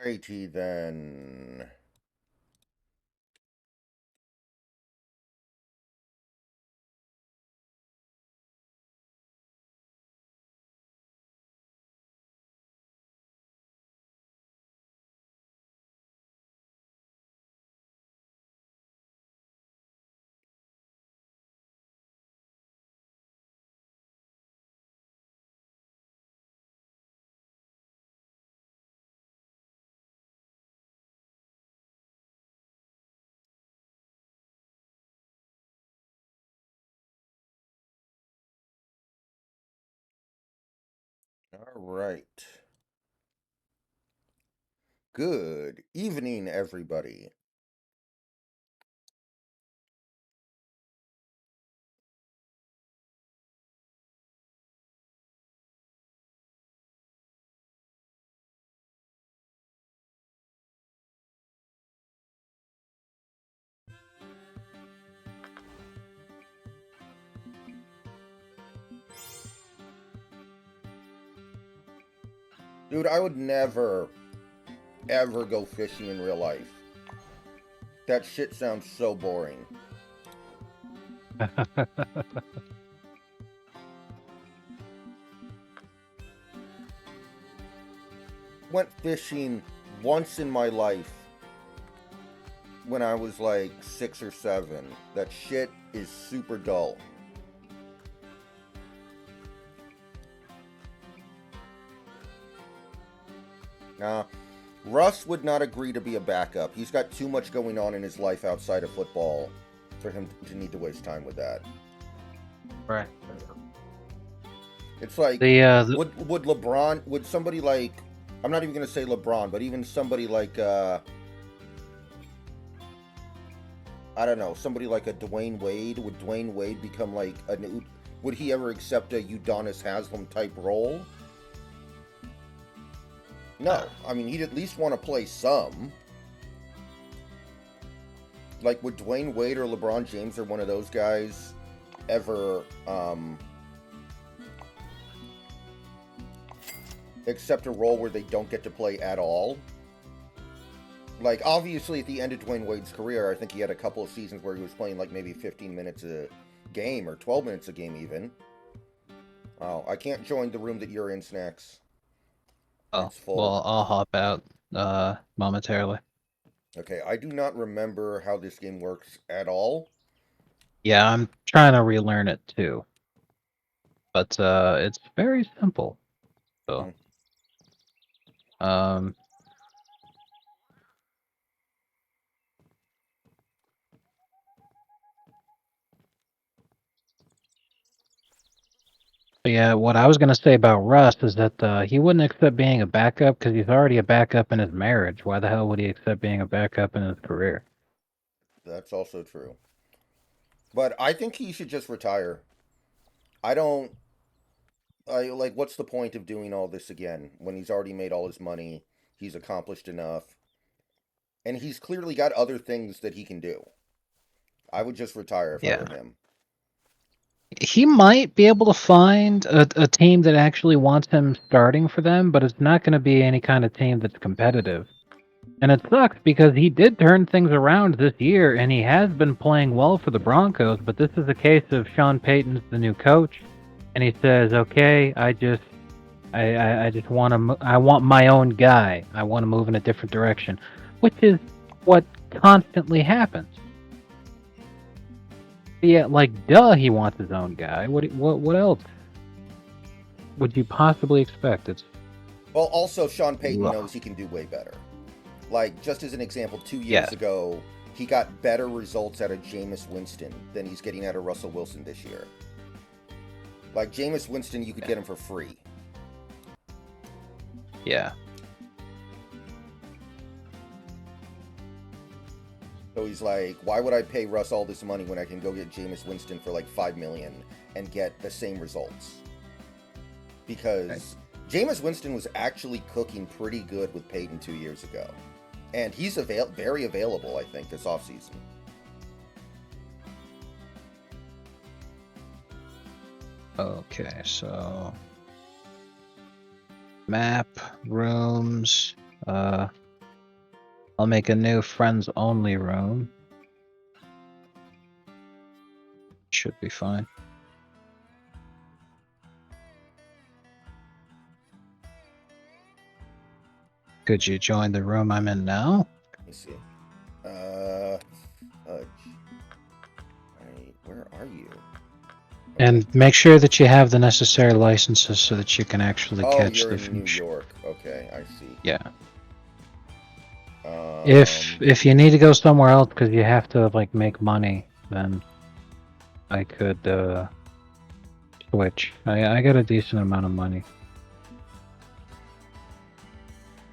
Righty then. All right. Good evening, everybody. Dude, I would never, ever go fishing in real life. That shit sounds so boring. Went fishing once in my life when I was like 6 or 7. That shit is super dull. Nah, Russ would not agree to be a backup. He's got too much going on in his life outside of football for him to need to waste time with that. Right. It's like The would LeBron, would somebody like, I'm not even gonna say LeBron, but even somebody like I don't know, somebody like a Dwayne Wade, would Dwayne Wade become like a new, would he ever accept a Udonis Haslam type role? No. I mean, he'd at least want to play some. Like, would Dwayne Wade or LeBron James or one of those guys ever accept a role where they don't get to play at all? Like, obviously, at the end of Dwayne Wade's career, I think he had a couple of seasons where he was playing like maybe 15 minutes a game or 12 minutes a game even. Oh, I can't join the room that you're in, Snacks. It's full. well, I'll hop out momentarily. Okay, I do not remember how this game works at all. Yeah, I'm trying to relearn it too, but it's very simple. So, um, but yeah, what I was gonna say about Russ is that he wouldn't accept being a backup because he's already a backup in his marriage. Why the hell would he accept being a backup in his career? That's also true. But I think he should just retire. I don't. I like. What's the point of doing all this again when he's already made all his money? He's accomplished enough, and he's clearly got other things that he can do. I would just retire if I Yeah. were him. He might be able to find a team that actually wants him starting for them, but it's not going to be any kind of team that's competitive. And it sucks because he did turn things around this year, and he has been playing well for the Broncos. But this is a case of Sean Payton's the new coach, and he says, "Okay, I just want to. I want my own guy. I want to move in a different direction," which is what constantly happens. Yeah, like duh, he wants his own guy. What else would you possibly expect? It's Well, also Sean Payton ugh. knows he can do way better. Like, just as an example, 2 years Yes, ago, he got better results out of Jameis Winston than he's getting out of Russell Wilson this year. Like, Jameis Winston, you could get him for free. yeah. So he's like, why would I pay Russ all this money when I can go get Jameis Winston for like $5 million and get the same results? Because Jameis Winston was actually cooking pretty good with Peyton 2 years ago. And he's very available, I think, this offseason. Okay, so map rooms. I'll make a new friends only room. Should be fine. Could you join the room I'm in now? Let me see. Fudge. Alright, where are you? Okay. And make sure that you have the necessary licenses so that you can actually Oh, catch you're the in New fish. York. Okay, I see. Yeah. Um, If you need to go somewhere else because you have to like make money, then I could switch. I got a decent amount of money.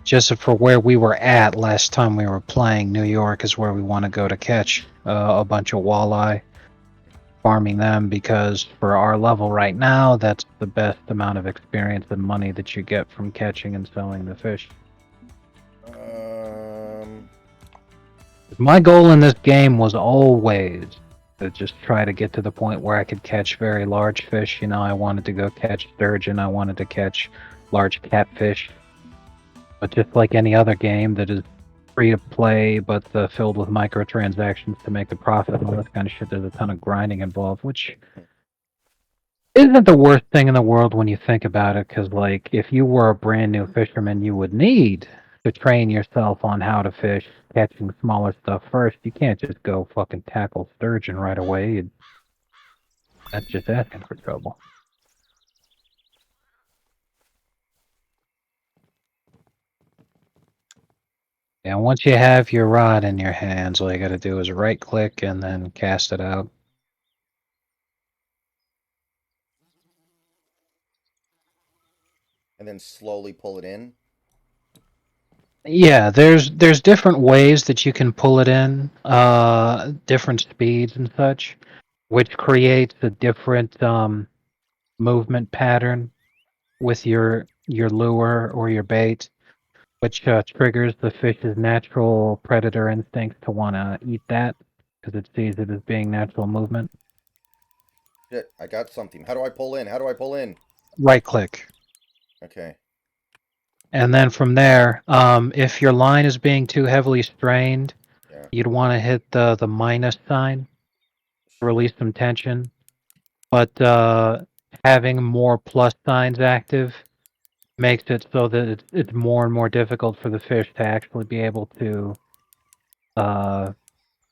Just for where we were at last time we were playing, New York is where we want to go to catch a bunch of walleye, farming them because for our level right now, that's the best amount of experience and money that you get from catching and selling the fish. My goal in this game was always to just try to get to the point where I could catch very large fish. You know, I wanted to go catch sturgeon, I wanted to catch large catfish. But just like any other game that is free to play but filled with microtransactions to make a profit and all this kind of shit, there's a ton of grinding involved, which isn't the worst thing in the world when you think about it, because like if you were a brand new fisherman, you would need to train yourself on how to fish, catching smaller stuff first. You can't just go fucking tackle sturgeon right away. That's just asking for trouble. And once you have your rod in your hands, all you got to do is right click and then cast it out. and then slowly pull it in. Yeah, there's different ways that you can pull it in, different speeds and such, which creates a different movement pattern with your lure or your bait, which triggers the fish's natural predator instinct to want to eat that because it sees it as being natural movement. Shit, I got something. How do I pull in? How do I pull in? Right click. Okay. And then from there, if your line is being too heavily strained, Yeah. you'd want to hit the minus sign to release some tension. But having more plus signs active makes it so that it's more and more difficult for the fish to actually be able to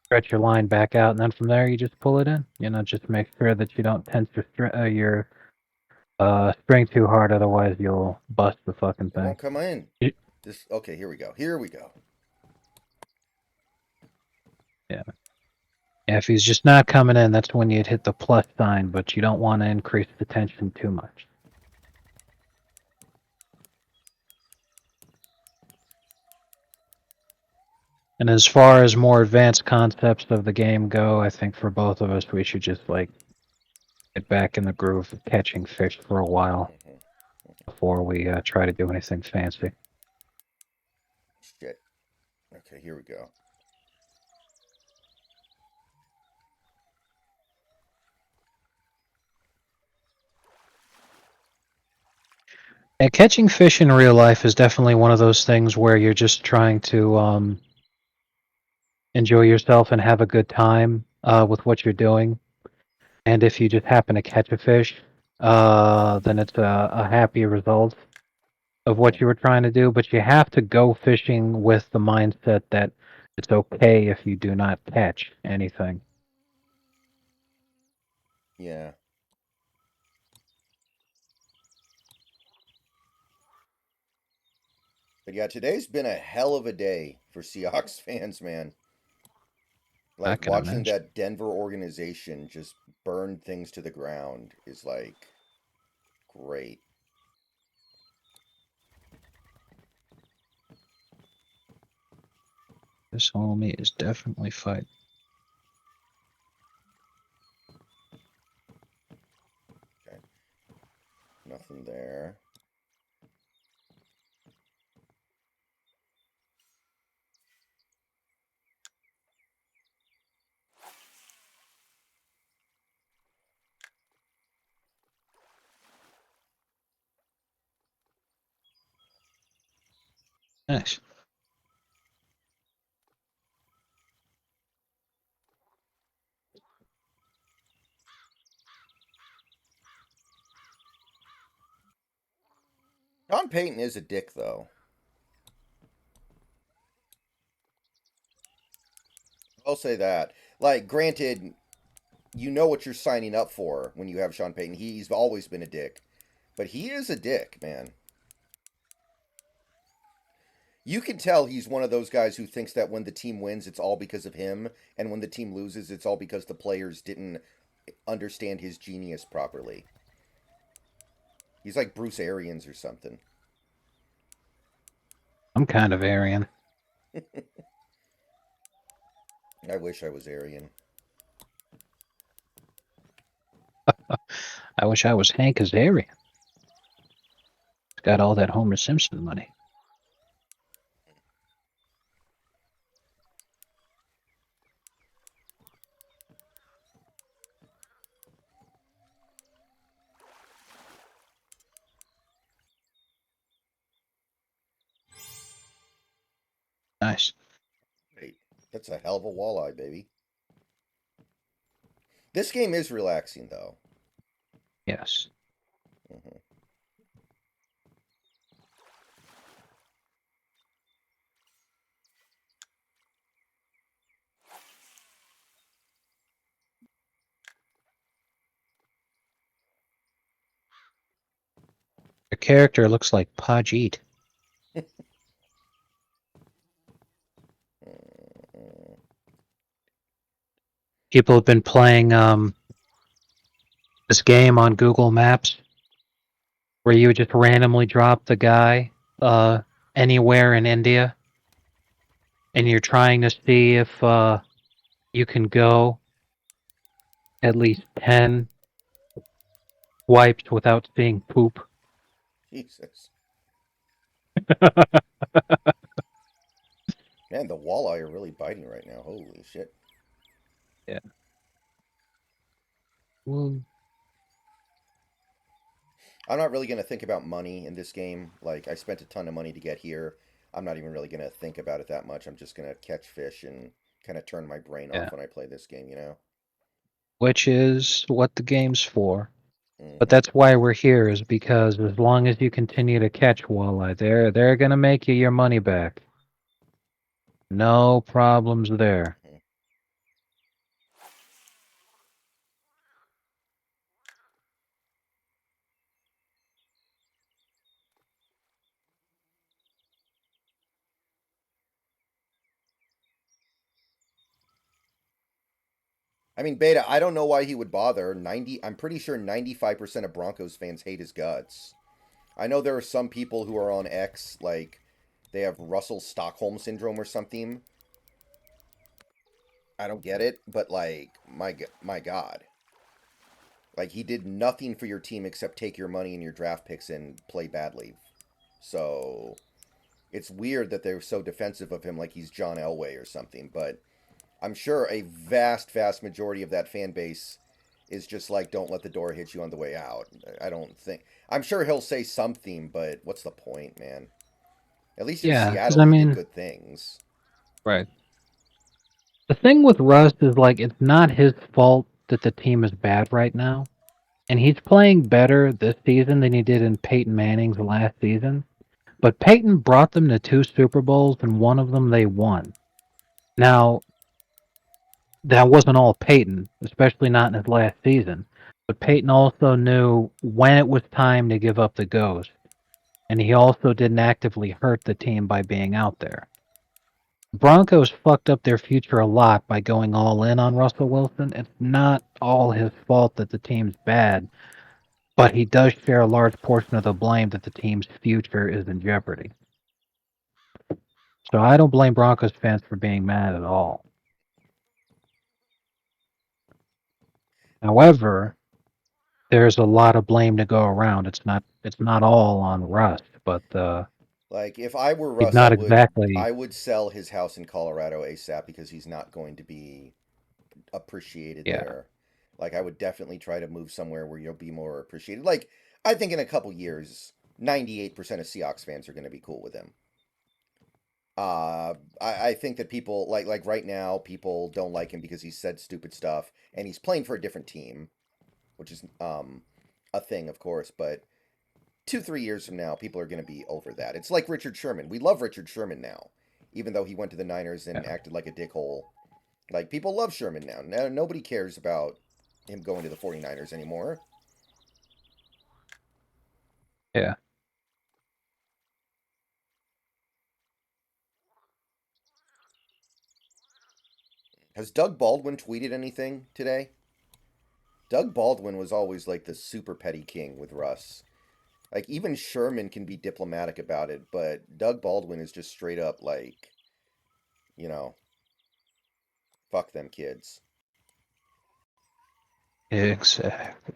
stretch your line back out, and then from there you just pull it in. You know, just make sure that you don't tense your string too hard, otherwise you'll bust the fucking It thing. won't come in. Y- This. Okay, here we go. Here we go. Yeah. If he's just not coming in, that's when you'd hit the plus sign, but you don't want to increase the tension too much. And as far as more advanced concepts of the game go, I think for both of us, we should just like get back in the groove of catching fish for a while Mhm. before we try to do anything fancy. Shit. Okay, here we go. And catching fish in real life is definitely one of those things where you're just trying to enjoy yourself and have a good time with what you're doing. And if you just happen to catch a fish, then it's a happy result of what you were trying to do. But you have to go fishing with the mindset that it's okay if you do not catch anything. Yeah. But yeah, today's been a hell of a day for Seahawks fans, man. I Like can watching imagine. that Denver organization just burn things to the ground is like great. This homie is definitely fighting. Okay. Nothing there. Nice. Sean Payton is a dick, though. I'll say that. Like, granted, you know what you're signing up for when you have Sean Payton. He's always been a dick, but he is a dick, man. You can tell he's one of those guys who thinks that when the team wins, it's all because of him, and when the team loses, it's all because the players didn't understand his genius properly. He's like Bruce Arians or something. I'm kind of Aryan. I wish I was Aryan. I wish I was Hank Azaria. He's got all that Homer Simpson money. Nice. Wait, that's a hell of a walleye, baby. This game is relaxing, though. Yes. Hmm. The character looks like Pajit. People have been playing this game on Google Maps where you would just randomly drop the guy uh, anywhere in India, and you're trying to see if you can go at least 10 wipes without seeing poop. Jesus. Man, the walleye are really biting right now. Holy shit. Yeah. Well, I'm not really going to think about money in this game. Like, I spent a ton of money to get here. I'm not even really going to think about it that much. I'm just going to catch fish and kind of turn my brain yeah. off when I play this game, you know? Which is what the game's for. But Hmm. that's why we're here, is because as long as you continue to catch walleye, they're gonna make you your money back. No problems there. I mean, Beta, I don't know why he would bother. I'm pretty sure 95% of Broncos fans hate his guts. I know there are some people who are on X, like, they have Russell Stockholm syndrome or something. I don't get it, but, like, my God. Like, he did nothing for your team except take your money and your draft picks and play badly. So, it's weird that they're so defensive of him like he's John Elway or something, but I'm sure a vast, vast majority of that fan base is just like, don't let the door hit you on the way out. I don't think. I'm sure he'll say something, but what's the point, man? At least in Yeah, because Seattle, I he did mean, good things. right. The thing with Russ is like it's not his fault that the team is bad right now, and he's playing better this season than he did in Peyton Manning's last season. But Peyton brought them to 2 Super Bowls, and one of them they won. Now, that wasn't all Peyton, especially not in his last season. But Peyton also knew when it was time to give up the ghost, and he also didn't actively hurt the team by being out there. Broncos fucked up their future a lot by going all in on Russell Wilson. It's not all his fault that the team's bad, but he does share a large portion of the blame that the team's future is in jeopardy. So I don't blame Broncos fans for being mad at all. However, there's a lot of blame to go around. It's not all on Russ, but Like, if I were he's Russ, not exactly. I would sell his house in Colorado ASAP because he's not going to be appreciated Yeah, there. Like, I would definitely try to move somewhere where you'll be more appreciated. Like, I think in a couple years, 98% of Seahawks fans are going to be cool with him. I think that people like right now, people don't like him because he said stupid stuff and he's playing for a different team, which is a thing, of course. But 2-3 years from now, people are going to be over that. It's like Richard Sherman. We love Richard Sherman now, even though he went to the Niners and Yeah. acted like a dickhole. Like, people love Sherman now. Now nobody cares about him going to the 49ers anymore. Yeah. Has Doug Baldwin tweeted anything today? Doug Baldwin was always like the super petty king with Russ. Like, even Sherman can be diplomatic about it, but Doug Baldwin is just straight up like, you know, fuck them kids. Exactly.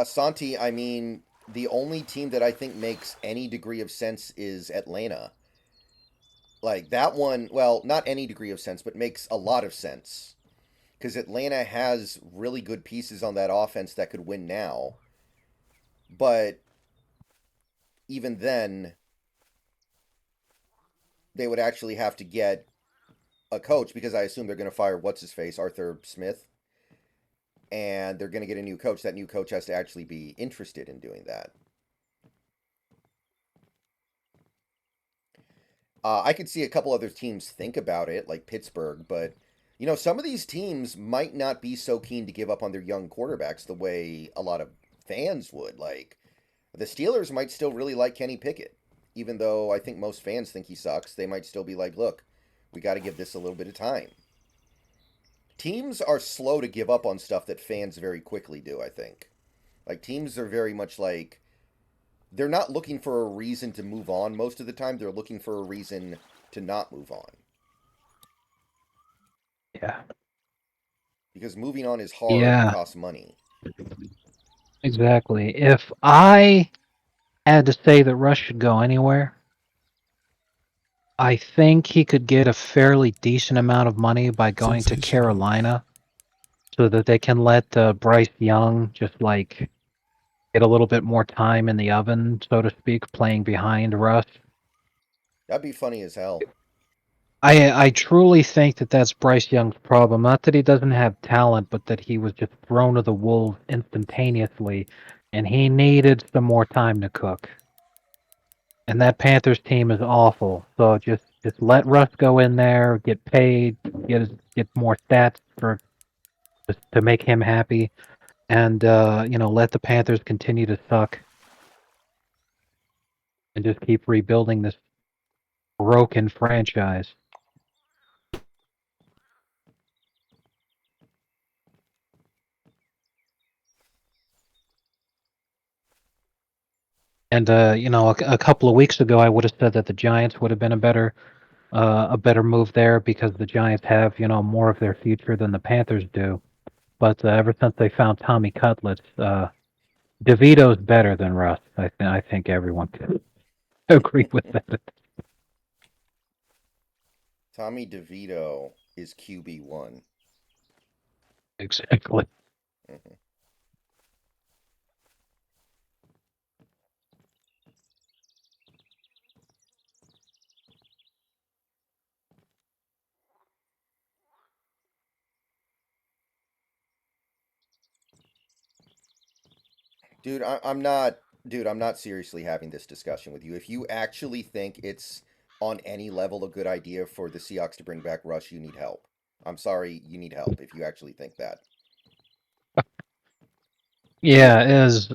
Santi, I mean, the only team that I think makes any degree of sense is Atlanta. Like, that one, well, not any degree of sense, but makes a lot of sense. Because Atlanta has really good pieces on that offense that could win now. But even then, they would actually have to get a coach because I assume they're going to fire what's his face, Arthur Smith, and they're going to get a new coach. That new coach has to actually be interested in doing that. I could see a couple other teams think about it, like Pittsburgh, but some of these teams might not be so keen to give up on their young quarterbacks the way a lot of fans would. Like the Steelers might still really like Kenny Pickett, even though I think most fans think he sucks. They might still be like, "Look, we got to give this a little bit of time." Teams are slow to give up on stuff that fans very quickly do, I think. Like teams are very much like they're not looking for a reason to move on most of the time. They're looking for a reason to not move on. Yeah. Because moving on is hard and Yeah. costs money. Exactly. If I had to say that Russ should go anywhere, I think he could get a fairly decent amount of money by going to Sensational. Carolina so that they can let Bryce Young just like get a little bit more time in the oven, so to speak, playing behind Russ. That'd be funny as hell. I truly think that that's Bryce Young's problem. Not that he doesn't have talent, but that he was just thrown to the wolves instantaneously, and he needed some more time to cook. And that Panthers team is awful. So just let Russ go in there, get paid, get more stats for just to make him happy, and let the Panthers continue to suck and just keep rebuilding this broken franchise. And a couple of weeks ago, I would have said that the Giants would have been a better move there because the Giants have more of their future than the Panthers do. But ever since they found Tommy Cutlets, DeVito's better than Russ. I think everyone can agree with that. Tommy DeVito is QB1. Exactly. Mhm. Dude, I'm not. Dude, I'm not seriously having this discussion with you. If you actually think it's on any level a good idea for the Seahawks to bring back Rush, you need help. I'm sorry, you need help if you actually think that. Because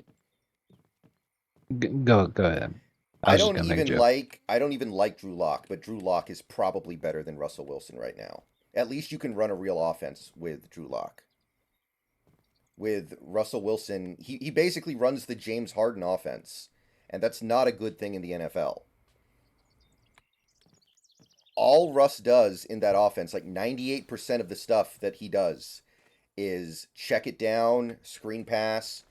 Yeah, go ahead. I I was just don't gonna make a even joke. like I don't even like Drew Lock, but Drew Lock is probably better than Russell Wilson right now. At least you can run a real offense with Drew Lock. With Russell Wilson, he basically runs the James Harden offense, and that's not a good thing in the NFL. All Russ does in that offense, like 98% of the stuff that he does, is check it down, screen pass,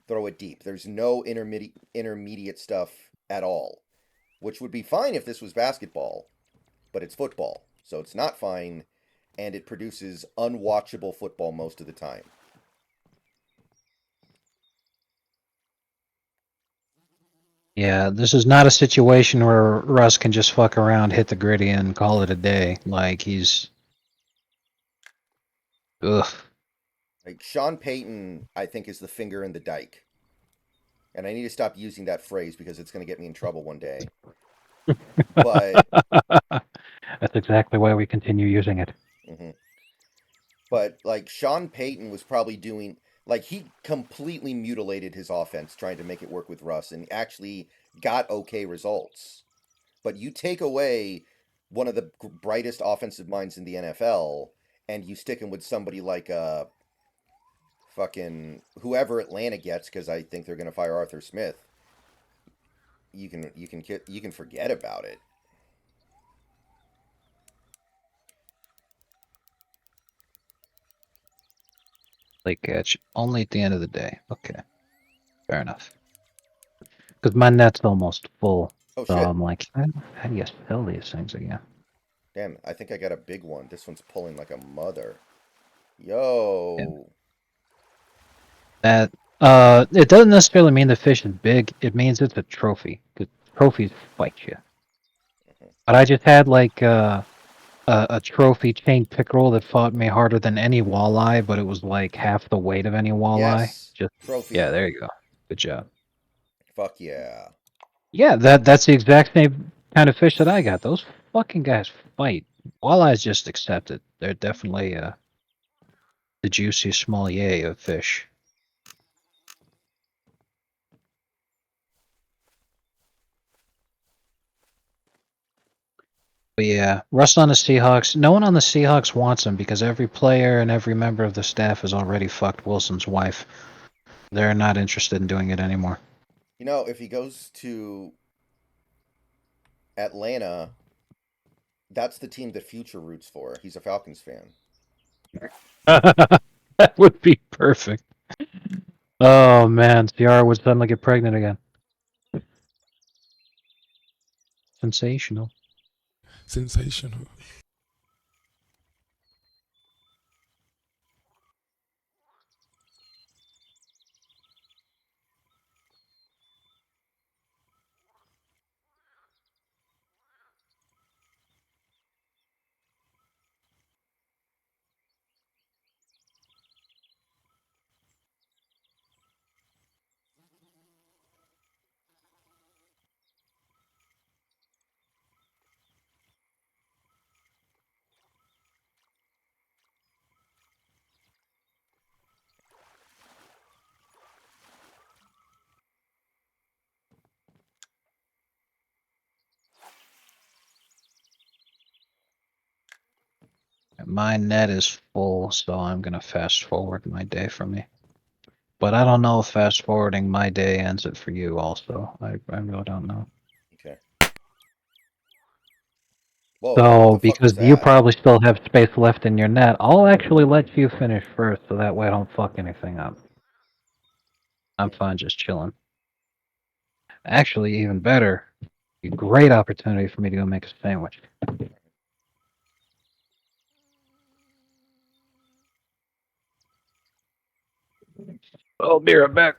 throw it deep. There's no intermediate stuff at all, which would be fine if this was basketball, but it's football. So it's not fine, and it produces unwatchable football most of the time. Yeah, this is not a situation where Russ can just fuck around, hit the gritty, and call it a day. Like, he's. Ugh. Like Sean Payton, I think is the finger in the dike, and I need to stop using that phrase because it's going to get me in trouble one day. But That's exactly why we continue using it. mhm. But like Sean Payton was probably doing like he completely mutilated his offense trying to make it work with Russ and actually got okay results. But you take away one of the brightest offensive minds in the NFL and you stick him with somebody like fucking whoever Atlanta gets because I think they're going to fire Arthur Smith. You can forget about it. Late catch only at the end of the day. Okay, fair enough. Because my net's almost full, Oh so shit. I'm like, how do you sell these things again? Damn, I think I got a big one. This one's pulling like a mother. Yeah. Yo. That it doesn't necessarily mean the fish is big. It means it's a trophy. Because trophies fight you. But I just had like a trophy chain pickerel that fought me harder than any walleye, but it was like half the weight of any walleye. Yes. Just yeah, Trophy. there you go. Good job. Fuck yeah. Yeah, that's the exact same kind of fish that I got. Those fucking guys fight. Walleyes just accept it. They're definitely the juicy small yay of fish. But yeah, Russ on the Seahawks. No one on the Seahawks wants him because every player and every member of the staff has already fucked Wilson's wife. They're not interested in doing it anymore. You know, if he goes to Atlanta, that's the team that Future roots for. He's a Falcons fan. That would be perfect. Oh man, Ciara would suddenly get pregnant again. Sensational. Sensational. My net is full, so I'm gonna fast forward my day for me. But I don't know if fast forwarding my day ends it for you also. I really don't know. Okay. Whoa, what So, the fuck was because you that? probably still have space left in your net, I'll actually let you finish first, so that way I don't fuck anything up. I'm fine just chilling. Actually, even better, a great opportunity for me to go make a sandwich. I'll be right back.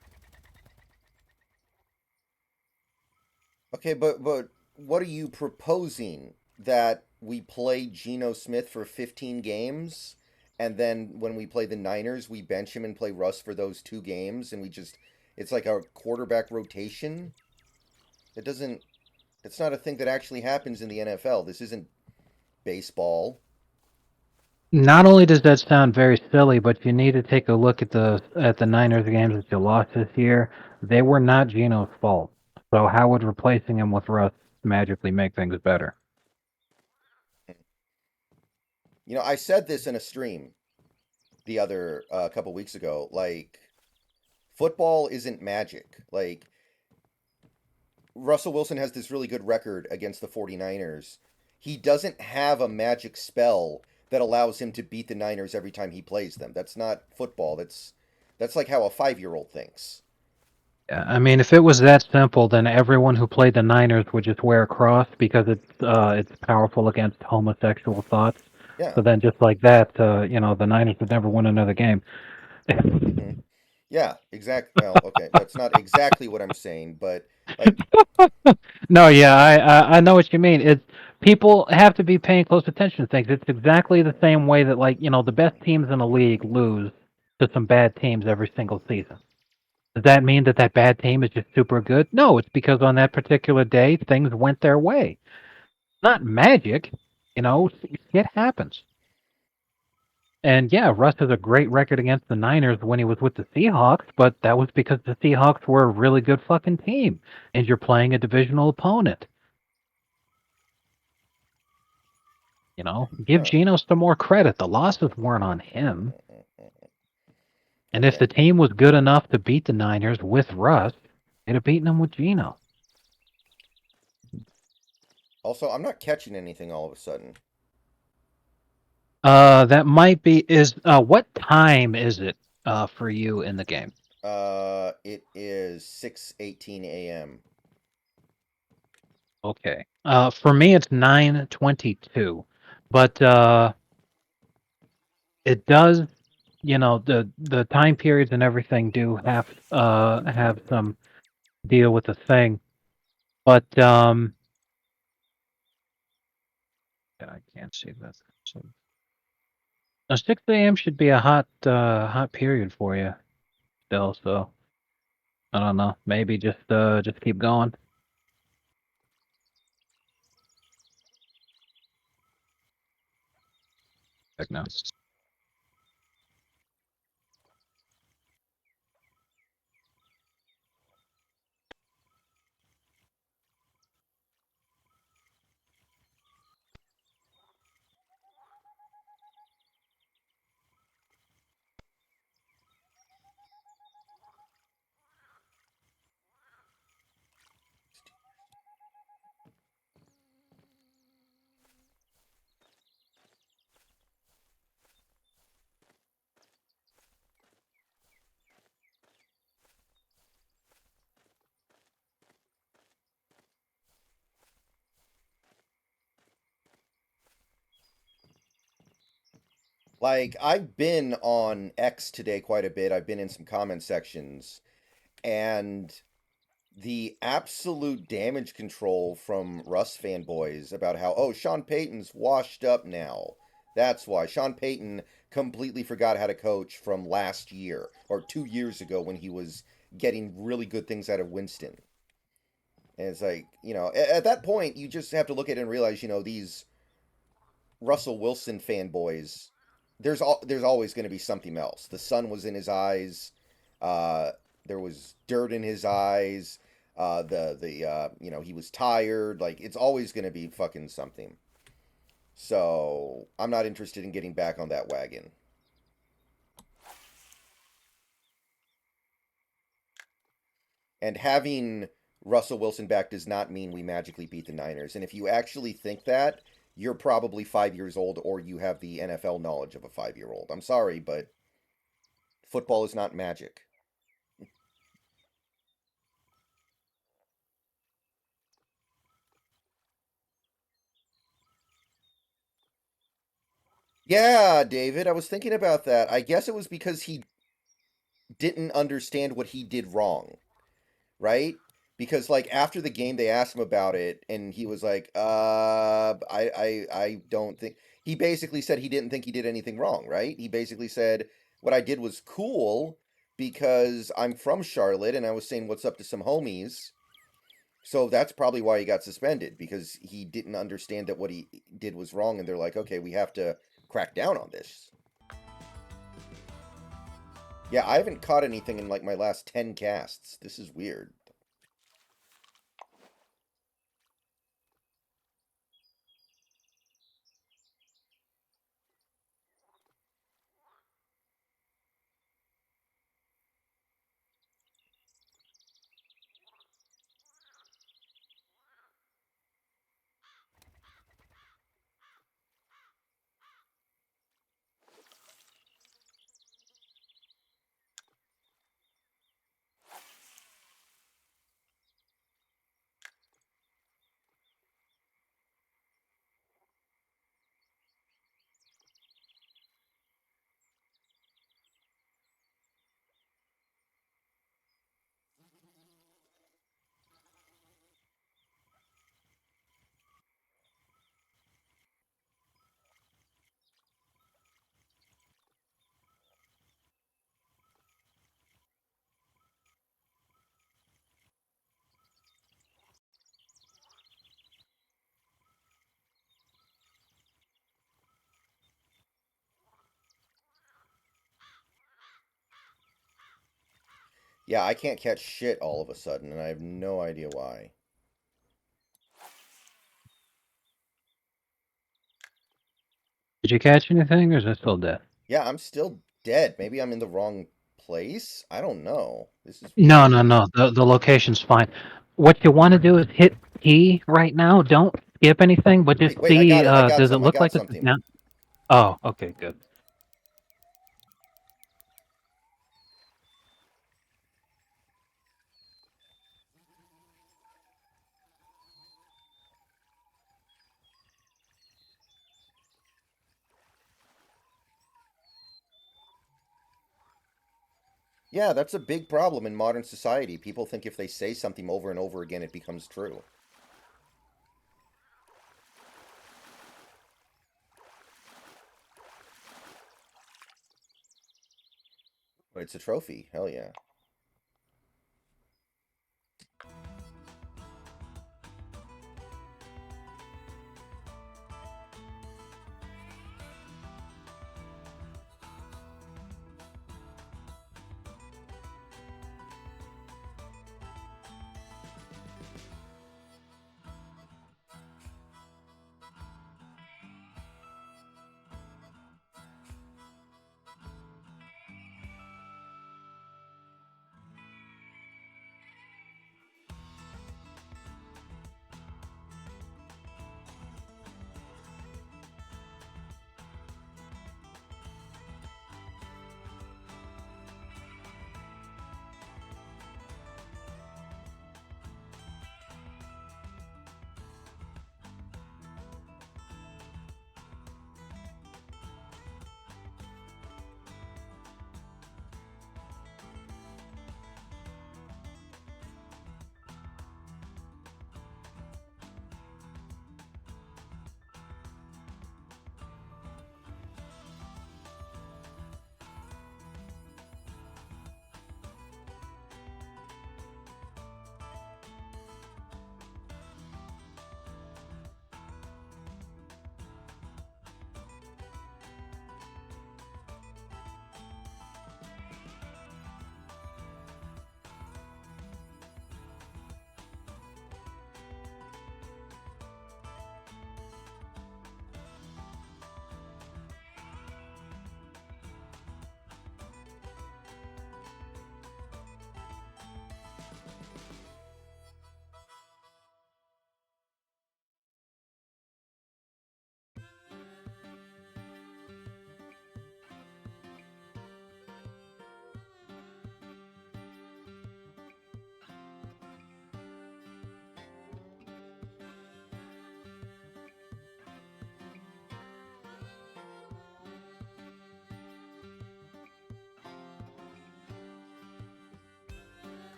Okay, but what are you proposing? That we play Geno Smith for 15 games, and then when we play the Niners, we bench him and play Russ for those 2 games, and we just it's like a quarterback rotation? It doesn't. It's not a thing that actually happens in the NFL. This isn't baseball. Not only does that sound very silly, but you need to take a look at the Niners games that you lost this year. They were not Geno's fault. So how would replacing him with Russ magically make things better? You know, I said this in a stream the other couple weeks ago. Like, football isn't magic. Like, Russell Wilson has this really good record against the 49ers. He doesn't have a magic spell that allows him to beat the Niners every time he plays them. That's not football. That's like how a 5-year-old thinks. Yeah, I mean, if it was that simple, then everyone who played the Niners would just wear a cross because it's powerful against homosexual thoughts. Yeah. So then, just like that, the Niners would never win another game. Hmm. Yeah, exactly. Well, okay, that's not exactly what I'm saying, but Like, No, yeah, I know what you mean. It's people have to be paying close attention to things. It's exactly the same way that like the best teams in the league lose to some bad teams every single season. Does that mean that that bad team is just super good? No, it's because on that particular day things went their way. Not magic, shit happens. And yeah, Russ has a great record against the Niners when he was with the Seahawks, but that was because the Seahawks were a really good fucking team, and you're playing a divisional opponent. Give huh. Geno some more credit. The losses weren't on him. And if Okay. the team was good enough to beat the Niners with Russ, they'd have beaten them with Geno. Also, I'm not catching anything all of a sudden. That might be what time is it for you in the game? It is 6:18 a.m. Okay. For me it's 9:22. But it does, the time periods and everything do have some deal with the thing. But I can't see that. So 6 a.m. should be a hot period for you still. So I don't know. Maybe just keep going. Heck no. Like, I've been on X today quite a bit. I've been in some comment sections, and the absolute damage control from Russ fanboys about how, oh, Sean Payton's washed up now. That's why. Sean Payton completely forgot how to coach from last year or 2 years ago when he was getting really good things out of Winston. And it's like, at that point, you just have to look at it and realize, these Russell Wilson fanboys, there's always going to be something else. The sun was in his eyes. Uh, there was dirt in his eyes. He was tired. Like, it's always going to be fucking something. So I'm not interested in getting back on that wagon. And having Russell Wilson back does not mean we magically beat the Niners. And if you actually think that, you're probably 5 years old or you have the NFL knowledge of a 5-year-old. I'm sorry, but football is not magic. Yeah, David, I was thinking about that. I guess it was because he didn't understand what he did wrong, right? Because like after the game they asked him about it and he was like, I don't think he basically said he didn't think he did anything wrong, right? He basically said what I did was cool because I'm from Charlotte and I was saying what's up to some homies. So that's probably why he got suspended because he didn't understand that what he did was wrong and they're like, "Okay, we have to crack down on this." Yeah, I haven't caught anything in like my last 10 casts. This is weird. Yeah, I can't catch shit all of a sudden, and I have no idea why. Did you catch anything, or is it still dead? Yeah, I'm still dead. Maybe I'm in the wrong place? I don't know. This is No, weird. no, no. The location's fine. What you want to do is hit T right now. Don't skip anything, but just Wait, I see. got it. I got Does it some. I look got like it's something. now? Oh, okay, good. Yeah, that's a big problem in modern society. People think if they say something over and over again, it becomes true. But it's a trophy. Hell yeah.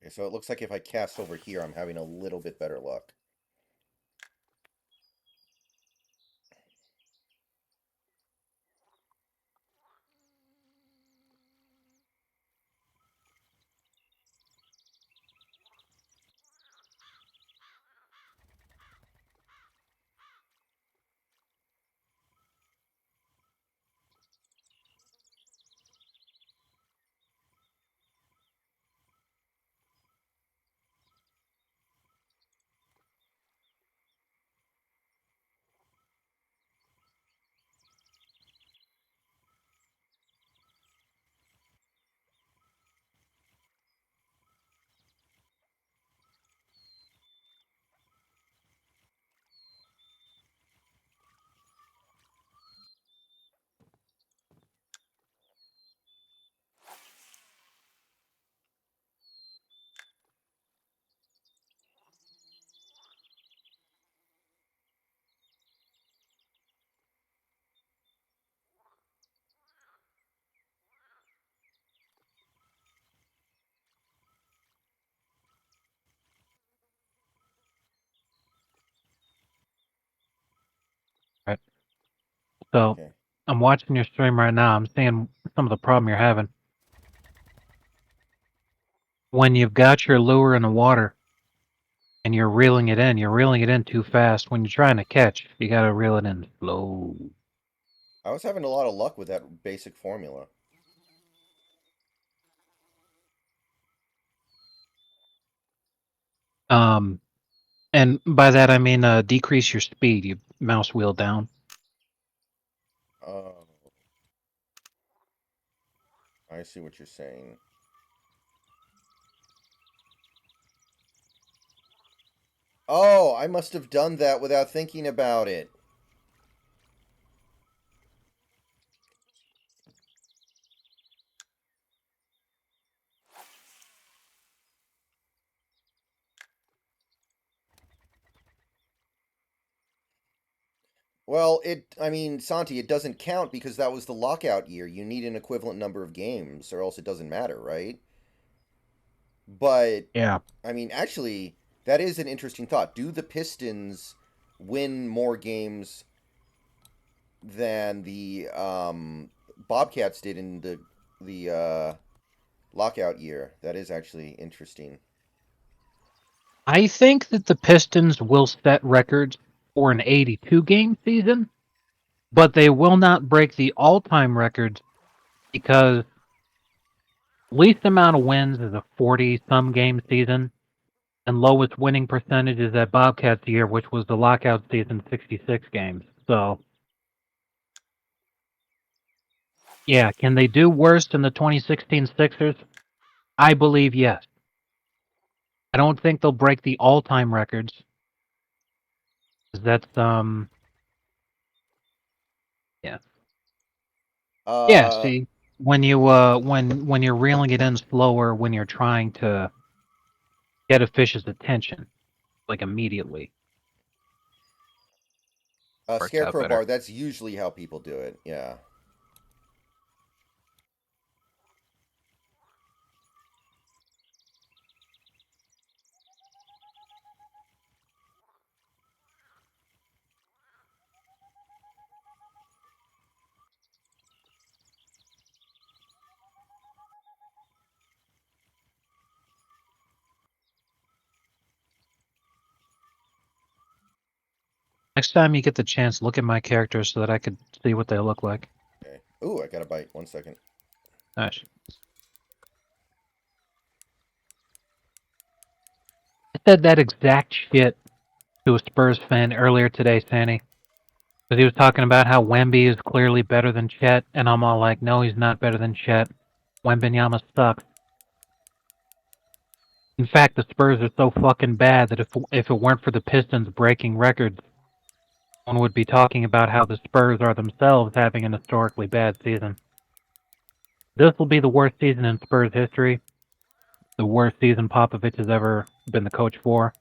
Okay, so it looks like if I cast over here, I'm having a little bit better luck. So Okay. I'm watching your stream right now. I'm seeing some of the problem you're having. When you've got your lure in the water and you're reeling it in too fast. When you're trying to catch, you gotta reel it in slow. I was having a lot of luck with that basic formula. And by that I mean decrease your speed. You mouse wheel down. Oh, I see what you're saying. Oh, I must have done that without thinking about it. Well, I mean, Santi, it doesn't count because that was the lockout year. You need an equivalent number of games or else it doesn't matter, right? But, Yeah. I mean, actually, that is an interesting thought. Do the Pistons win more games than the Bobcats did in the lockout year? That is actually interesting. I think that the Pistons will set records for an 82 game season, but they will not break the all-time records because least amount of wins is a 40-some game season, and lowest winning percentage is that Bobcats year, which was the lockout season, 66 games. So, yeah, can they do worse than the 2016 Sixers? I believe yes. I don't think they'll break the all-time records. That's yeah. Yeah, Uh, see, when you when you're reeling it in slower when you're trying to get a fish's attention, like immediately, works out Scarecrow better. Bar, that's usually how people do it. Yeah. Next time you get the chance, look at my characters so that I could see what they look like. Okay. Ooh, I got a bite. 1 second. Nice. I said that exact shit to a Spurs fan earlier today, Sandy, because he was talking about how Wemby is clearly better than Chet, and I'm all like, no, he's not better than Chet. Wembenyama sucks. In fact, the Spurs are so fucking bad that if it weren't for the Pistons breaking records, one would be talking about how the Spurs are themselves having an historically bad season. This will be the worst season in Spurs history, the worst season Popovich has ever been the coach for.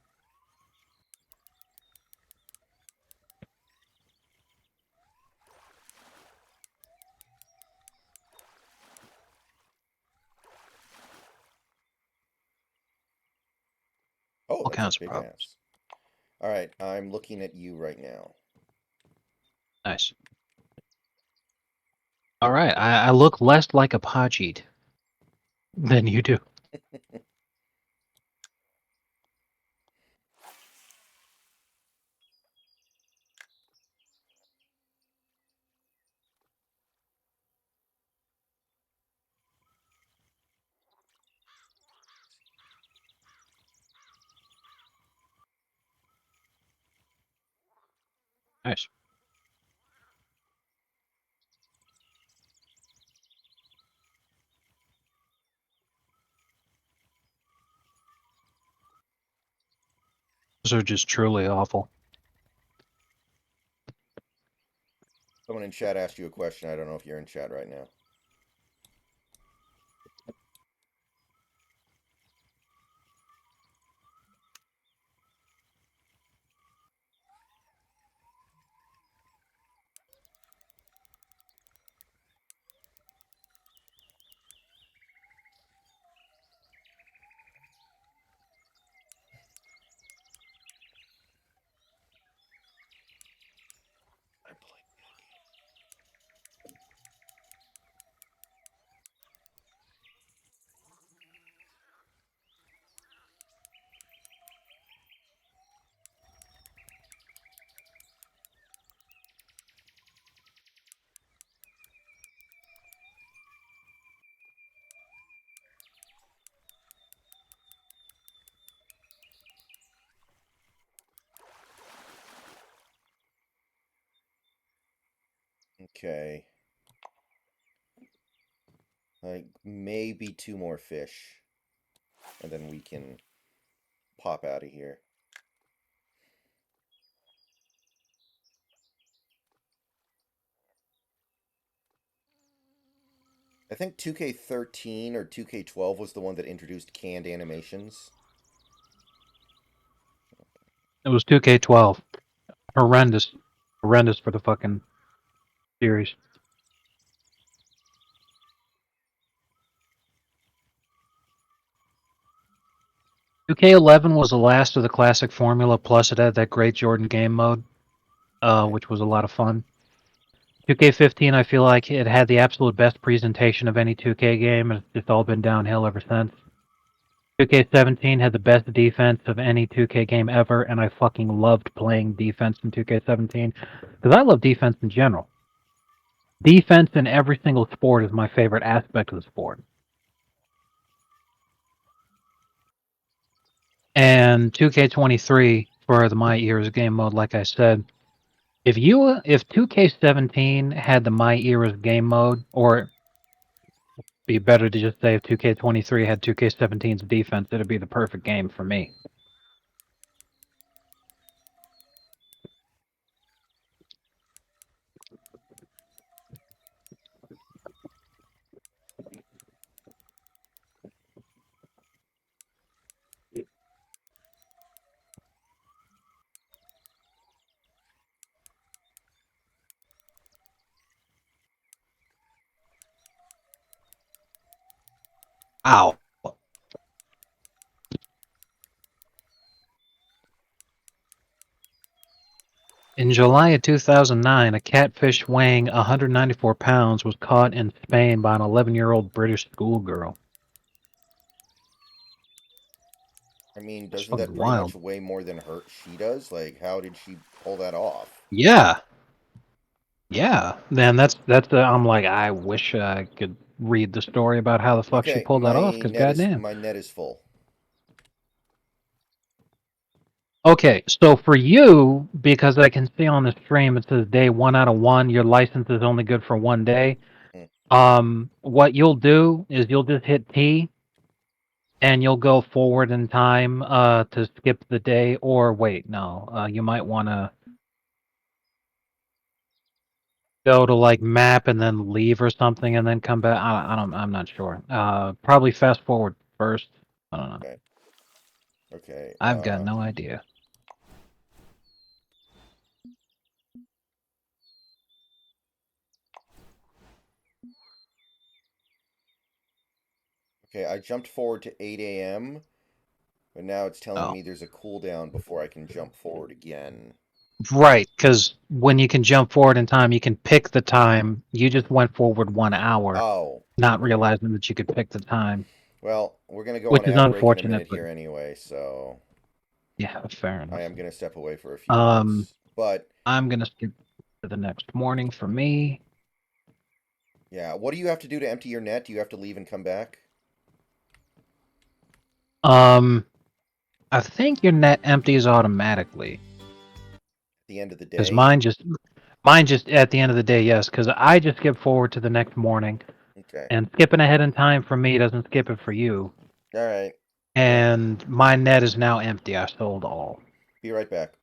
Oh, All that's a kinds of big problems. ass. All right, I'm looking at you right now. Nice. All right, I look less like a Pajit than you do. Nice. Those are just truly awful. Someone in chat asked you a question. I don't know if you're in chat right now. Okay. Like, maybe 2 more fish. And then we can pop out of here. I think 2K13 or 2K12 was the one that introduced canned animations. It was 2K12. Horrendous. Horrendous for the fucking series. 2K11 was the last of the classic formula, plus it had that great Jordan game mode, which was a lot of fun. 2K15, I feel like it had the absolute best presentation of any 2K game, and it's just all been downhill ever since. 2K17 had the best defense of any 2K game ever, and I fucking loved playing defense in 2K17 because I love defense in general. Defense in every single sport is my favorite aspect of the sport. And 2K23 for the My Eras game mode, like I said, if 2K17 had the My Eras game mode, or be better to just say if 2K23 had 2K17's defense, it'd be the perfect game for me. Ow. In July of 2009, a catfish weighing 194 pounds was caught in Spain by an 11-year-old British schoolgirl. I mean, That's doesn't that fucking pretty much wild. weigh more than she does? Like, how did she pull that off? Yeah. Yeah. Man, I'm like, I wish I could read the story about how the fuck she Okay, pulled that off, because goddamn. my net is full. Okay, so for you, because I can see on the stream it says day 1 out of 1, your license is only good for 1 day. What you'll do is you'll just hit T and you'll go forward in time to skip the day, or wait, no, you might want to go to like map and then leave or something and then come back. I'm not sure. Probably fast forward first. I don't know. Okay. Okay. I've got no idea. Okay, I jumped forward to 8 a.m., but now it's telling Oh. me there's a cooldown before I can jump forward again. Right, because when you can jump forward in time, you can pick the time. You just went forward 1 hour, Oh. not Okay. realizing that you could pick the time, Well, we're going to go on which is ad break in a unfortunate, minute but here anyway, so yeah, fair I enough. am going to step away for a few minutes. But, I'm gonna skip to the next morning for me. yeah, what do you have to do to empty your net? Do you have to leave and come back? I think your net empties automatically. At the end of the Because day? mine just at the end of the day, yes. Because I just skip forward to the next morning, Okay. and skipping ahead in time for me doesn't skip it for you. All right. Well, And my net is now empty. I sold all. be right back.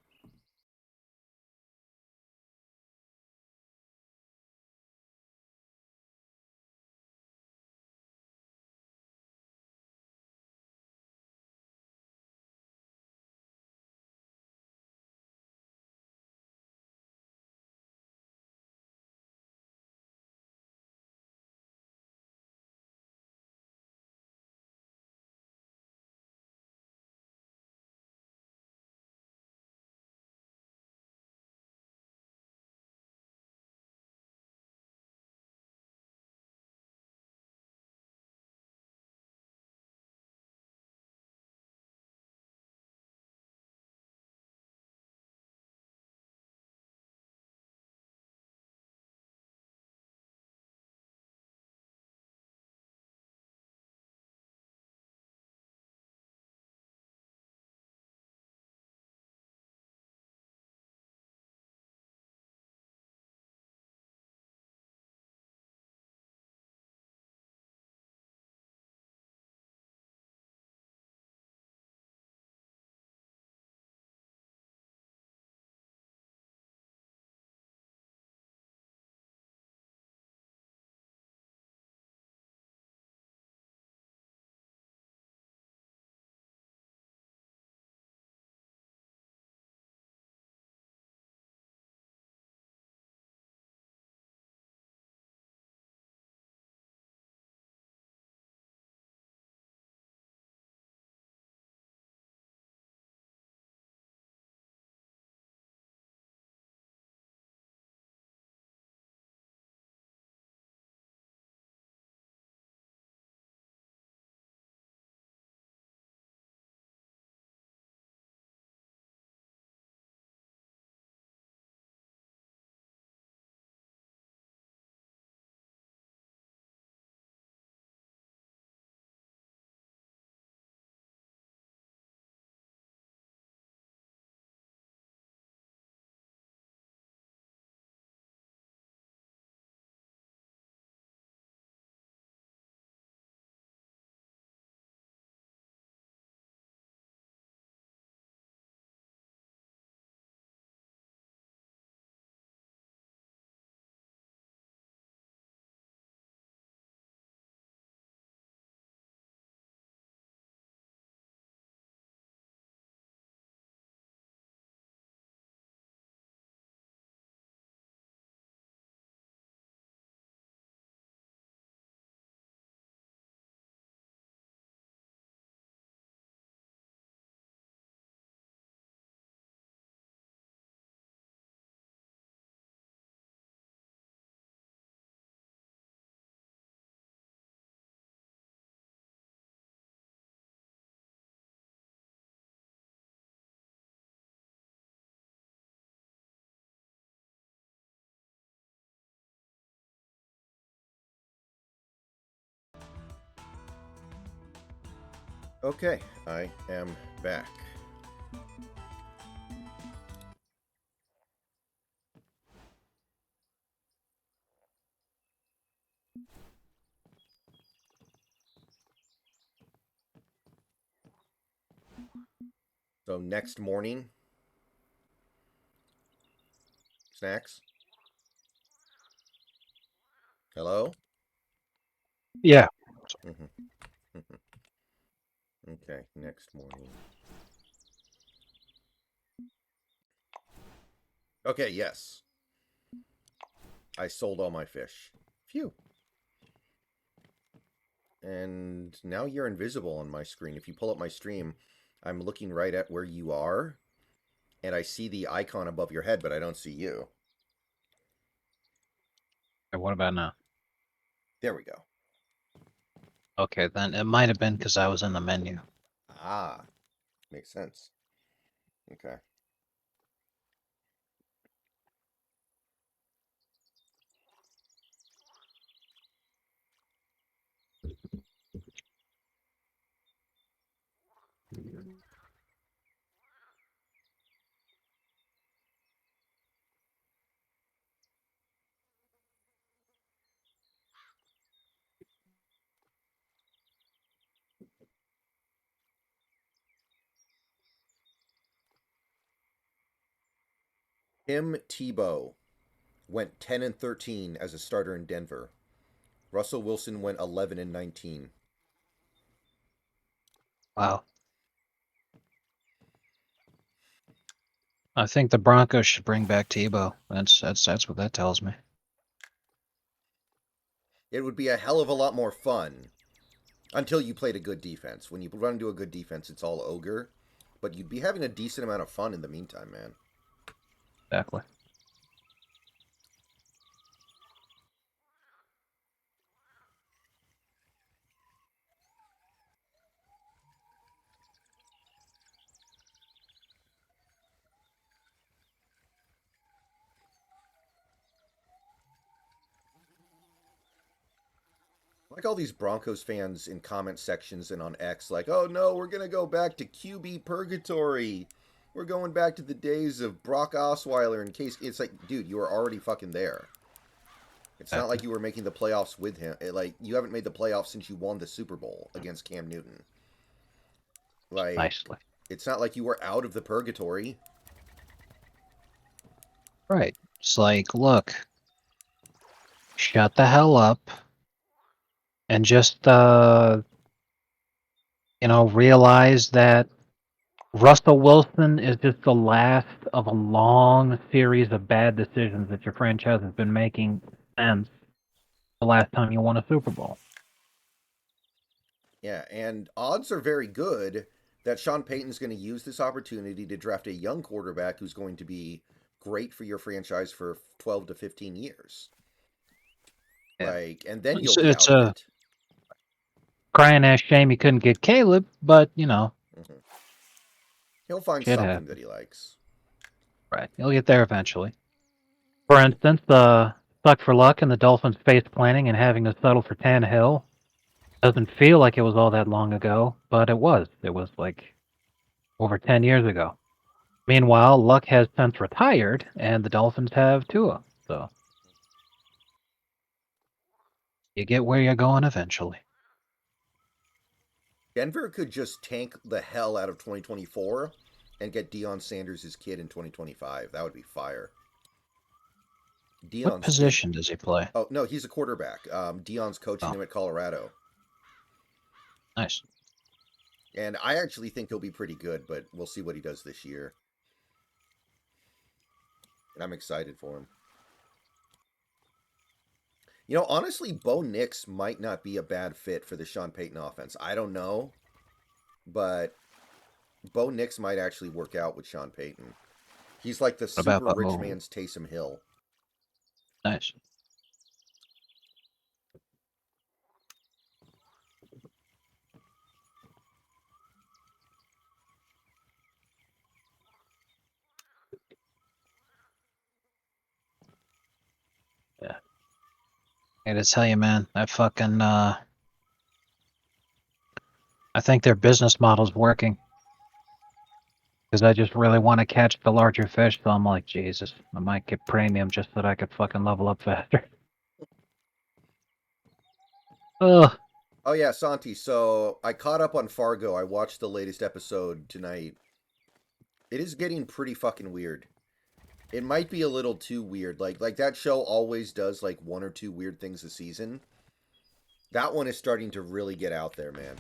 Okay, I am back. So next morning, snacks. Hello? Yeah. Mm-hmm. Okay, next morning. Okay, yes. I sold all my fish. Phew. And now you're invisible on my screen. If you pull up my stream, I'm looking right at where you are, and I see the icon above your head, but I don't see you. Okay, what about now? There we go. Okay, then it might have been because I was in the menu. Ah, makes sense. Okay. Tim Tebow went 10-13 as a starter in Denver. Russell Wilson went 11-19. Wow. I think the Broncos should bring back Tebow. That's what that tells me. It would be a hell of a lot more fun until you played a good defense. When you run into a good defense, it's all ogre. But you'd be having a decent amount of fun in the meantime, man. Exactly. Like all these Broncos fans in comment sections and on X, like, oh no, we're going to go back to QB purgatory. We're going back to the days of Brock Osweiler in case. It's like, dude, you were already fucking there. It's not like Exactly. you were making the playoffs with him. Like, you haven't made the playoffs since you won the Super Bowl against Cam Newton. Like, Nicely. it's not like you were out of the purgatory. Right. It's like, look, shut the hell up and just realize that Russell Wilson is just the last of a long series of bad decisions that your franchise has been making since the last time you won a Super Bowl. Yeah, and odds are very good that Sean Payton's going to use this opportunity to draft a young quarterback who's going to be great for your franchise for 12 to 15 years. Yeah. Like, and then you'll It's, be it's out of a it. crying ass shame you couldn't get Caleb, but Hmm. He'll find shit something that happens. he likes. Right. You'll get there eventually. For instance, suck for luck in the Dolphins face planning and having to settle for Tannehill doesn't feel like it was all that long ago, but it was. It was like over 10 years ago. Meanwhile, Luck has since retired, and the Dolphins have Tua. So you get where you're going eventually. Denver could just tank the hell out of 2024 and get Deion Sanders' kid in 2025. That would be fire. What Deion's kid. position does he play? Oh, no, he's a quarterback. Deion's coaching Oh, him at Colorado. nice. And I actually think he'll be pretty good, but we'll see what he does this year. And I'm excited for him. You know, honestly, Bo Nix might not be a bad fit for the Sean Payton offense. I don't know, but Bo Nix might actually work out with Sean Payton. He's like the What about super rich oh, man's Taysom Hill. nice. Yeah. I gotta tell you, man, I I think their business model's working. Because I just really want to catch the larger fish, so I'm like, Jesus, I might get premium just so that I could fucking level up faster. Ugh. Oh yeah, Santi. So I caught up on Fargo. I watched the latest episode tonight. It is getting pretty fucking weird. It might be a little too weird. Like that show always does like one or two weird things a season. That one is starting to really get out there, man.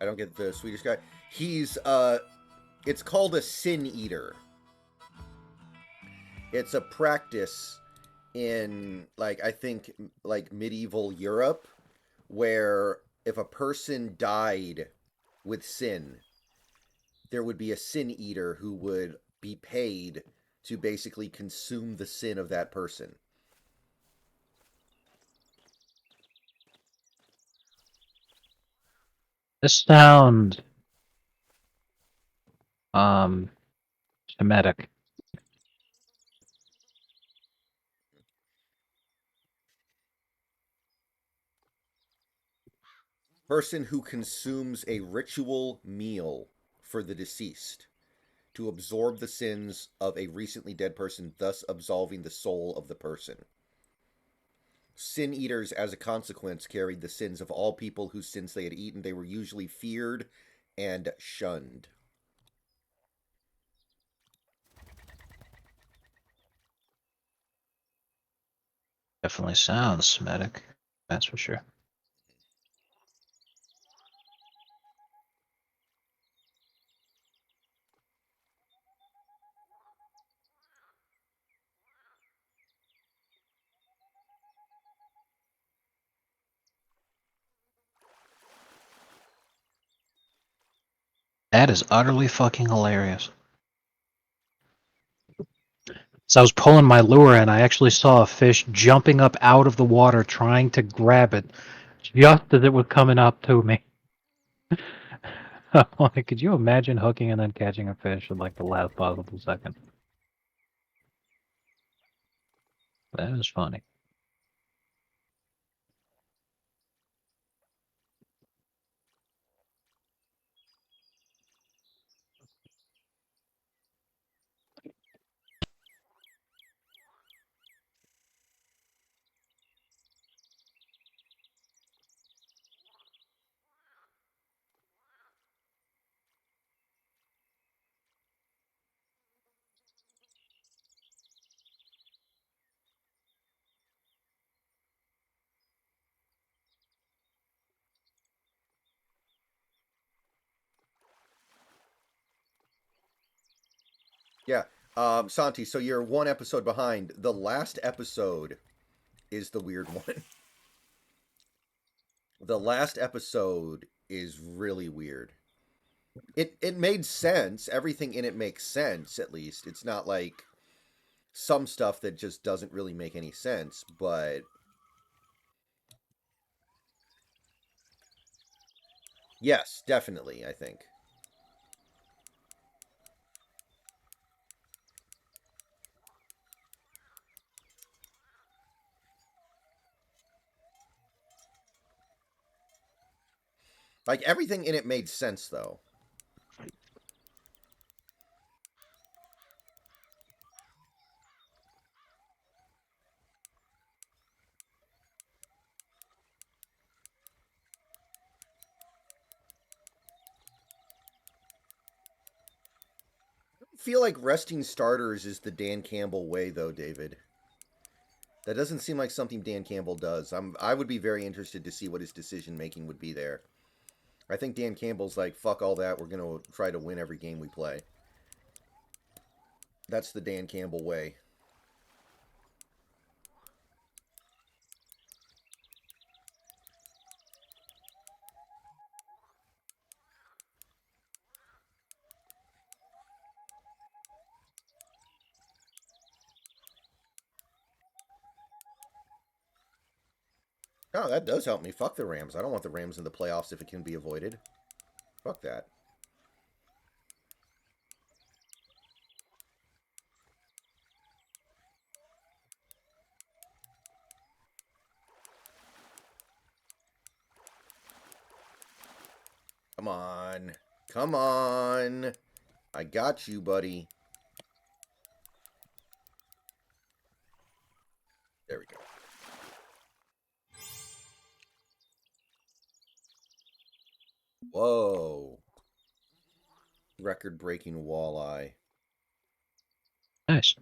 I don't get the Swedish guy. He's it's called a sin eater. It's a practice in like I think like medieval Europe where if a person died with sin, there would be a sin eater who would be paid to basically consume the sin of that person. This sounds Semitic. Person who consumes a ritual meal for the deceased to absorb the sins of a recently dead person, thus absolving the soul of the person. Sin eaters, as a consequence, carried the sins of all people whose sins they had eaten. They were usually feared and shunned. Definitely sounds Semitic. That's for sure. That is utterly fucking hilarious. So I was pulling my lure and I actually saw a fish jumping up out of the water trying to grab it just as it was coming up to me. I'm like, could you imagine hooking and then catching a fish in like the last possible second? That is funny. Yeah. Santi, so you're one episode behind. The last episode is the weird one. The last episode is really weird. It made sense. Everything in it makes sense, at least. It's not like some stuff that just doesn't really make any sense, but yes, definitely, I think. Like everything in it made sense though. I feel like resting starters is the Dan Campbell way though, David. That doesn't seem like something Dan Campbell does. I would be very interested to see what his decision making would be there. I think Dan Campbell's like, fuck all that. We're going to try to win every game we play. That's the Dan Campbell way. Oh, that does help me. Fuck the Rams. I don't want the Rams in the playoffs if it can be avoided. Fuck that. Come on. Come on. I got you, buddy. There we go. Whoa. Record-breaking walleye. Nice.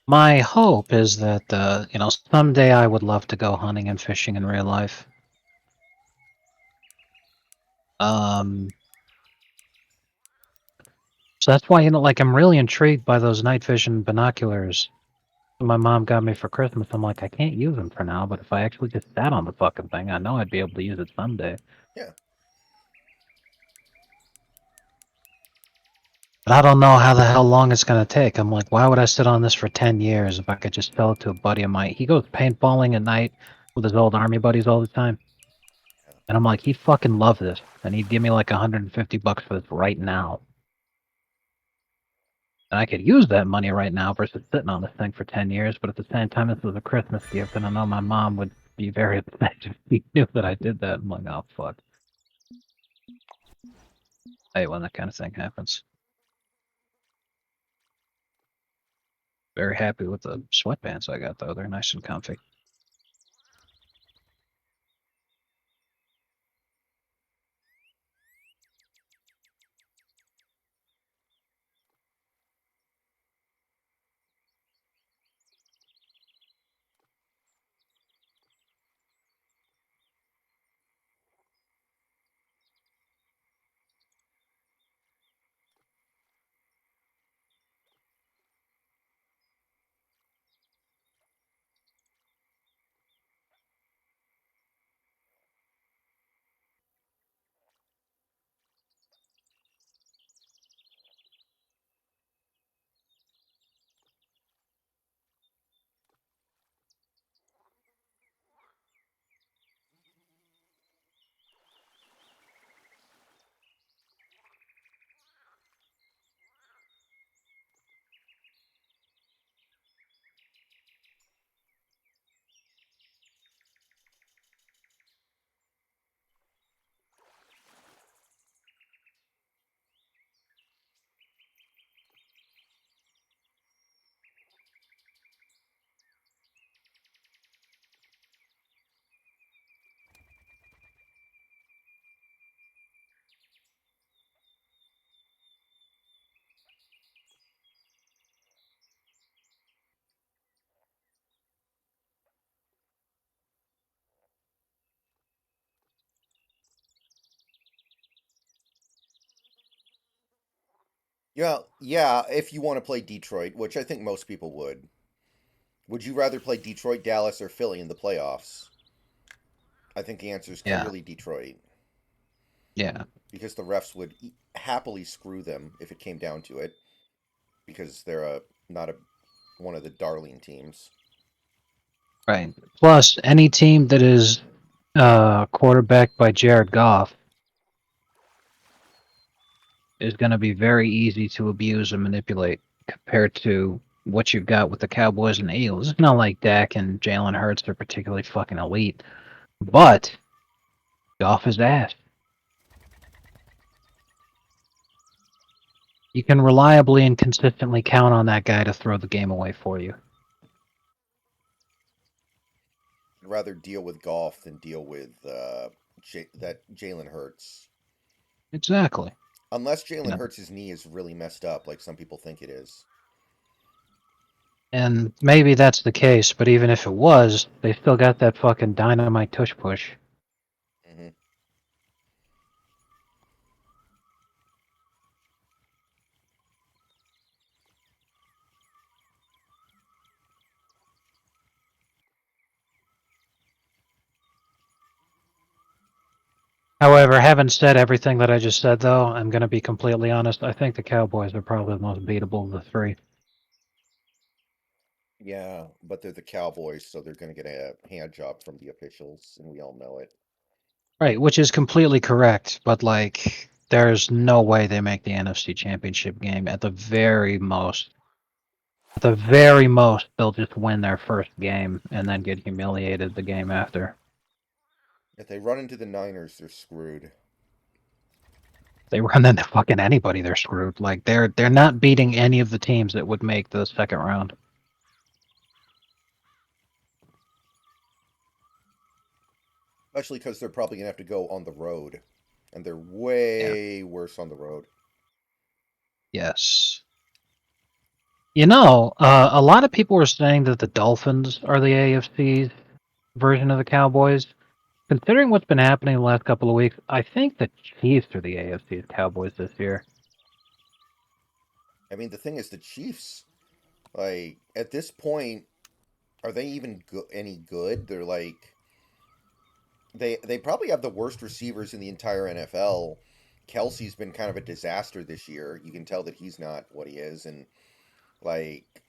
My hope is that, someday I would love to go hunting and fishing in real life. So that's why, like, I'm really intrigued by those night vision binoculars my mom got me for Christmas. I'm like, I can't use them for now, but if I actually just sat on the fucking thing, I know I'd be able to use it someday. Yeah. But I don't know how the hell long it's gonna take. I'm like, why would I sit on this for 10 years if I could just sell it to a buddy of mine? He goes paintballing at night with his old army buddies all the time. And I'm like, he fucking loved this. And he'd give me like $150 for this right now. And I could use that money right now versus sitting on this thing for 10 years. But at the same time, this was a Christmas gift, and I know my mom would be very upset if she knew that I did that. I'm like, oh, fuck. I hate when that kind of thing happens. Very happy with the sweatpants I got, though. They're nice and comfy. Yeah, if you want to play Detroit, which I think most people would you rather play Detroit, Dallas, or Philly in the playoffs? I think the answer is Yeah, clearly Detroit yeah, because the refs would happily screw them if it came down to it because they're not a one of the darling teams. right. Plus, any team that is quarterbacked by Jared Goff is going to be very easy to abuse and manipulate compared to what you've got with the Cowboys and Eagles. It's not like Dak and Jalen Hurts are particularly fucking elite, but Goff is ass. You can reliably and consistently count on that guy to throw the game away for you. I'd rather deal with golf than deal with that Jalen Hurts. Exactly. Unless You Jalen know, Hurts' knee is really messed up, like some people think it is. and maybe that's the case, but even if it was, they still got that fucking dynamite tush push. Hmm. However, having said everything that I just said, though, I'm going to be completely honest. I think the Cowboys are probably the most beatable of the three. Yeah, but they're the Cowboys, so they're going to get a hand job from the officials, and we all know it. Right, which is completely correct, but like, there's no way they make the NFC Championship game. At the very most, they'll just win their first game and then get humiliated the game after. If they run into the Niners, they're screwed. They run into fucking anybody, they're screwed. Like they're not beating any of the teams that would make the second round. Especially because they're probably going to have to go on the road, and they're Yeah. way worse on the road. Yes. A lot of people were saying that the Dolphins are the AFC's version of the Cowboys. Considering what's been happening the last couple of weeks, I think the Chiefs are the AFC's Cowboys this year. I mean, the thing is, the Chiefs, like, at this point, are they even any good? They're like, they probably have the worst receivers in the entire NFL. Kelsey's been kind of a disaster this year. You can tell that he's not what he is, and like,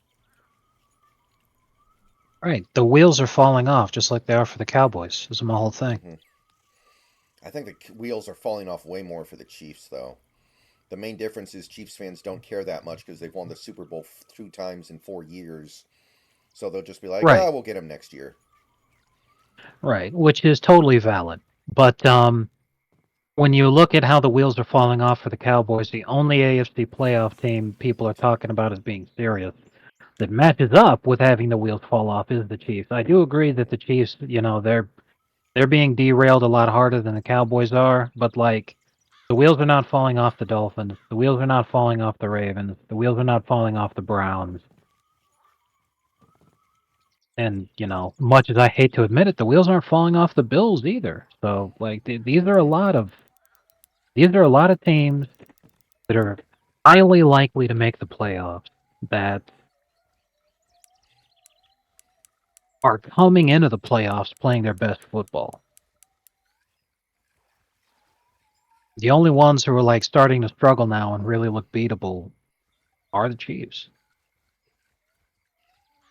Right. The wheels are falling off just like they are for the Cowboys. Is my whole thing. mhm. I think the wheels are falling off way more for the Chiefs, though. The main difference is Chiefs fans don't care that much because they've won the Super Bowl 2 times in 4 years. So they'll just be like, Right. "Oh, we'll get him next year." Right. Which is totally valid. But when you look at how the wheels are falling off for the Cowboys, the only AFC playoff team people are talking about as being serious that matches up with having the wheels fall off is the Chiefs. I do agree that the Chiefs, they're being derailed a lot harder than the Cowboys are, but like the wheels are not falling off the Dolphins. The wheels are not falling off the Ravens. The wheels are not falling off the Browns. And much as I hate to admit it, the wheels aren't falling off the Bills either. So like these are a lot of teams that are highly likely to make the playoffs that are coming into the playoffs playing their best football. The only ones who are like starting to struggle now and really look beatable are the Chiefs.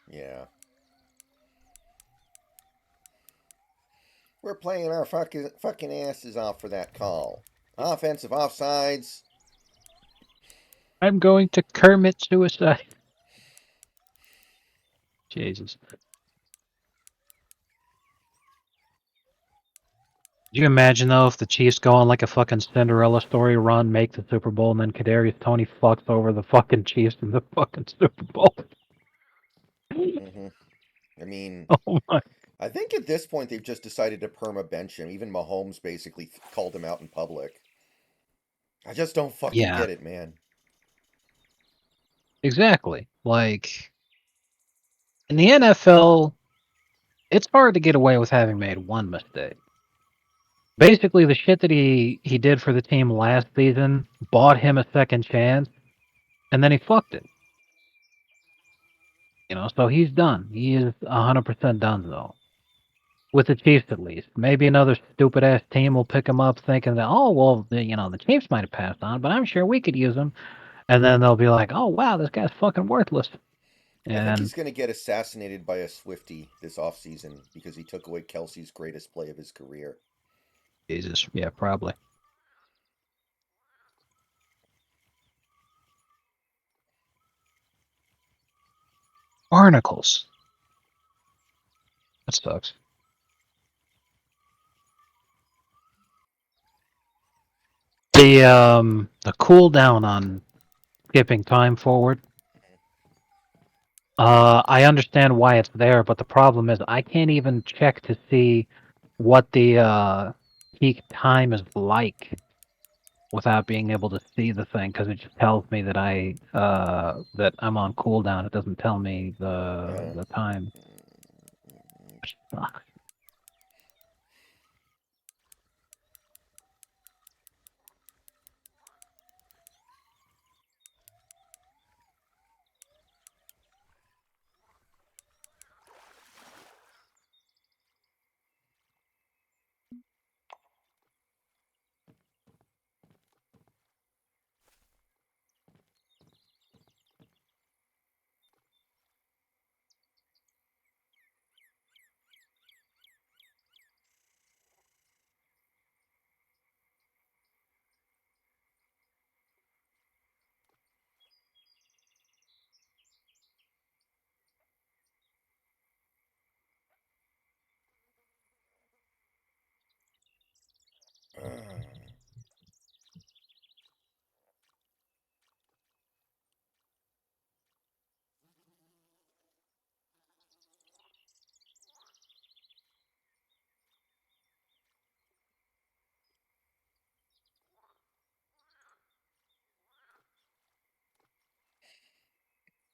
Yeah. We're playing our fucking asses off for that call. Offensive offsides. I'm going to Kermit suicide. Jesus. Could you imagine though if the Chiefs go on like a fucking Cinderella story run, make the Super Bowl, and then Kadarius Toney fucks over the fucking Chiefs in the fucking Super Bowl? Mm-hmm. I mean, Oh my. I think at this point they've just decided to perma bench him. Even Mahomes basically called him out in public. I just don't fucking Yeah, get it, man. exactly. Like in the NFL, it's hard to get away with having made one mistake. Basically, the shit that he did for the team last season bought him a second chance, and then he fucked it. So he's done. He is 100% done though. With the Chiefs, at least. Maybe another stupid ass team will pick him up, thinking that, oh well, the Chiefs might have passed on, but I'm sure we could use him. And then they'll be like, oh wow, this guy's fucking worthless. I think And he's going to get assassinated by a Swiftie this offseason because he took away Kelsey's greatest play of his career. Jesus, yeah, probably. Barnacles. That sucks. The cooldown on skipping time forward. I understand why it's there, but the problem is I can't even check to see what the peak time is like without being able to see the thing because it just tells me that I'm on cooldown. It doesn't tell me the time. Which sucks.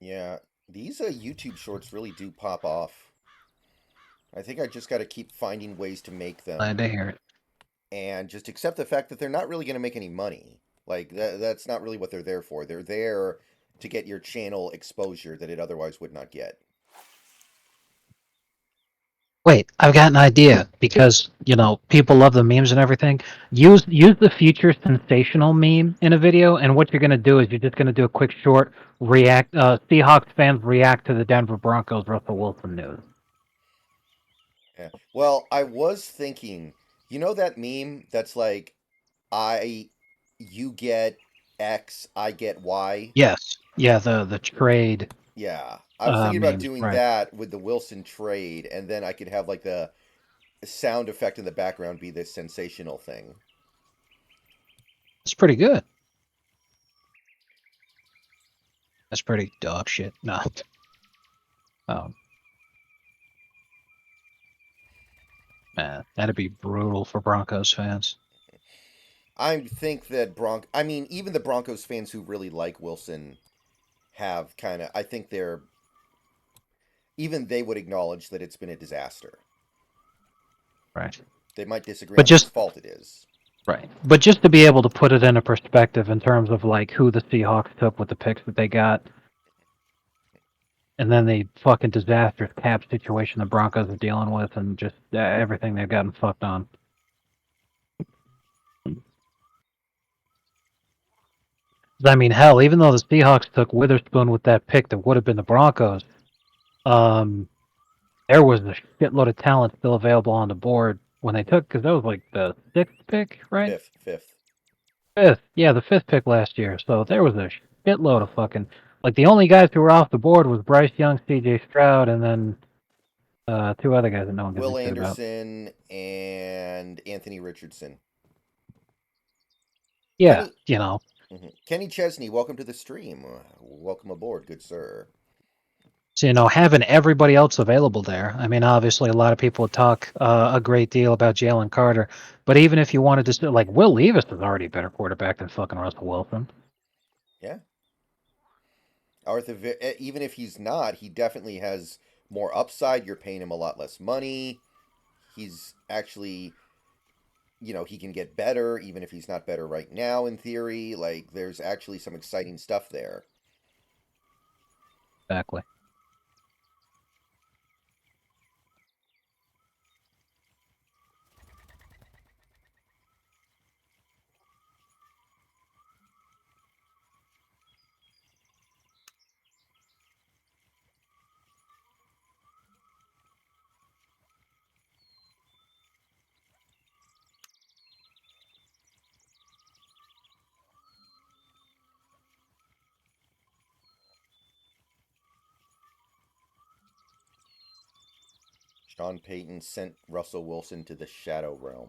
Yeah, these YouTube shorts really do pop off. I think I just got to keep finding ways to make them Glad to hear it. and just accept the fact that they're not really going to make any money. Like that's not really what they're there for. They're there to get your channel exposure that it otherwise would not get. Wait, I've got an idea because people love the memes and everything. Use the future sensational meme in a video, and what you're gonna do is you're just gonna do a quick short react. Seahawks fans react to the Denver Broncos Russell Wilson news. Yeah. Well, I was thinking, you know that meme that's like you get X, I get Y? Yes, yeah, the trade Yeah. I was thinking about memes, doing right? that with the Wilson trade, and then I could have like the sound effect in the background be this sensational thing. It's pretty good. That's pretty dog shit. No. Man, that'd be brutal for Broncos fans. I think that I mean, even the Broncos fans who really like Wilson have kind of. I think they're even they would acknowledge that it's been a disaster. Right. They might disagree But on whose just fault it is. right. But just to be able to put it into perspective in terms of like who the Seahawks took with the picks that they got, and then the fucking disastrous cap situation the Broncos are dealing with, and just everything they've gotten fucked on. I mean, hell, even though the Seahawks took Witherspoon with that pick that would have been the Broncos, there was a shitload of talent still available on the board when they took, because that was like the 6th pick, right? Fifth. 5th. Yeah, the 5th pick last year. So there was a shitload of fucking, like, the only guys who were off the board was Bryce Young, C.J. Stroud, and then 2 other guys that no one gives Will a shit about. Anderson and Anthony Richardson. Yeah, you know. Kenny Chesney, welcome to the stream. Welcome aboard, good sir. So, you know, having everybody else available there. I mean, obviously, a lot of people would talk a great deal about Jalen Carter, but even if you wanted to, like, Will Levis is already a better quarterback than fucking Russell Wilson. Yeah. Arthur, even if he's not, he definitely has more upside. You're paying him a lot less money. He's actually, you know, he can get better, even if he's not better right now, in theory. Like, there's actually some exciting stuff there. Exactly. Sean Payton sent Russell Wilson to the Shadow Realm.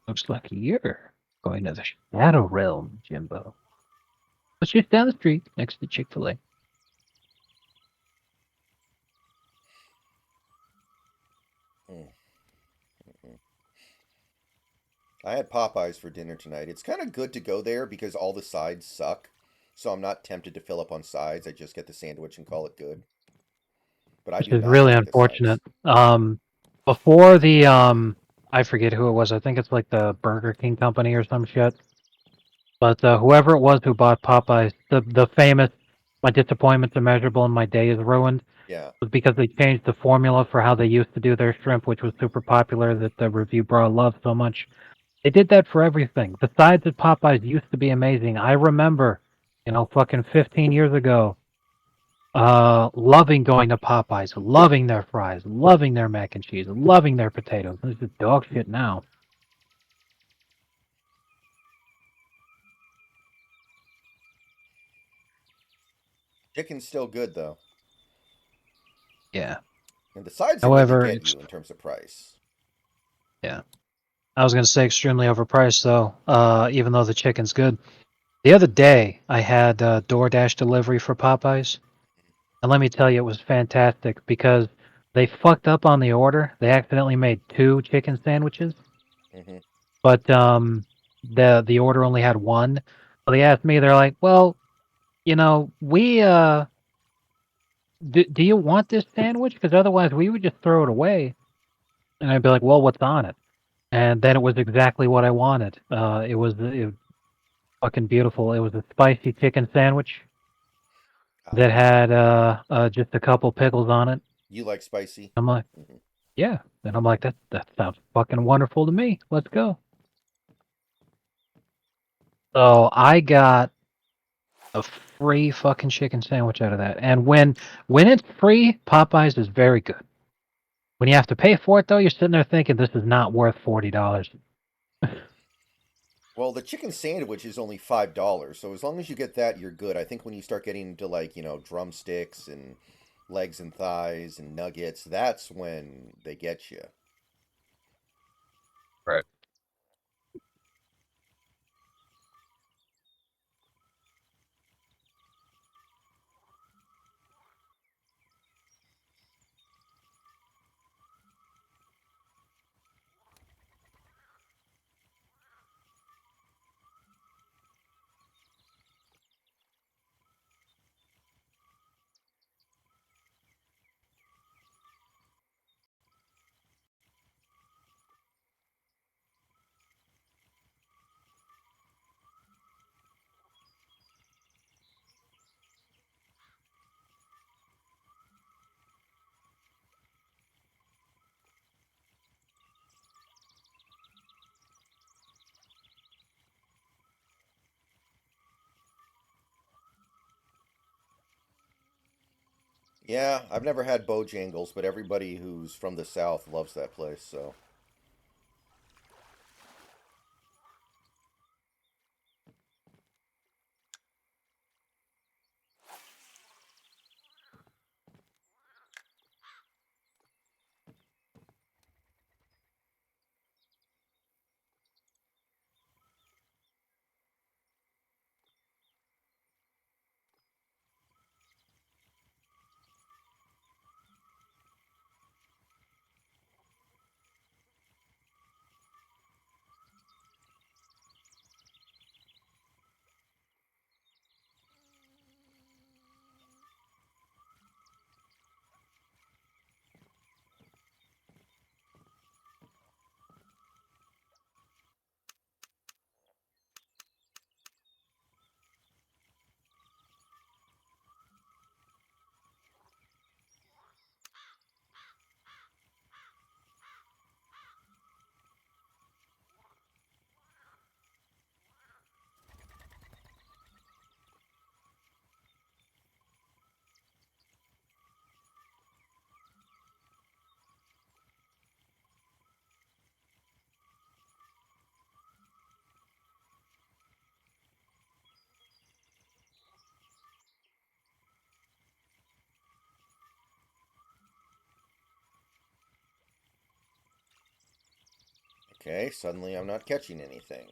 Looks like you're going to the Shadow Realm, Jimbo. It's just down the street next to Chick-fil-A. I had Popeyes for dinner tonight. It's kind of good to go there because all the sides suck. So I'm not tempted to fill up on sides. I just get the sandwich and call it good. But I Which do is not really like the sides. unfortunate. Before the I forget who it was. I think it's like the Burger King company or some shit. But whoever it was who bought Popeyes, the famous "My disappointment's immeasurable and my day is ruined" Yeah. was because they changed the formula for how they used to do their shrimp, which was super popular that the review bro loved so much. They did that for everything. The sides at Popeyes used to be amazing. I remember, you know, fucking 15 years ago, loving going to Popeyes, loving their fries, loving their mac and cheese, loving their potatoes. This is dog shit now. Chicken's still good, though. Yeah. And the sides will really However, get it's you in terms of price. yeah. I was gonna say extremely overpriced though. Even though the chicken's good. The other day I had DoorDash delivery for Popeyes, and let me tell you, it was fantastic because they fucked up on the order. They accidentally made 2 chicken sandwiches, but the order only had 1. So they asked me, they're like, "Well, you know, we do you want this sandwich? Because otherwise we would just throw it away." And I'd be like, "Well, what's on it?" And then it was exactly what I wanted. It was fucking beautiful. It was a spicy chicken sandwich that had just a couple pickles on it. You like spicy? I'm like, yeah. And I'm like, that sounds fucking wonderful to me. Let's go. So I got a free fucking chicken sandwich out of that. And when it's free, Popeyes is very good. When you have to pay for it though, you're sitting there thinking this is not worth $40. Well, the chicken sandwich is only $5, so as long as you get that, you're good. I think when you start getting into, like, you know, drumsticks and legs and thighs and nuggets, that's when they get you. Right. Yeah, I've never had Bojangles, but everybody who's from the South loves that place, so. Okay, suddenly I'm not catching anything.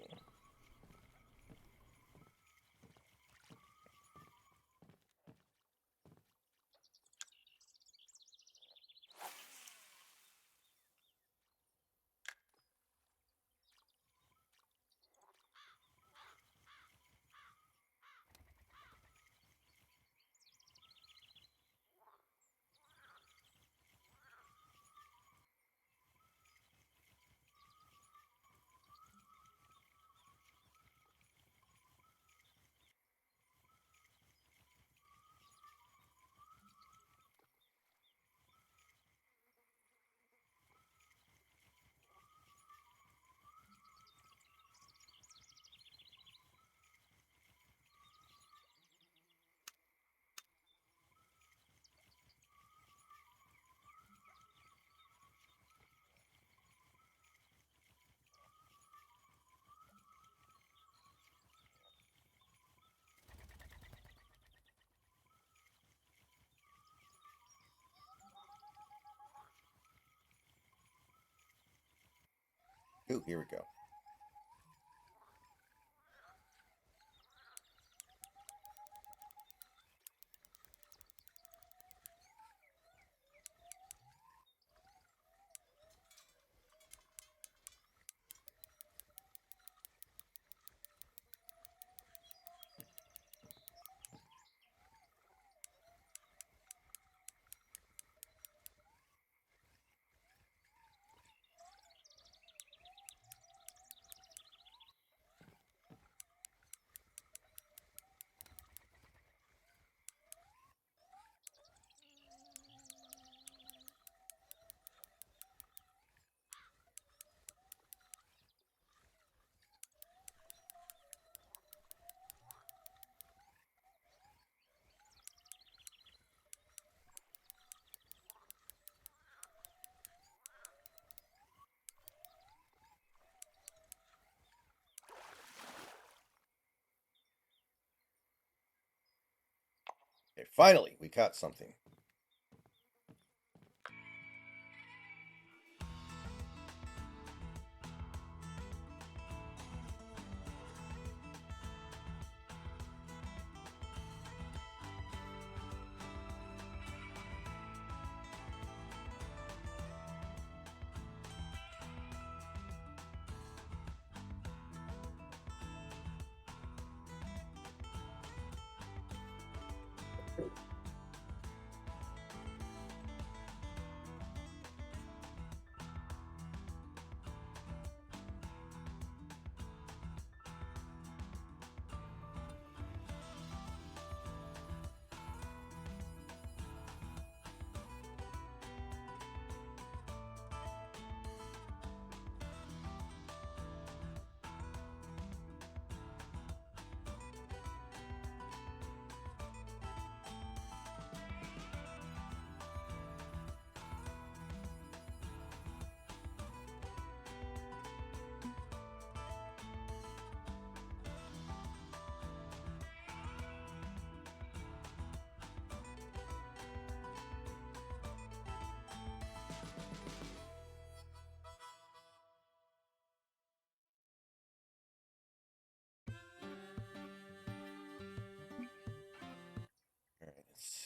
Ooh, here we go. Okay, finally, we caught something.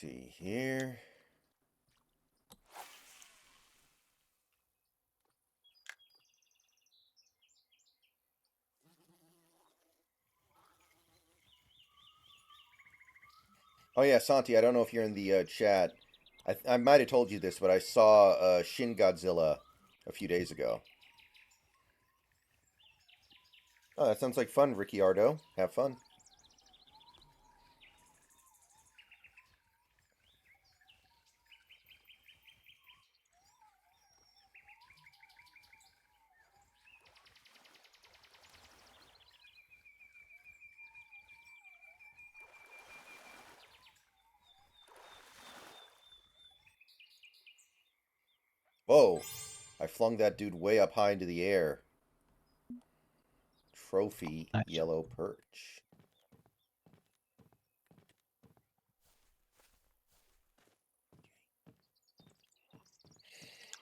see here. Oh yeah, Santi, I don't know if you're in the chat. I might have told you this, but I saw Shin Godzilla a few days ago. Oh, that sounds like fun, Ricciardo. Have fun. Whoa! I flung that dude way up high into the air. Trophy Nice. yellow perch.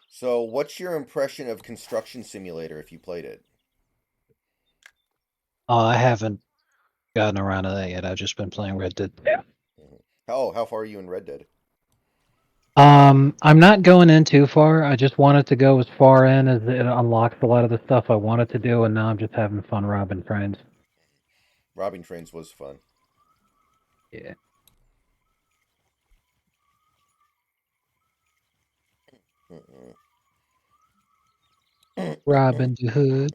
So, what's your impression of Construction Simulator if you played it? Oh, I haven't gotten around to that yet. I've just been playing Red Dead. How far are you in Red Dead? I'm not going in too far. I just wanted to go as far in as it unlocks a lot of the stuff I wanted to do, and now I'm just having fun robbing trains. Robbing trains was fun. Yeah. Robin Hood.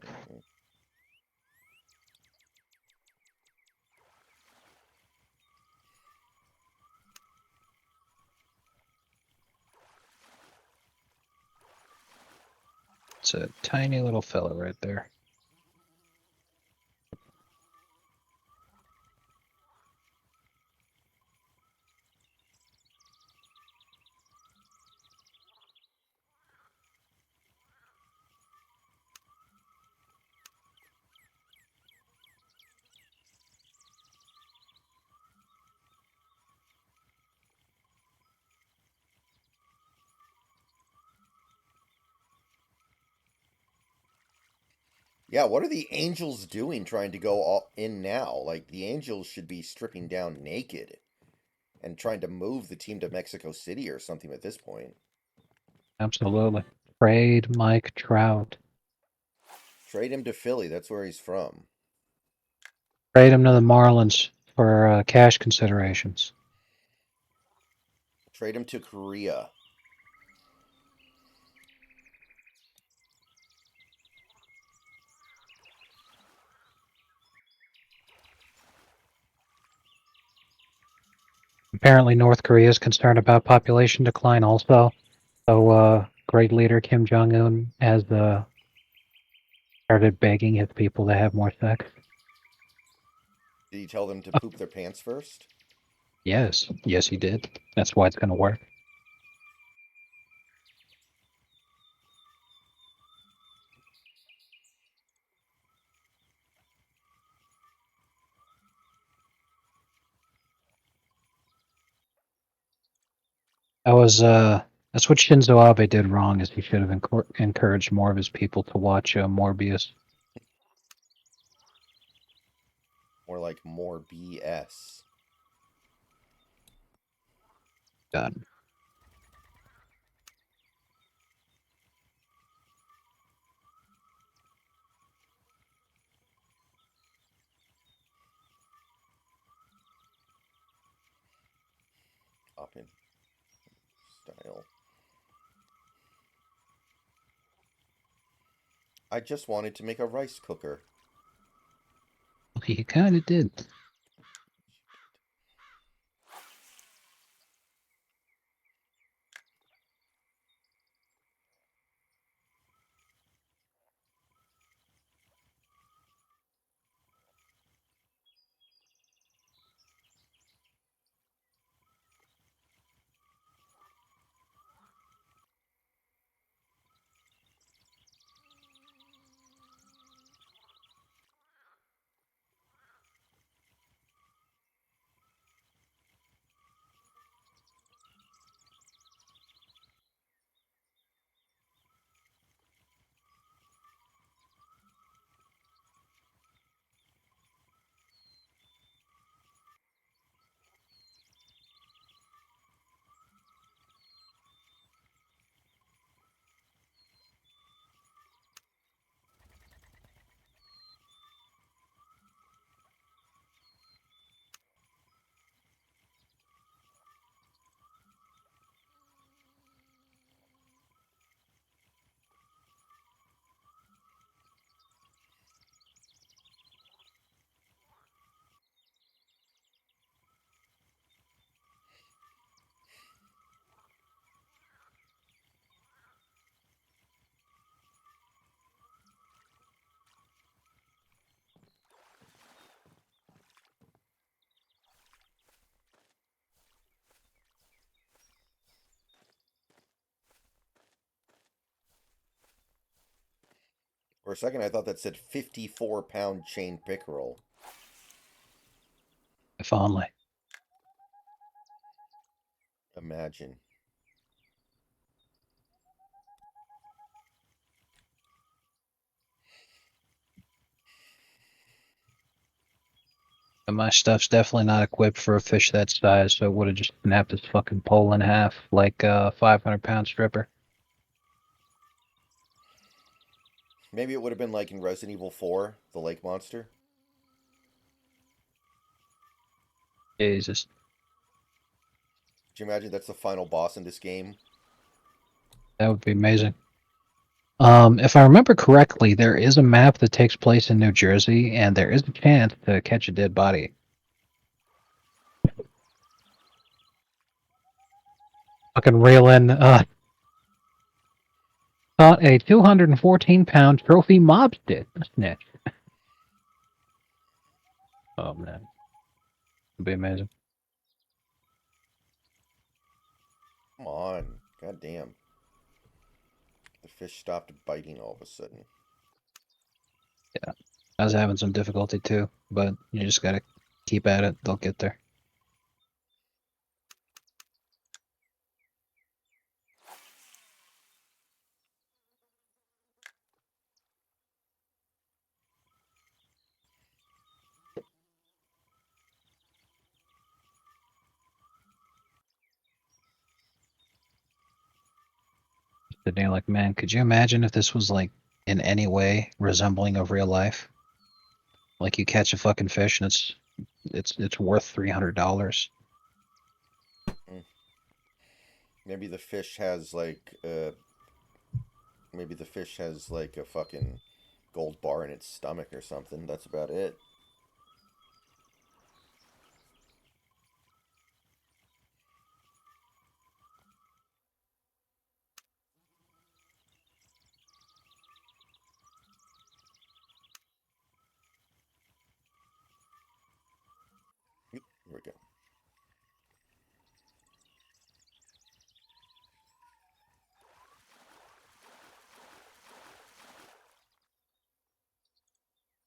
It's a tiny little fella right there. Yeah, what are the Angels doing trying to go all in now? Like, the Angels should be stripping down naked and trying to move the team to Mexico City or something at this point. Absolutely. Trade Mike Trout. Trade him to Philly. That's where he's from. Trade him to the Marlins for cash considerations. Trade him to Korea. Apparently, North Korea is concerned about population decline also. So, great leader Kim Jong Un has started begging his people to have more sex. Did he tell them to poop their pants first? Yes, he did. That's why it's going to work. That's what Shinzo Abe did wrong. Is he should have encouraged more of his people to watch Morbius. More like more BS. God. Up in style. I just wanted to make a rice cooker. He kind of did. For a second, I thought that said 54-pound chain pickerel. If only. Imagine. And my stuff's definitely not equipped for a fish that size, so it would have just snapped his fucking pole in half like a 500-pound stripper. Maybe it would have been like in Resident Evil 4, the lake monster. Jesus. Do you imagine that's the final boss in this game? That would be amazing. If I remember correctly, there is a map that takes place in New Jersey, and there is a chance to catch a dead body. Fucking reel in, caught a 214-pound trophy mob snitch. Oh, man. It'd be amazing. Come on. God damn. The fish stopped biting all of a sudden. Yeah. I was having some difficulty, too, but you just gotta keep at it. They'll get there. Sitting there like, man, could you imagine if this was, like, in any way resembling of real life? Like, you catch a fucking fish and it's worth $300. Maybe the fish has like maybe the fish has like a fucking gold bar in its stomach or something. That's about it. Here we go.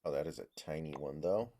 Oh, that is a tiny one though.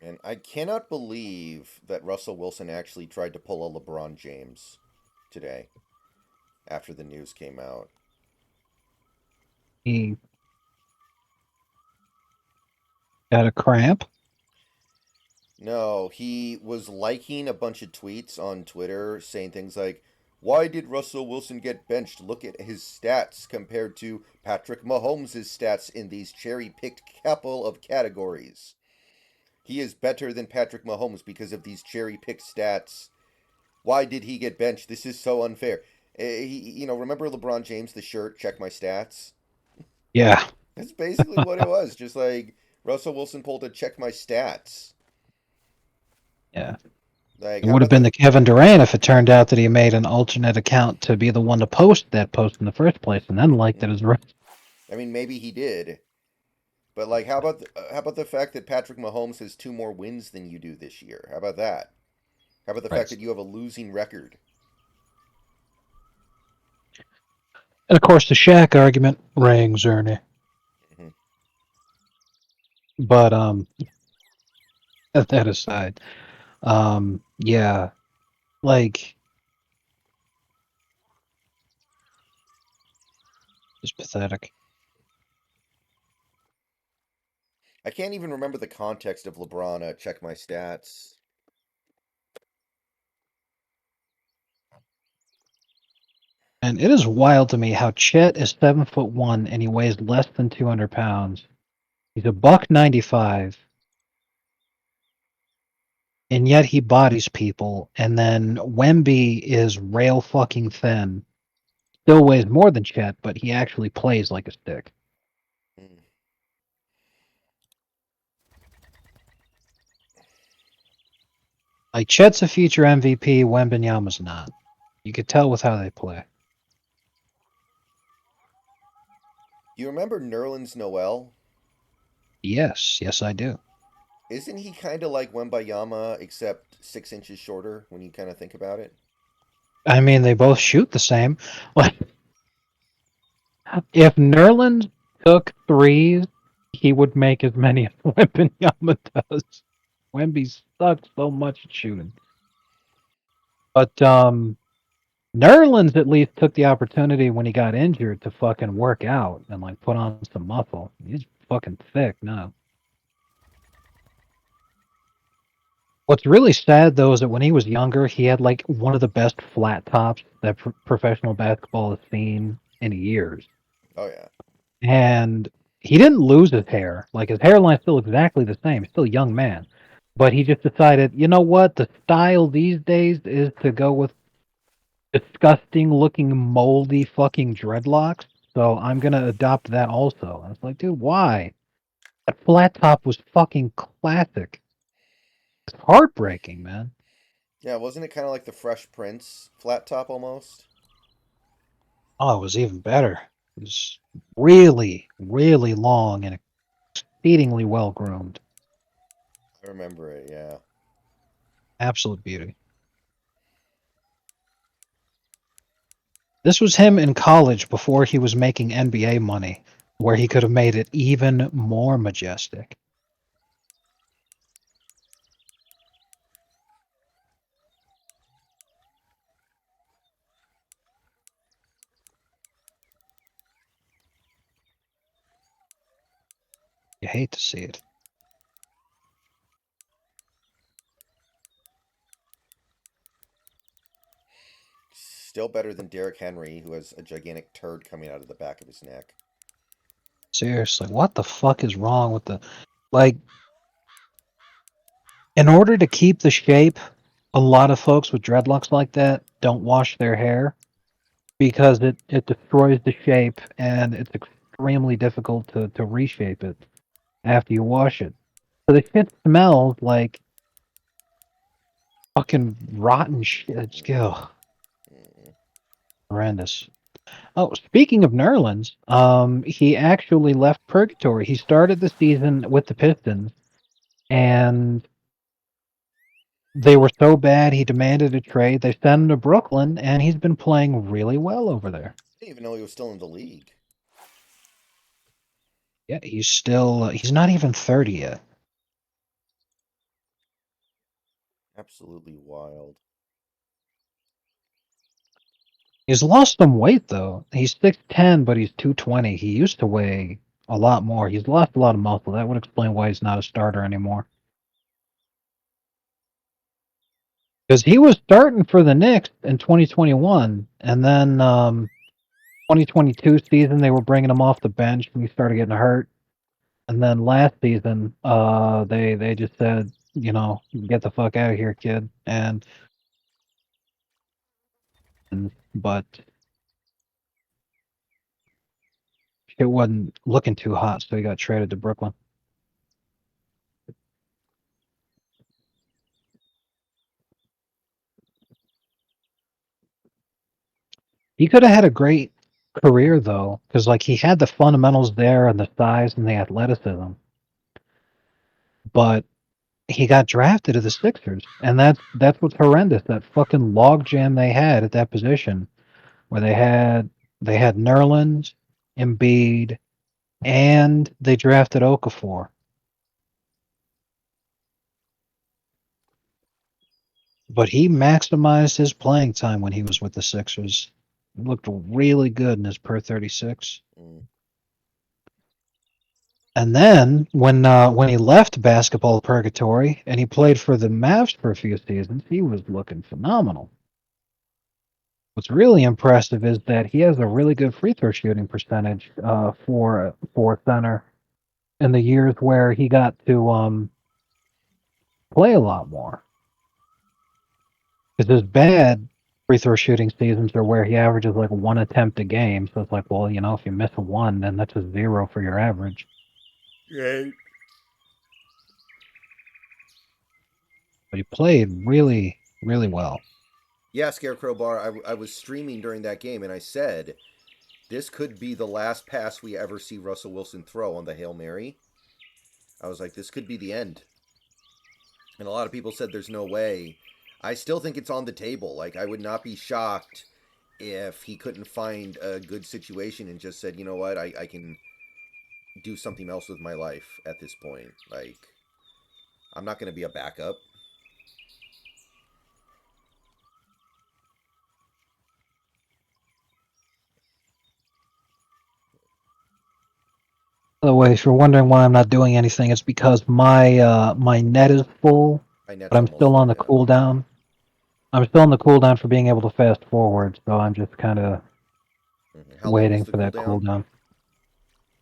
And I cannot believe that Russell Wilson actually tried to pull a LeBron James today after the news came out. He got a cramp. No, he was liking a bunch of tweets on Twitter saying things like, "Why did Russell Wilson get benched? Look at his stats compared to Patrick Mahomes' stats in these cherry-picked couple of categories." He is better than Patrick Mahomes because of these cherry picked stats. Why did he get benched? This is so unfair. Remember LeBron James, the shirt, check my stats? Yeah. That's basically what it was. Just like Russell Wilson pulled a check my stats. Yeah. Like, It how would have about been the the Kevin Durant if it turned out that he made an alternate account to be the one to post that post in the first place and then liked it as right. I mean, maybe he did. But like, how about the fact that Patrick Mahomes has 2 more wins than you do this year? How about that? How about the fact that you have a losing record? And of course, the Shaq argument rings, Ernie. Mhm. But that aside, yeah, like it's pathetic. I can't even remember the context of LeBron. Check my stats. And it is wild to me how Chet is 7'1" and he weighs less than 200 pounds. He's a $195, and yet he bodies people. And then Wemby is rail fucking thin. Still weighs more than Chet, but he actually plays like a stick. Mm. Like Chet's a future MVP, Wembanyama's not. You could tell with how they play. You remember Nerlens Noel? Yes, I do. Isn't he kind of like Wembayama, except 6 inches shorter when you kind of think about it? I mean, they both shoot the same. Like, if Nerlens took threes, he would make as many as Wembanyama does. Wemby sucks so much at shooting. But Nerlens at least took the opportunity when he got injured to fucking work out and like put on some muscle. He's fucking thick now. What's really sad though is that when he was younger, he had like one of the best flat tops that professional basketball has seen in years. Oh yeah. And he didn't lose his hair. Like his hairline's still exactly the same. He's still a young man. But he just decided, you know what? The style these days is to go with disgusting looking moldy fucking dreadlocks. So I'm gonna adopt that also. I was like, dude, why? That flat top was fucking classic. It's heartbreaking, man. Yeah, wasn't it kind of like the Fresh Prince flat top almost? Oh, it was even better. It was really, really long and exceedingly well groomed. I remember it, yeah. Absolute beauty. This was him in college before he was making NBA money, where he could have made it even more majestic. You hate to see it. Still better than Derrick Henry, who has a gigantic turd coming out of the back of his neck. Seriously, what the fuck is wrong with the... Like, in order to keep the shape, a lot of folks with dreadlocks like that don't wash their hair because it destroys the shape and it's extremely difficult to reshape it after you wash it. So the shit smells like fucking rotten shit. Ugh, horrendous. Oh, speaking of Nerlens, he actually left Purgatory. He started the season with the Pistons, and they were so bad he demanded a trade. They sent him to Brooklyn, and he's been playing really well over there. I didn't even know he was still in the league. Yeah, he's still... he's not even 30 yet. Absolutely wild. He's lost some weight, though. He's 6'10", but he's 220. He used to weigh a lot more. He's lost a lot of muscle. That would explain why he's not a starter anymore. Because he was starting for the Knicks in 2021, and then 2022 season they were bringing him off the bench and he started getting hurt. And then last season, they just said, you know, get the fuck out of here, kid. But it wasn't looking too hot, so he got traded to Brooklyn. He could have had a great career though, because like he had the fundamentals there and the size and the athleticism, but he got drafted to the Sixers, and that's what's horrendous. That fucking logjam they had at that position, where they had Nerlens, Embiid, and they drafted Okafor. But he maximized his playing time when he was with the Sixers. He looked really good in his per 36. Mm. And then when he left basketball purgatory and he played for the Mavs for a few seasons, he was looking phenomenal. What's really impressive is that he has a really good free throw shooting percentage for a center in the years where he got to play a lot more. Because his bad free throw shooting seasons are where he averages like one attempt a game. So it's like, well, you know, if you miss one, then that's a 0 for your average. Right. But he played really, really well. Yeah, Scarecrow Bar. I was streaming during that game, and I said this could be the last pass we ever see Russell Wilson throw on the Hail Mary. I was like, this could be the end. And a lot of people said there's no way. I still think it's on the table. Like, I would not be shocked if he couldn't find a good situation and just said, you know what, I can do something else with my life at this point. Like, I'm not going to be a backup. By the way, if you're wondering why I'm not doing anything, it's because my net is full, My but net's I'm almost still on full, the yeah. cooldown. I'm still on the cooldown for being able to fast forward, so I'm just kind of Mm-hmm. How long is waiting the for that cooldown?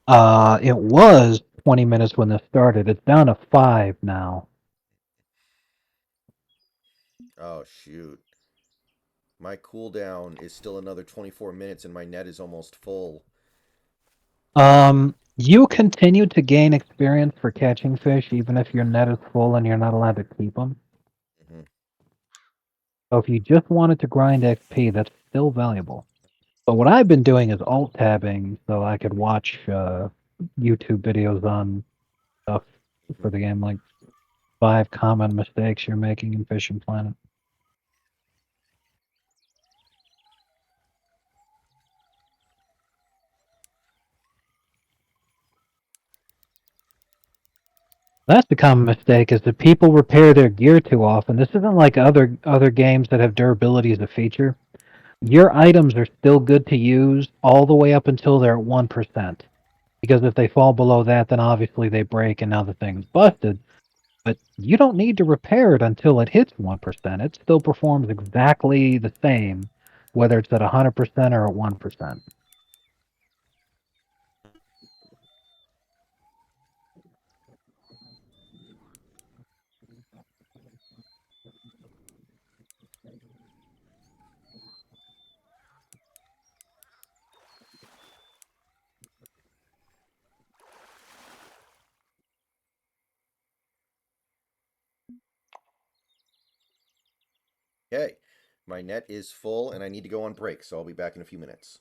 cooldown. It was 20 minutes when this started. It's down to 5 now. Oh, shoot. My cooldown is still another 24 minutes and my net is almost full. You continue to gain experience for catching fish even if your net is full and you're not allowed to keep them. Mm-hmm. So if you just wanted to grind XP, that's still valuable. But what I've been doing is alt tabbing so I could watch YouTube videos on stuff Mm-hmm. for the game, like 5 common mistakes you're making in Fishing Planet. That's the common mistake is that people repair their gear too often. This isn't like other games that have durability as a feature. Your items are still good to use all the way up until they're at 1%. Because if they fall below that, then obviously they break and now the thing's busted. But you don't need to repair it until it hits 1%. It still performs exactly the same, whether it's at 100% or at 1%. Okay. My net is full and I need to go on break, so I'll be back in a few minutes.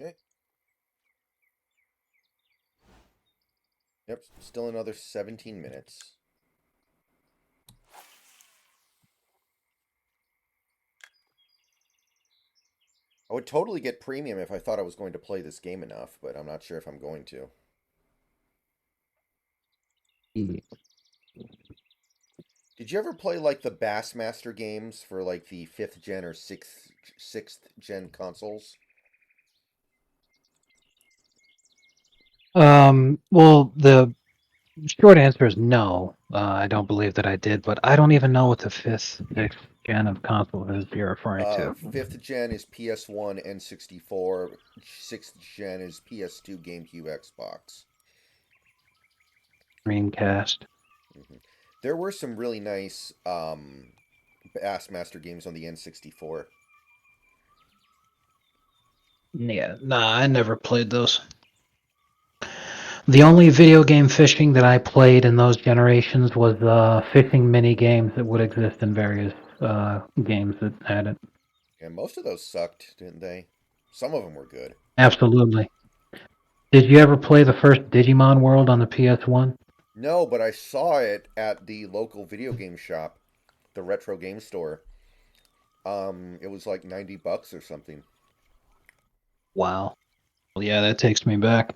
Okay. Yep, still another 17 minutes. I would totally get premium if I thought I was going to play this game enough, but I'm not sure if I'm going to. Did you ever play like the Bassmaster games for like the 5th gen or 6th gen consoles? Well, the short answer is no. I don't believe that I did, but I don't even know what the fifth, sixth gen of console is you're referring to. 5th gen is PS1 N64, 6th gen is PS2, GameCube, Xbox. Dreamcast. There were some really nice Bassmaster games on the N64. Yeah, nah, I never played those. The only video game fishing that I played in those generations was fishing mini games that would exist in various games that had it. And most of those sucked, didn't they? Some of them were good. Absolutely. Did you ever play the first Digimon World on the PS1? No, but I saw it at the local video game shop, the retro game store. It was like $90 or something. Wow. Well, yeah, that takes me back.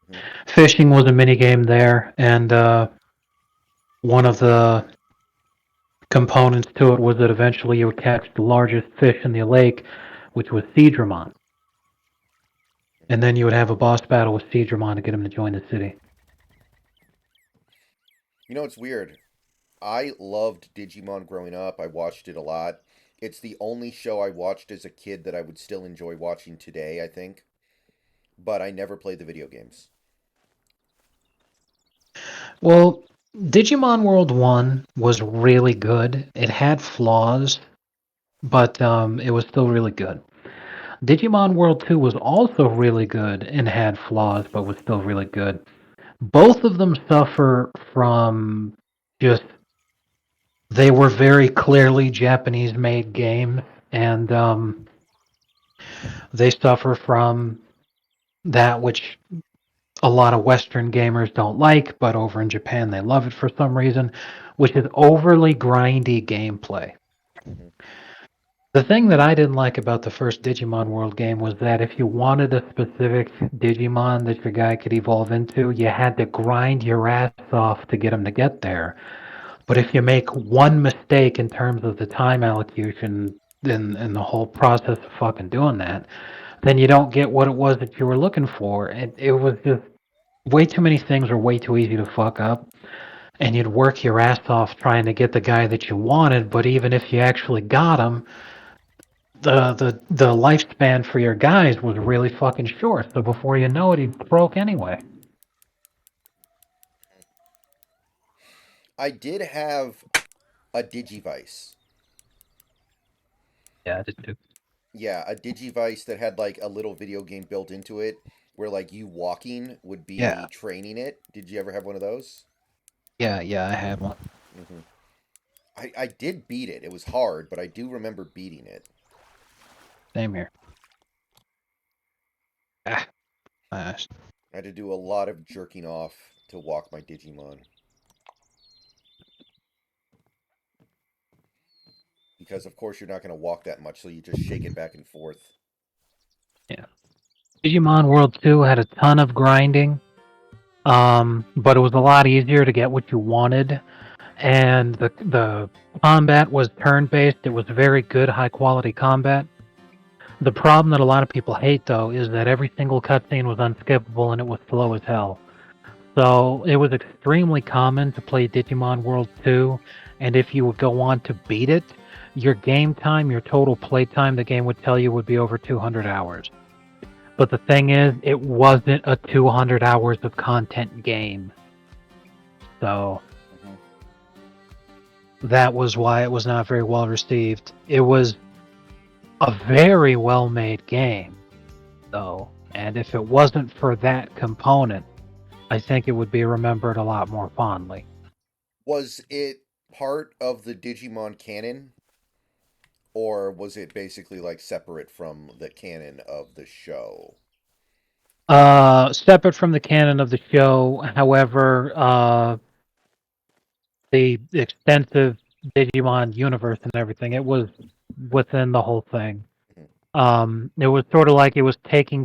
Mhm. Fishing was a mini game there, and one of the components to it was that eventually you would catch the largest fish in the lake, which was Seadramon. And then you would have a boss battle with Seadramon to get him to join the city. You know, it's weird. I loved Digimon growing up. I watched it a lot. It's the only show I watched as a kid that I would still enjoy watching today, I think. But I never played the video games. Well, Digimon World 1 was really good. It had flaws, but it was still really good. Digimon World 2 was also really good and had flaws, but was still really good. Both of them suffer from just they were very clearly Japanese made games, and they suffer from that which a lot of Western gamers don't like, but over in Japan they love it for some reason, which is overly grindy gameplay. Hmm. The thing that I didn't like about the first Digimon World game was that if you wanted a specific Digimon that your guy could evolve into, you had to grind your ass off to get him to get there. But if you make one mistake in terms of the time allocation and the whole process of fucking doing that, then you don't get what it was that you were looking for. And it was just way too many things were way too easy to fuck up. And you'd work your ass off trying to get the guy that you wanted, but even if you actually got him, the lifespan for your guys was really fucking short. So before you know it, he broke anyway. I did have a Digivice. Yeah, I did too. Yeah, a Digivice that had like a little video game built into it where like you walking would be Yeah, training it. Did you ever have one of those? yeah, I had one. Hmm. I did beat it. It was hard, but I do remember beating it. Same here. Ah, nice. I had to do a lot of jerking off to walk my Digimon. because of course you're not going to walk that much, so you just shake it back and forth. Digimon World 2 had a ton of grinding, but it was a lot easier to get what you wanted, and the combat was turn-based. It was very good, high-quality combat. The problem that a lot of people hate, though, is that every single cutscene was unskippable and it was slow as hell. So it was extremely common to play Digimon World 2, and if you would go on to beat it, your game time, your total play time, the game would tell you would be over 200 hours. But the thing is, it wasn't a 200 hours of content game. So that was why it was not very well received. It was a very well made game, though, and if it wasn't for that component, I think it would be remembered a lot more fondly. Was it part of the Digimon canon, or was it basically like separate from the canon of the show? Separate from the canon of the show, however, the extensive Digimon universe and everything, it was within the whole thing. It was sort of like it was taking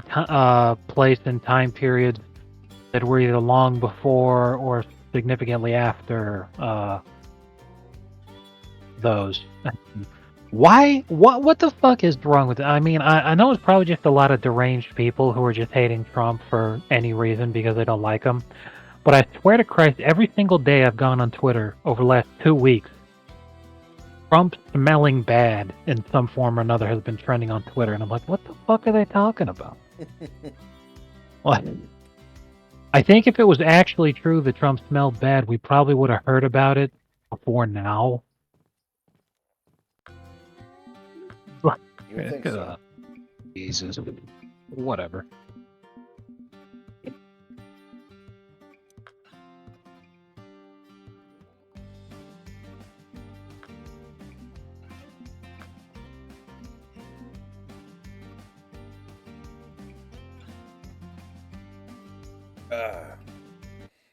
place in time periods that were either long before or significantly after those. Why? What the fuck is wrong with it? I mean, I know it's probably just a lot of deranged people who are just hating Trump for any reason because they don't like him. But I swear to Christ, every single day I've gone on Twitter over the last 2 weeks, Trump smelling bad in some form or another has been trending on Twitter, and I'm like, what the fuck are they talking about? What? I think if it was actually true that Trump smelled bad, we probably would have heard about it before now. You would think so. Jesus. Whatever.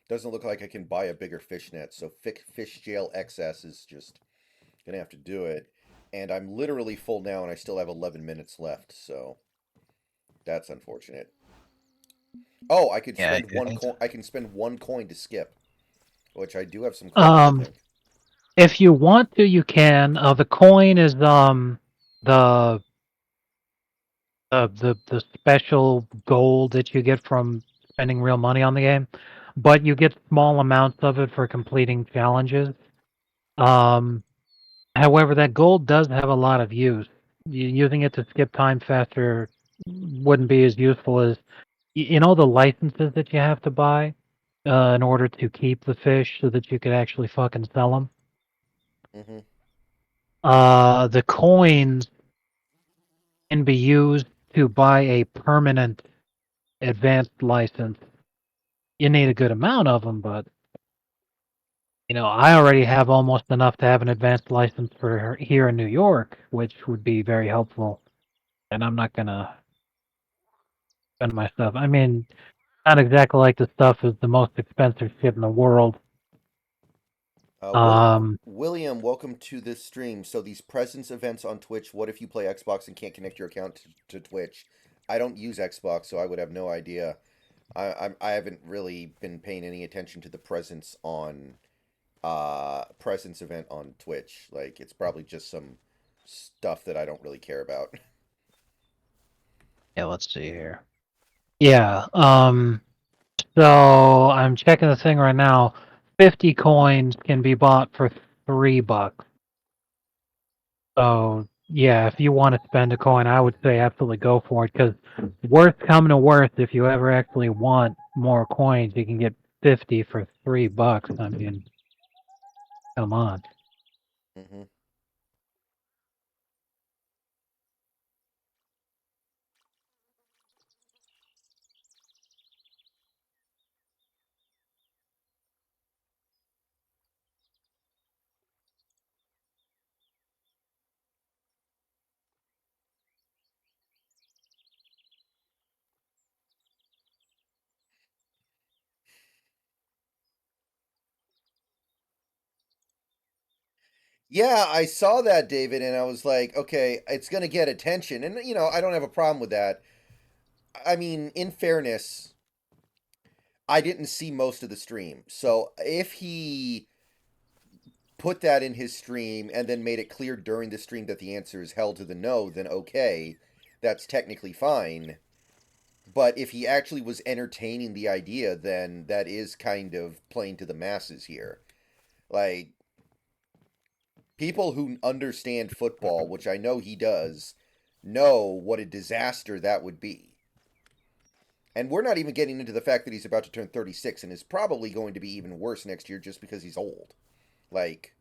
Doesn't look like I can buy a bigger fishnet, so Fish Jail XS is just gonna have to do it. And I'm literally full now, and I still have 11 minutes left, so that's unfortunate. Oh, I could spend one coin. I can spend 1 coin to skip, which I do have some coins, I think. If you want to, you can. The coin is the the special gold that you get from spending real money on the game, but you get small amounts of it for completing challenges. However, that gold does have a lot of use. Using it to skip time faster wouldn't be as useful as you know the licenses that you have to buy in order to keep the fish so that you could actually fucking sell them. Mm-hmm. The coins can be used to buy a permanent advanced license. You need a good amount of them, but you know, I already have almost enough to have an advanced license for here in New York, which would be very helpful. And I'm not gonna spend my stuff. I mean, not exactly like the stuff is the most expensive shit in the world. William, welcome to this stream. So these presence events on Twitch. What if you play Xbox and can't connect your account to Twitch? I don't use Xbox, so I would have no idea. I haven't really been paying any attention to the presence on presence event on Twitch. Like it's probably just some stuff that I don't really care about. Yeah, let's see here. Yeah, so I'm checking the thing right now. 50 coins can be bought for $3. So yeah, if you want to spend a coin, I would say absolutely go for it. Because worst coming to worst, if you ever actually want more coins, you can get 50 for $3. I mean, come on. Mm-hmm. Yeah, I saw that, David, and I was like, okay, it's going to get attention. And, I don't have a problem with that. I mean, in fairness, I didn't see most of the stream. So if he put that in his stream and then made it clear during the stream that the answer is hell to the no, then okay, that's technically fine. But if he actually was entertaining the idea, then that is kind of playing to the masses here. Like, people who understand football, which I know he does, know what a disaster that would be. And we're not even getting into the fact that he's about to turn 36 and is probably going to be even worse next year just because he's old. Like,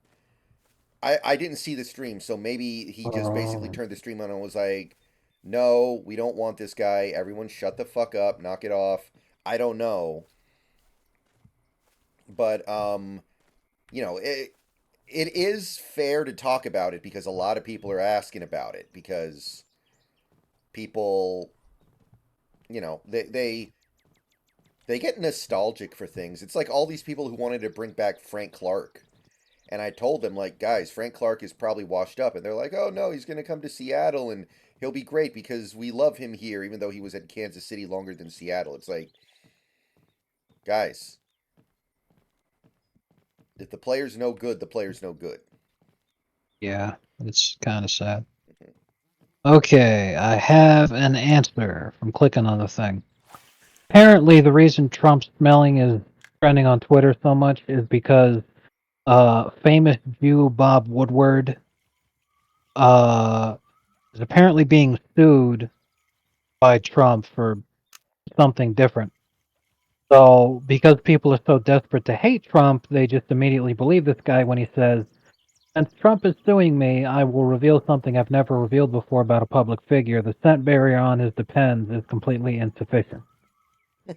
I didn't see the stream, so maybe he just basically turned the stream on and was like, no, we don't want this guy. Everyone shut the fuck up. Knock it off. I don't know. But, it is fair to talk about it because a lot of people are asking about it because people, they get nostalgic for things. It's like all these people who wanted to bring back Frank Clark. And I told them, like, guys, Frank Clark is probably washed up. And they're like, oh, no, he's going to come to Seattle and he'll be great because we love him here, even though he was at Kansas City longer than Seattle. It's like, guys, if the player's no good, the player's no good. Yeah, it's kind of sad. Okay, I have an answer from clicking on the thing. Apparently, the reason Trump's smelling is trending on Twitter so much is because famous Jew Bob Woodward is apparently being sued by Trump for something different. So, because people are so desperate to hate Trump, they just immediately believe this guy when he says, since Trump is suing me, I will reveal something I've never revealed before about a public figure. The scent barrier on his Depends is completely insufficient.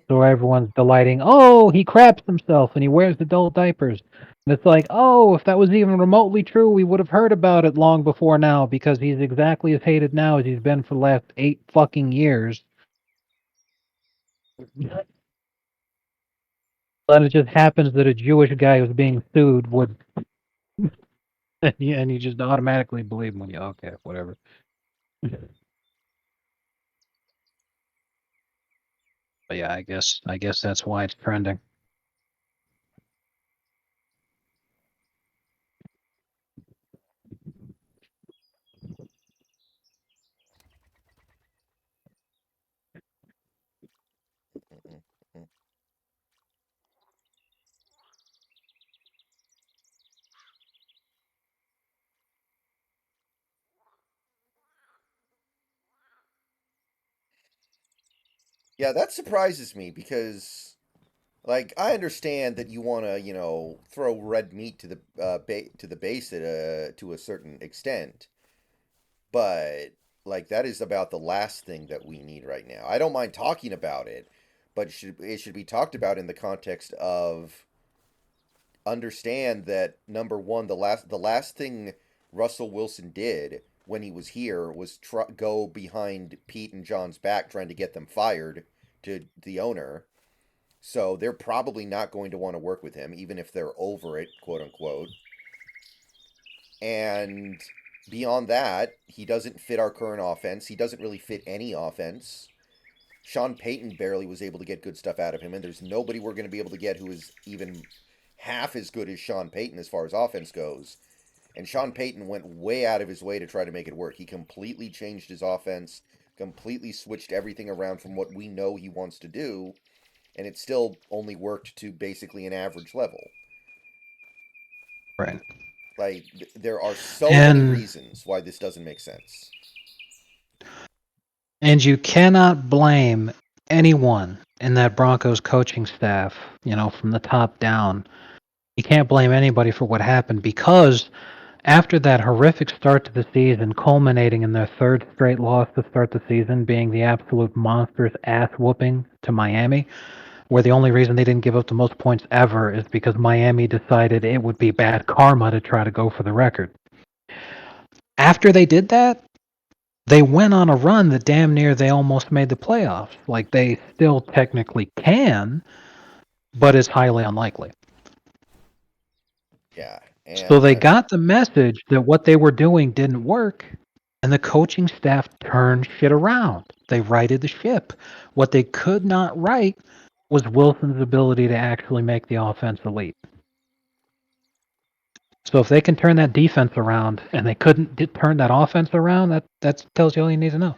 So everyone's delighting, oh, he craps himself and he wears adult diapers. And it's like, oh, if that was even remotely true, we would have heard about it long before now because he's exactly as hated now as he's been for the last 8 fucking years. But it just happens that a Jewish guy who's being sued would, and you just automatically believe him when you, okay, whatever. But yeah, I guess that's why it's trending. Yeah, that surprises me because, like, I understand that you want to, throw red meat to the to the base to a certain extent, but like that is about the last thing that we need right now. I don't mind talking about it, but it should be talked about in the context of understand that number one, the last thing Russell Wilson did when he was here was go behind Pete and John's back trying to get them fired to the owner. So they're probably not going to want to work with him, even if they're over it, quote unquote. And beyond that, he doesn't fit our current offense. He doesn't really fit any offense. Sean Payton barely was able to get good stuff out of him, and there's nobody we're going to be able to get who is even half as good as Sean Payton as far as offense goes. And Sean Payton went way out of his way to try to make it work. He completely changed his offense, completely switched everything around from what we know he wants to do, and it still only worked to basically an average level. Right. Like, there are so many reasons why this doesn't make sense. And you cannot blame anyone in that Broncos coaching staff, from the top down. You can't blame anybody for what happened because after that horrific start to the season, culminating in their third straight loss to start the season, being the absolute monstrous ass whooping to Miami, where the only reason they didn't give up the most points ever is because Miami decided it would be bad karma to try to go for the record. After they did that, they went on a run that damn near they almost made the playoffs. Like, they still technically can, but it's highly unlikely. Yeah. So they And got the message that what they were doing didn't work, and the coaching staff turned shit around. They righted the ship. What they could not right was Wilson's ability to actually make the offense elite. So if they can turn that defense around, and they couldn't turn that offense around, that tells you all you need to know.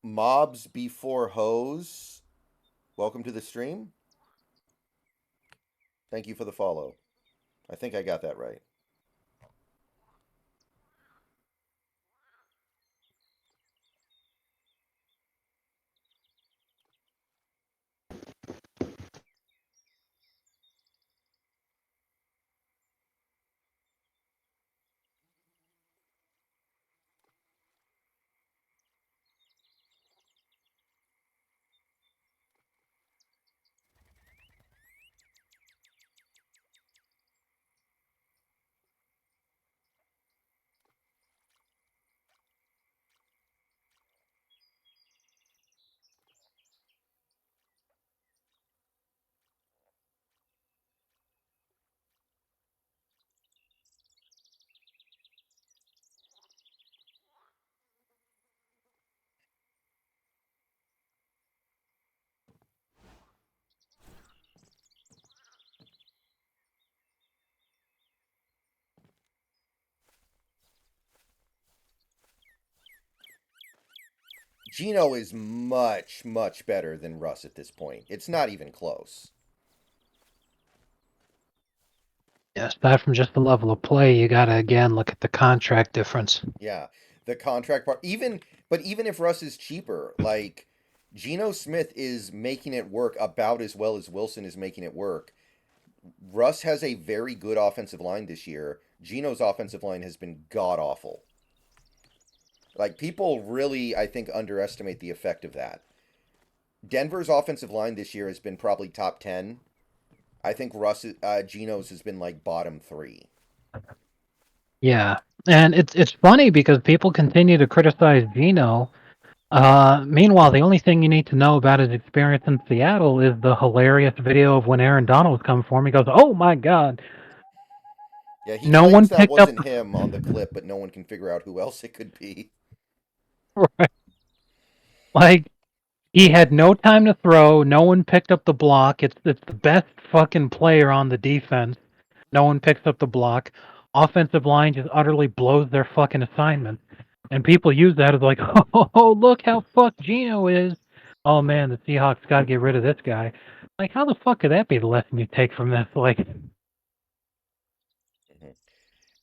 mobs before hoes. Welcome to the stream. Thank you for the follow. I think I got that right. Gino is much, much better than Russ at this point. It's not even close. Yeah, aside from just the level of play, you gotta again look at the contract difference. Yeah. The contract part. But even if Russ is cheaper, like Geno Smith is making it work about as well as Wilson is making it work. Russ has a very good offensive line this year. Geno's offensive line has been god awful. Like, people really, I think, underestimate the effect of that. Denver's offensive line this year has been probably top 10. I think Geno's has been like bottom 3. Yeah, and it's funny because people continue to criticize Geno. Meanwhile, the only thing you need to know about his experience in Seattle is the hilarious video of when Aaron Donald was coming for him. He goes, "Oh my God!" Yeah, he No one claims that picked up. wasn't him on the clip, but no one can figure out who else it could be. Right. Like, he had no time to throw. No one picked up the block. It's the best fucking player on the defense. No one picks up the block. Offensive line just utterly blows their fucking assignment. And people use that as like, oh, look how fucked Geno is. Oh man, the Seahawks got to get rid of this guy. Like, how the fuck could that be the lesson you take from this? Like,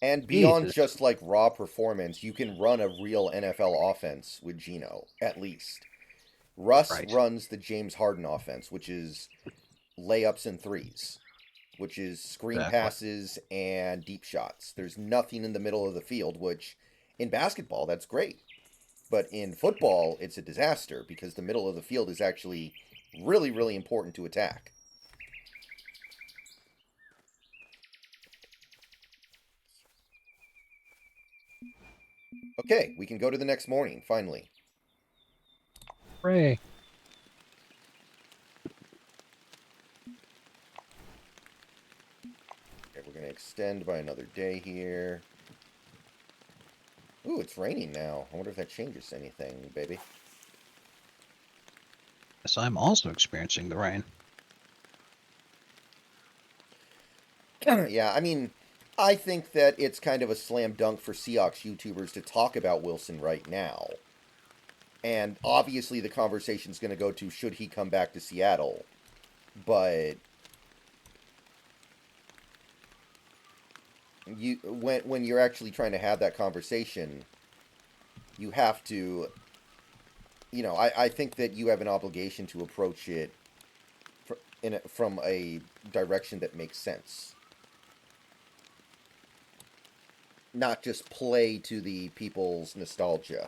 And beyond Jesus. just like raw performance, you can run a real NFL offense with Geno, at least. Russ Right. runs the James Harden offense, which is layups and threes, which is screen Exactly. passes and deep shots. There's nothing in the middle of the field, which in basketball, that's great. But in football, it's a disaster because the middle of the field is actually really, really important to attack. Okay, we can go to the next morning, finally. Hooray. Okay, we're going to extend by another day here. Ooh, it's raining now. I wonder if that changes anything, baby. Yes, I'm also experiencing the rain. Yeah, I mean, I think that it's kind of a slam dunk for Seahawks YouTubers to talk about Wilson right now. And obviously the conversation's going to go to should he come back to Seattle. But when you're actually trying to have that conversation, you have to, I think that you have an obligation to approach it from a direction that makes sense. Not just play to the people's nostalgia.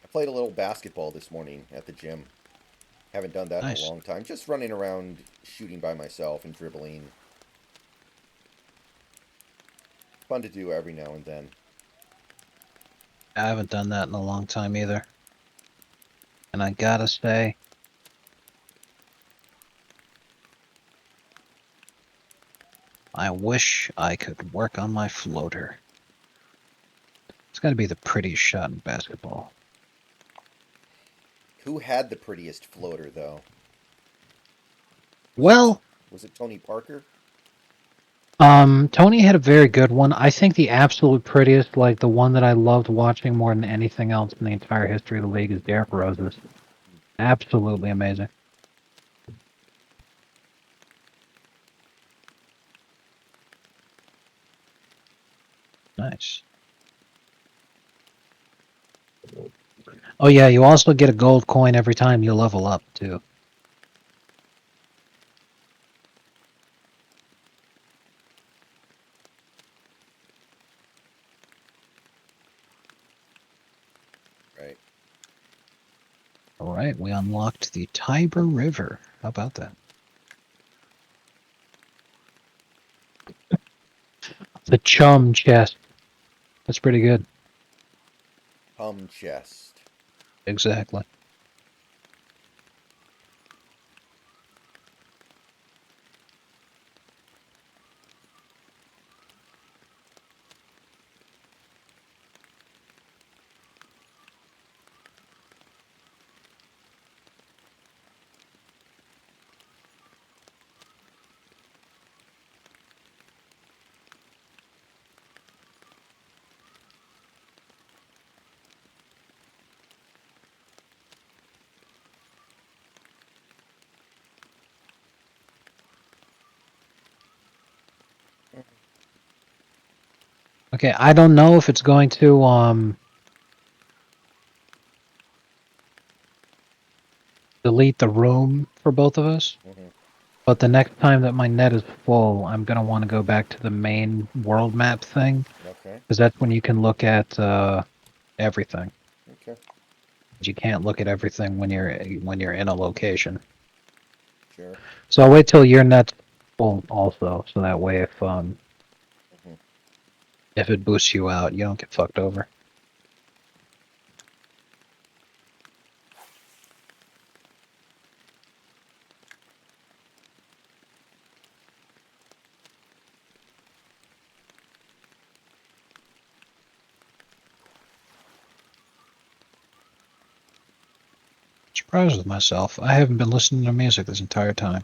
I played a little basketball this morning at the gym. Haven't done that in a Nice. long time. Just running around, shooting by myself and dribbling. Fun to do every now and then. I haven't done that in a long time either. And I gotta say, I wish I could work on my floater. It's gotta be the prettiest shot in basketball. Who had the prettiest floater, though? Well, Was it Tony Parker? Tony had a very good one. I think the absolute prettiest, like the one that I loved watching more than anything else in the entire history of the league, is Derrick Rose's. Absolutely amazing. Nice. Oh yeah, you also get a gold coin every time you level up, too. Right. Alright, we unlocked the Tiber River. How about that? The Chum chest. That's pretty good. Hum chest. Exactly. Okay, I don't know if it's going to delete the room for both of us, Hmm. but the next time that my net is full, I'm gonna want to go back to the main world map thing, Okay. because that's when you can look at everything. Okay. You can't look at everything when you're in a location. Sure. So I'll wait till your net's full also, so that way Hmm. if it boosts you out, you don't get fucked over. Surprised with myself. I haven't been listening to music this entire time.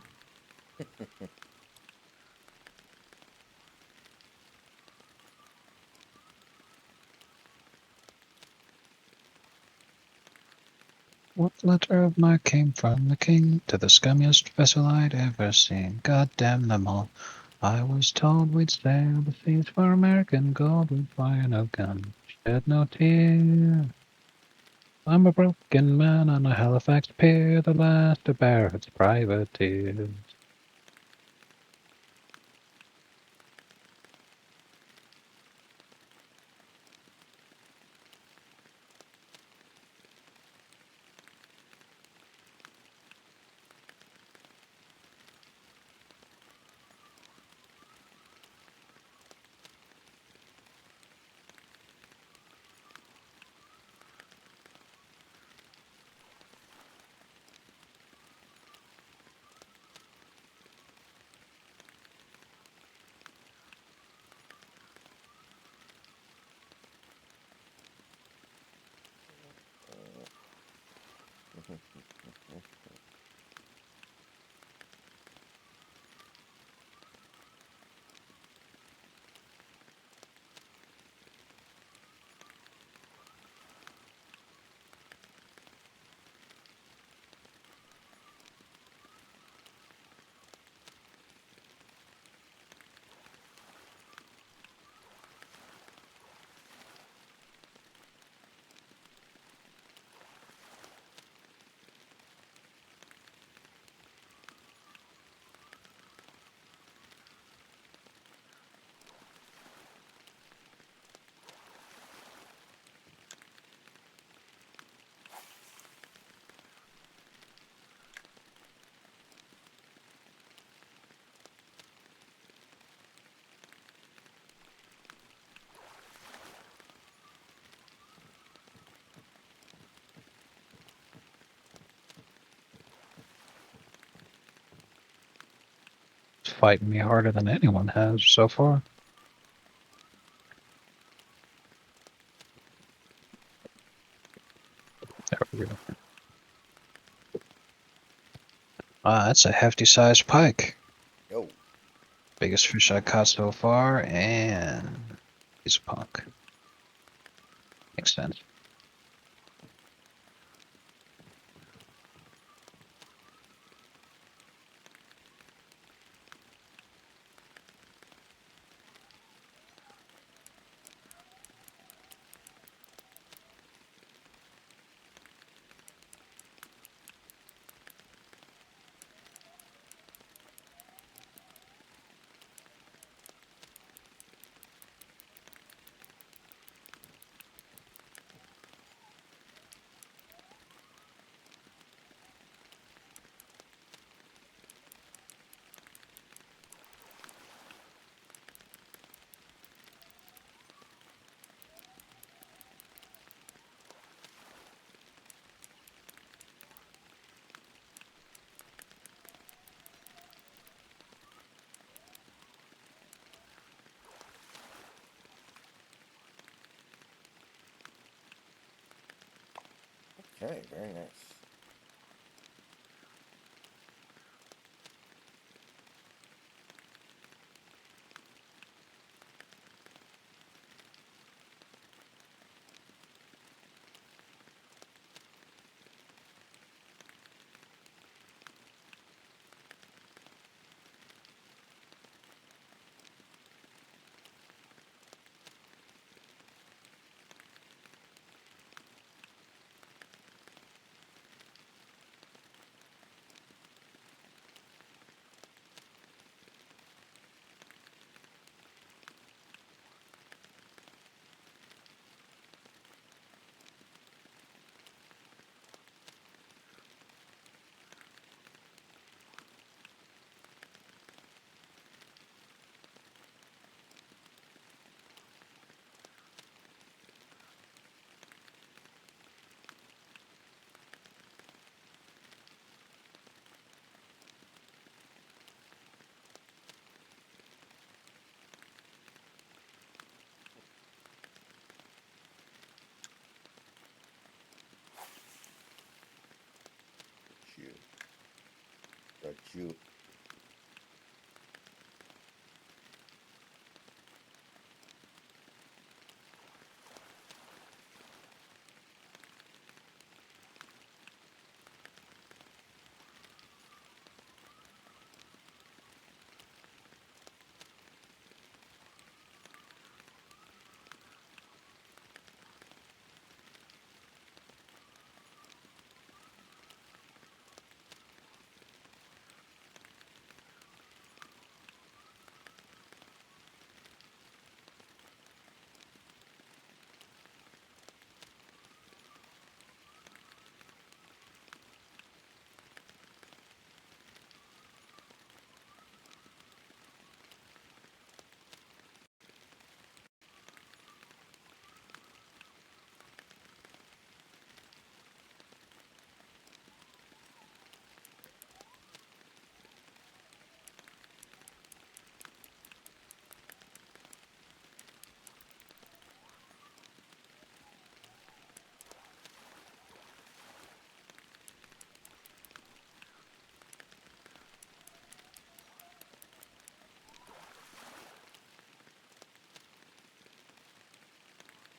What letter of marque came from the king to the scummiest vessel I'd ever seen? God damn them all. I was told we'd sail the seas for American gold. We'd fire no gun, shed no tear. I'm a broken man on a Halifax pier, the last of Barrett's privateers. fighting me harder than anyone has so far. There we go. That's a hefty sized pike. Yo. Biggest fish I caught so far, and he's a punk. Makes sense. Okay, very nice. Shoot. Got you.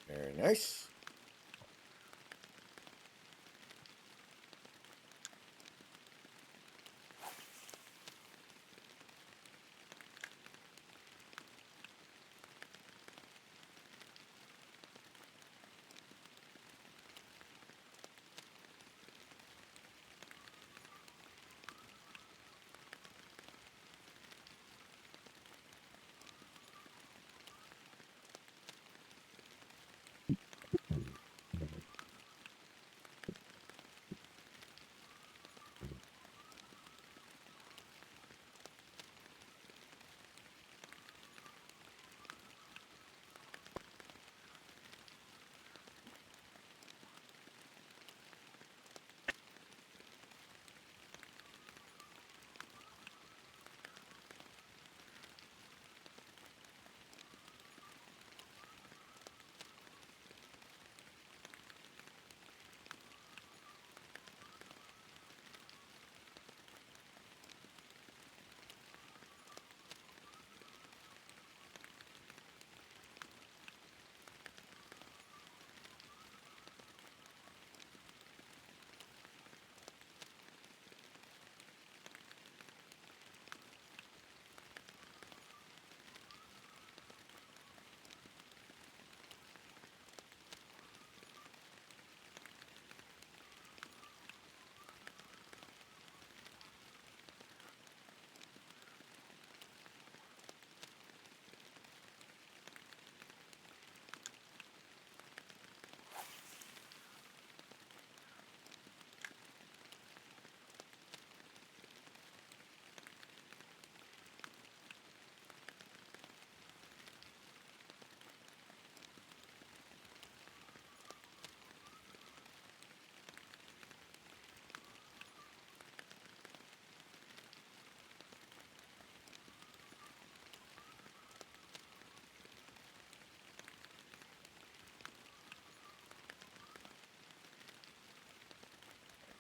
Very nice.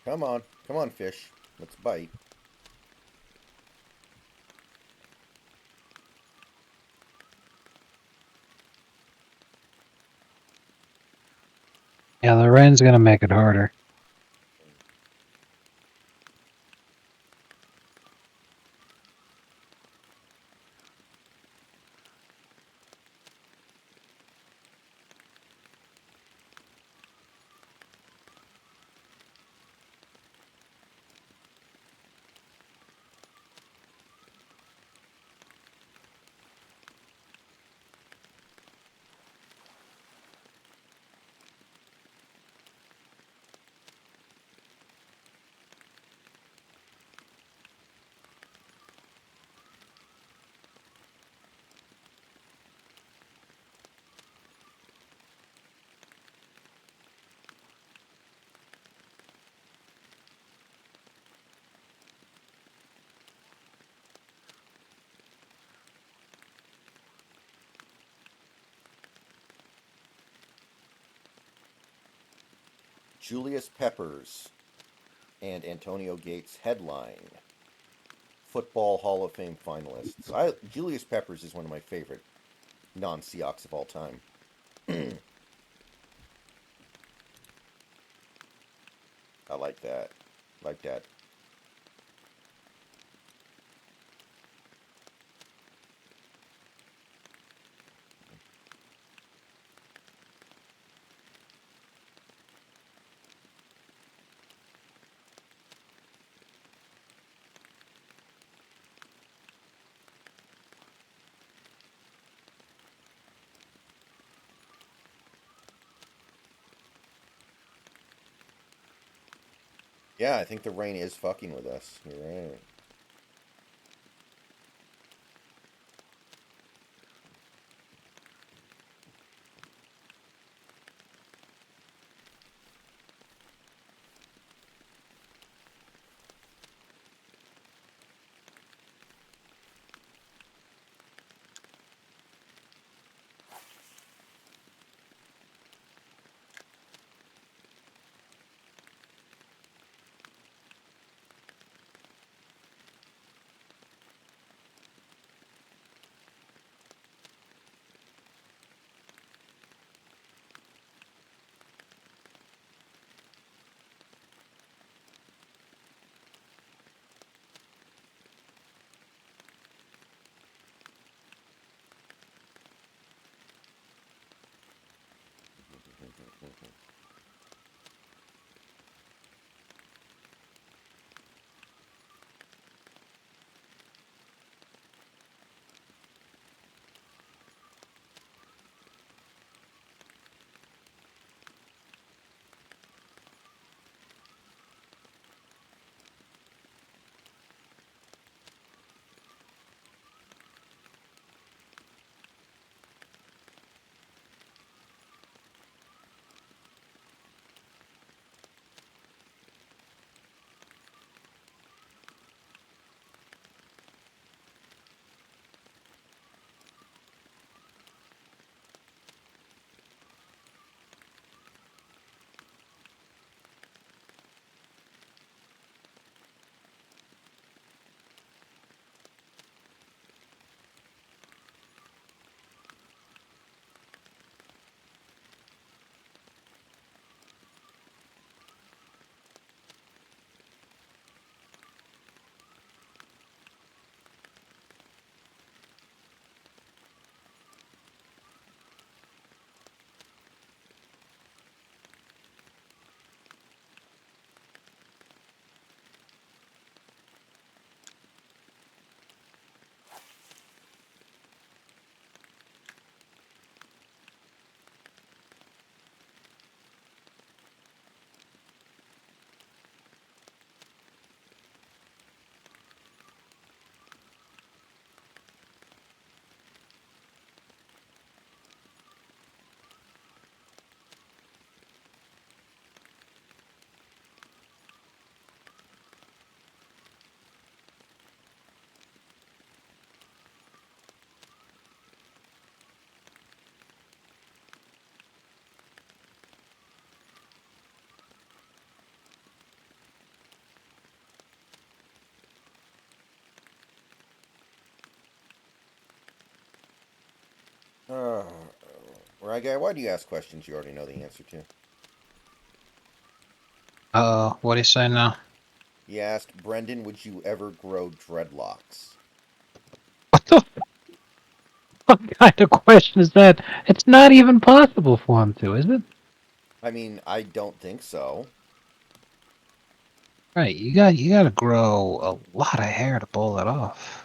Come on, fish. Let's bite. Yeah, the rain's gonna make it harder. Julius Peppers and Antonio Gates headline Football Hall of Fame finalists. Julius Peppers is one of my favorite non-Seahawks of all time. I like that. Like that. Yeah, I think the rain is fucking with us. You're right. Right guy, why do you ask questions you already know the answer to? What do you say now? He asked, Brendan, would you ever grow dreadlocks? What the fuck kind of question is that? It's not even possible for him to, is it? I mean, I don't think so. Right, you gotta grow a lot of hair to pull that off.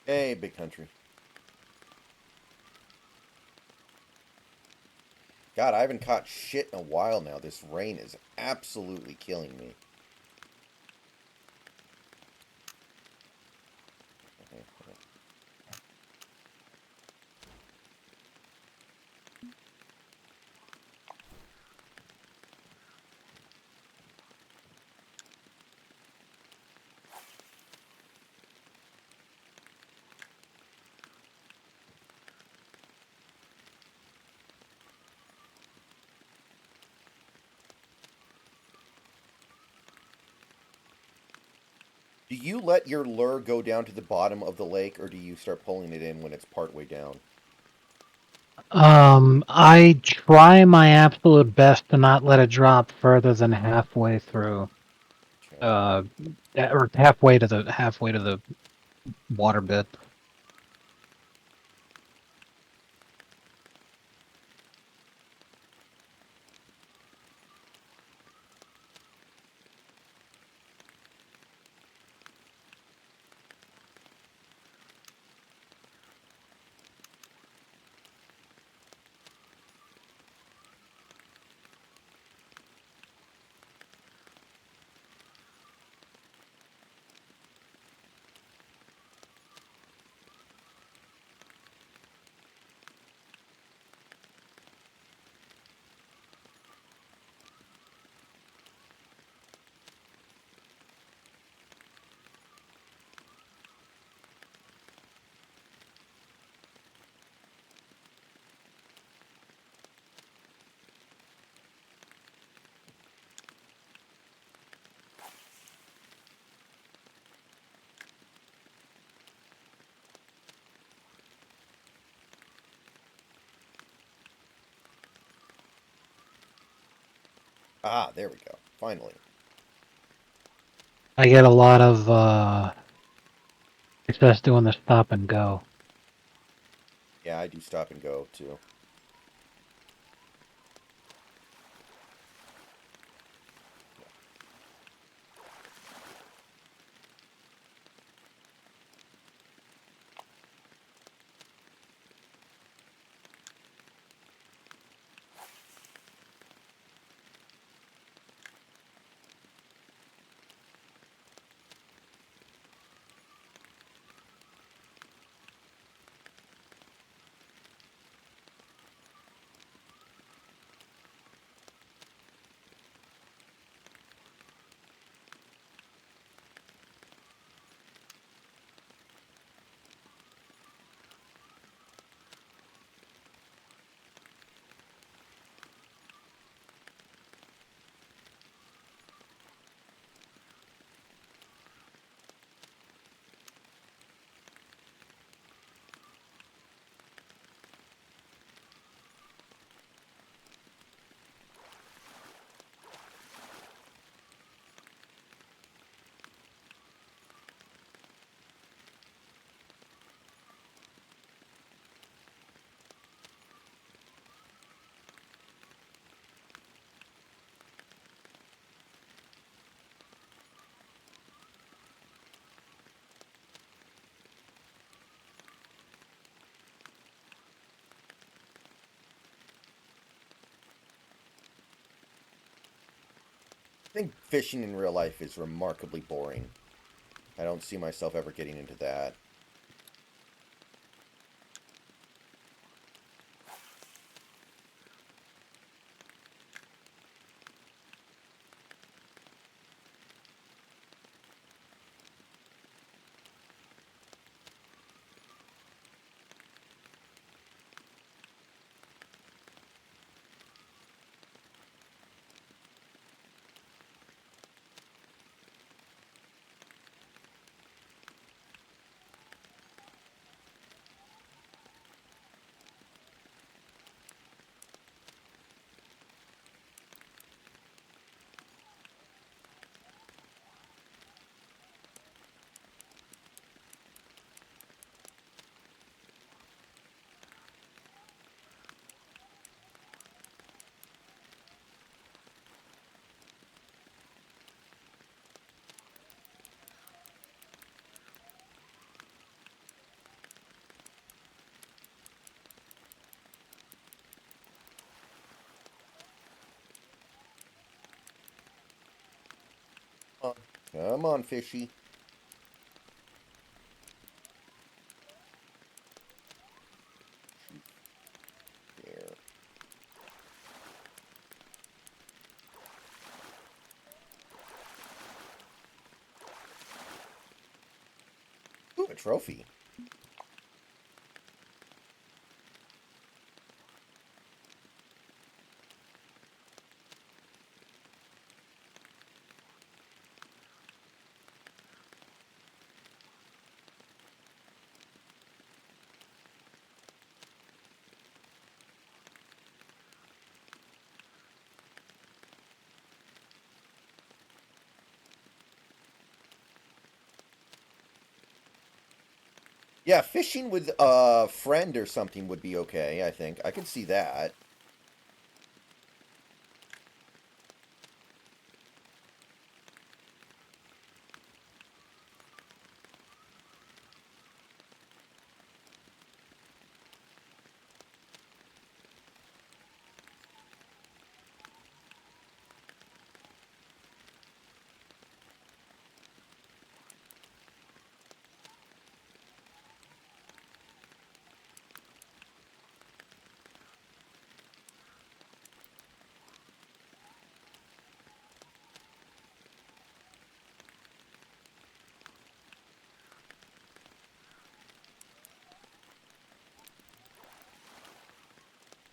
Hey, big country. God, I haven't caught shit in a while now. This rain is absolutely killing me. Do you let your lure go down to the bottom of the lake, or do you start pulling it in when it's partway down? I try my absolute best to not let it drop further than halfway through, Okay. uh, or halfway to the water bit. Ah, there we go. Finally. I get a lot of success doing the stop and go. Yeah, I do stop and go too. I think fishing in real life is remarkably boring. I don't see myself ever getting into that. Come on, fishy. There. Ooh, a trophy. Yeah, fishing with a friend or something would be okay, I think. I could see that.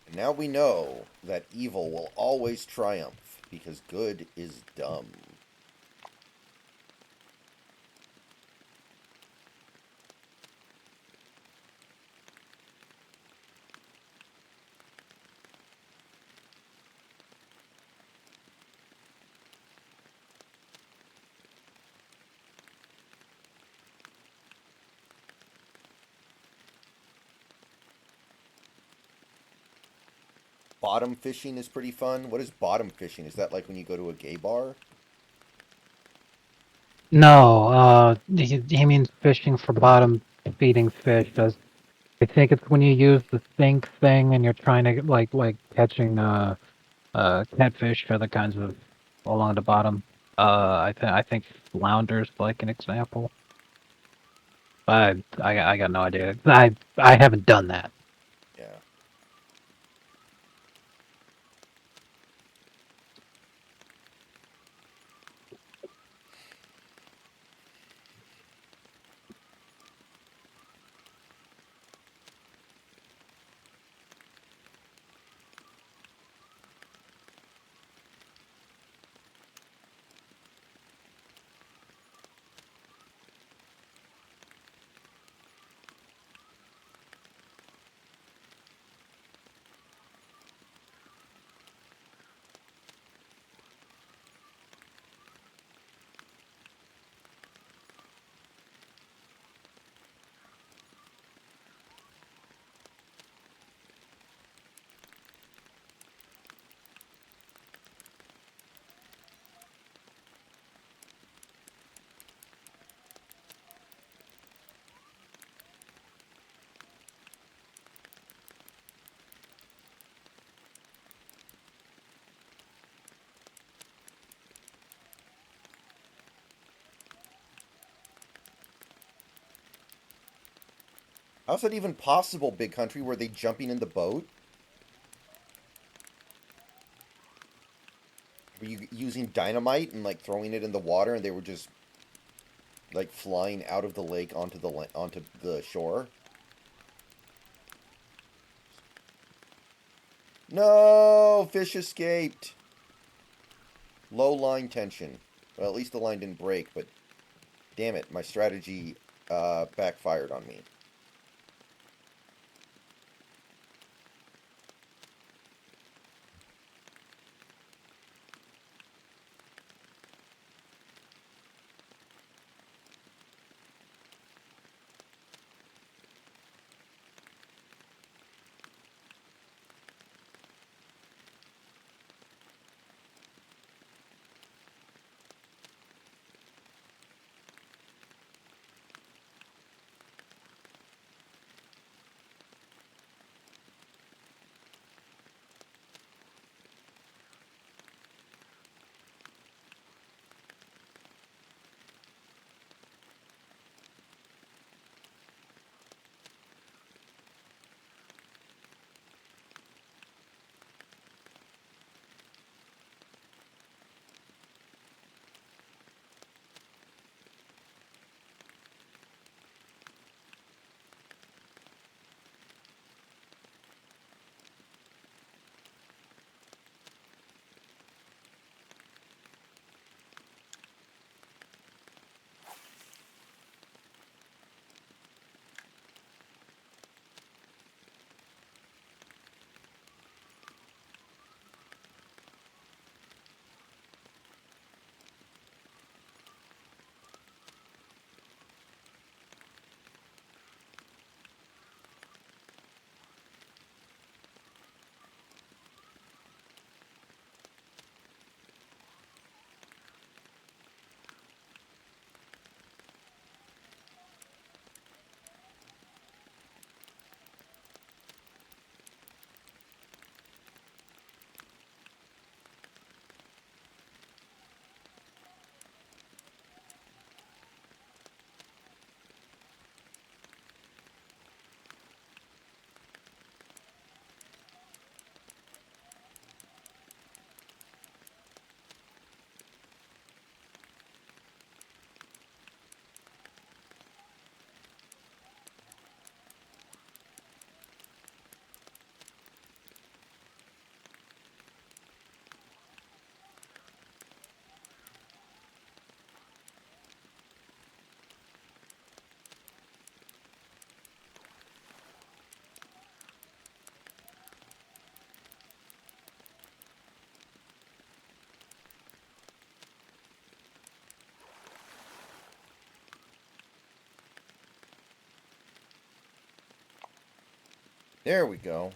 And now we know that evil will always triumph because good is dumb. bottom fishing is pretty fun. What is bottom fishing? Is that like when you go to a gay bar? No, he means fishing for bottom feeding fish. I think it's when you use the sink thing and you're trying to like catching catfish, other kinds of along the bottom. I think flounder's like an example. I got no idea. I haven't done that. Yeah. How's that even possible, Big Country? Were they jumping in the boat? Were you using dynamite and like throwing it in the water, and they were just like flying out of the lake onto the shore? No, fish escaped. Low line tension. Well, at least the line didn't break, but damn it, my strategy backfired on me. There we go.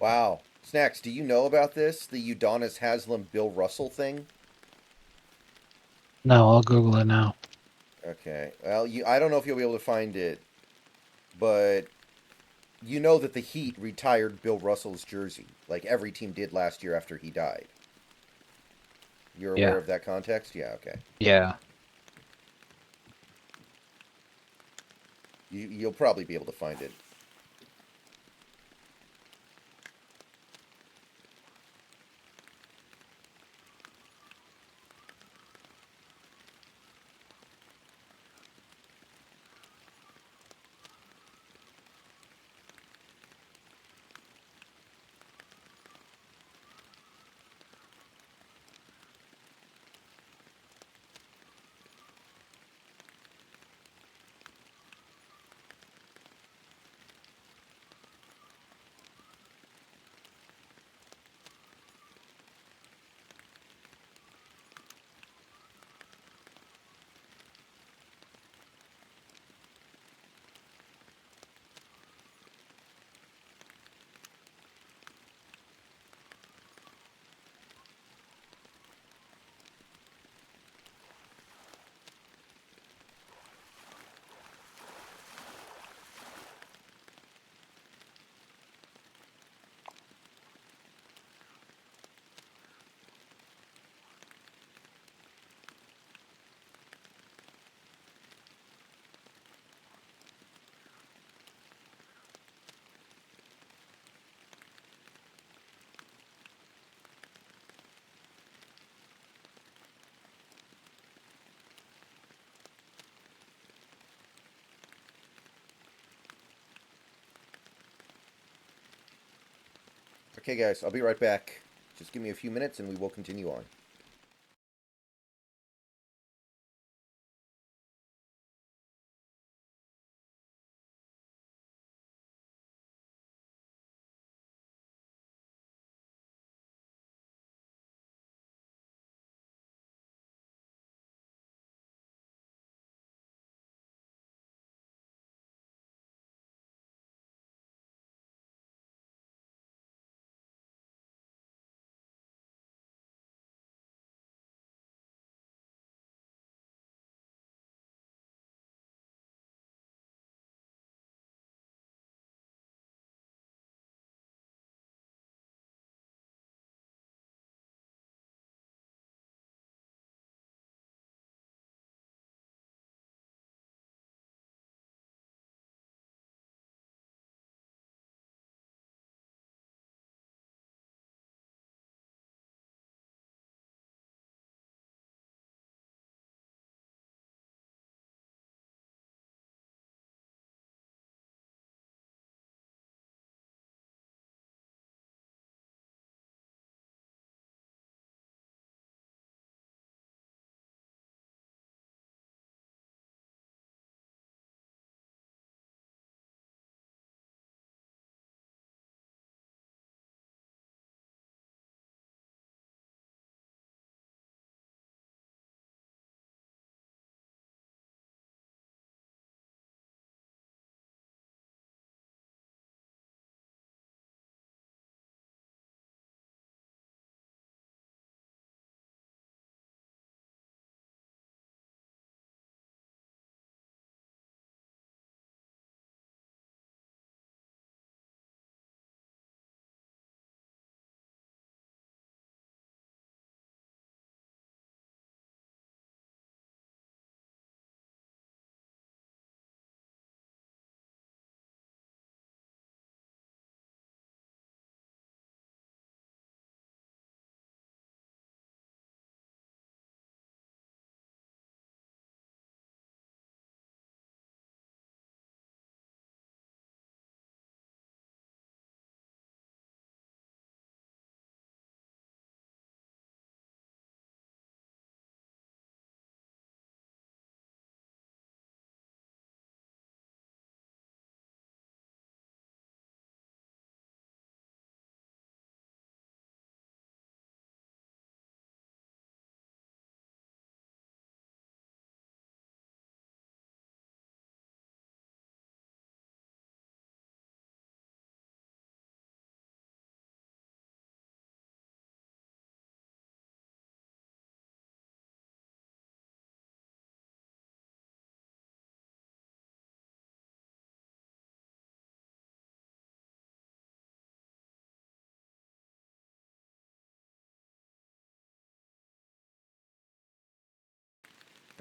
Wow. Snacks, do you know about this? The Udonis Haslam Bill Russell thing? No, I'll Google it now. Okay. Well, I don't know if you'll be able to find it, but you know that the Heat retired Bill Russell's jersey, like every team did last year after he died. You're aware Yeah. of that context? Yeah, okay. Yeah. You'll probably be able to find it. Okay, guys, I'll be right back. Just give me a few minutes and we will continue on.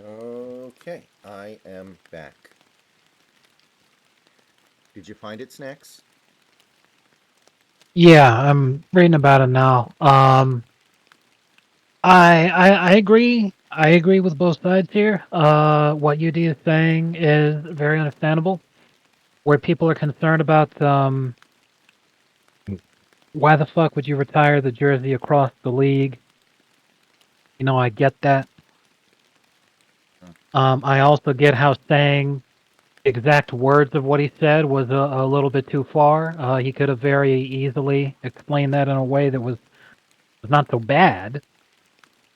Okay, I am back. Did you find it, Snacks? Yeah, I'm reading about it now. I agree. I agree with both sides here. What UD is saying is very understandable. Where people are concerned about why the fuck would you retire the jersey across the league? You know, I get that. I also get how saying exact words of what he said was a little bit too far. He could have very easily explained that in a way that was not so bad.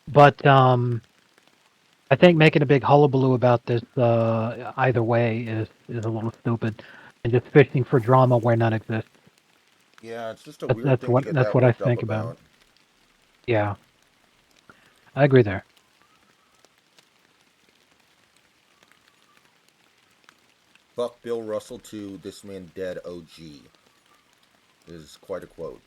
But I think making a big hullabaloo about this either way is a little stupid, and just fishing for drama where none exists. Yeah, it's just a That's weird thing to get that's that what I worked up think about it. about. Yeah, I agree there. Fuck Bill Russell to this man dead OG is quite a quote.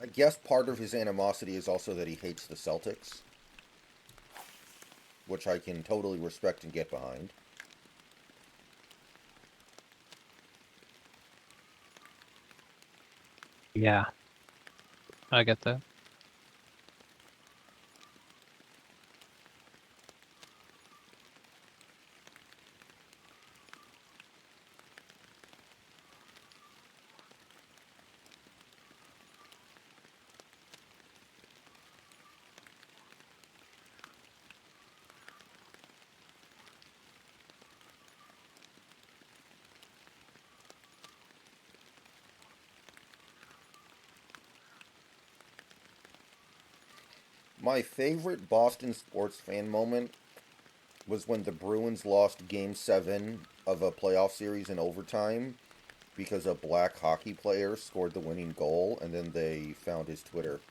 I guess part of his animosity is also that he hates the Celtics, which I can totally respect and get behind. Yeah, I get that. My favorite Boston sports fan moment was when the Bruins lost Game 7 of a playoff series in overtime because a black hockey player scored the winning goal, and then they found his Twitter.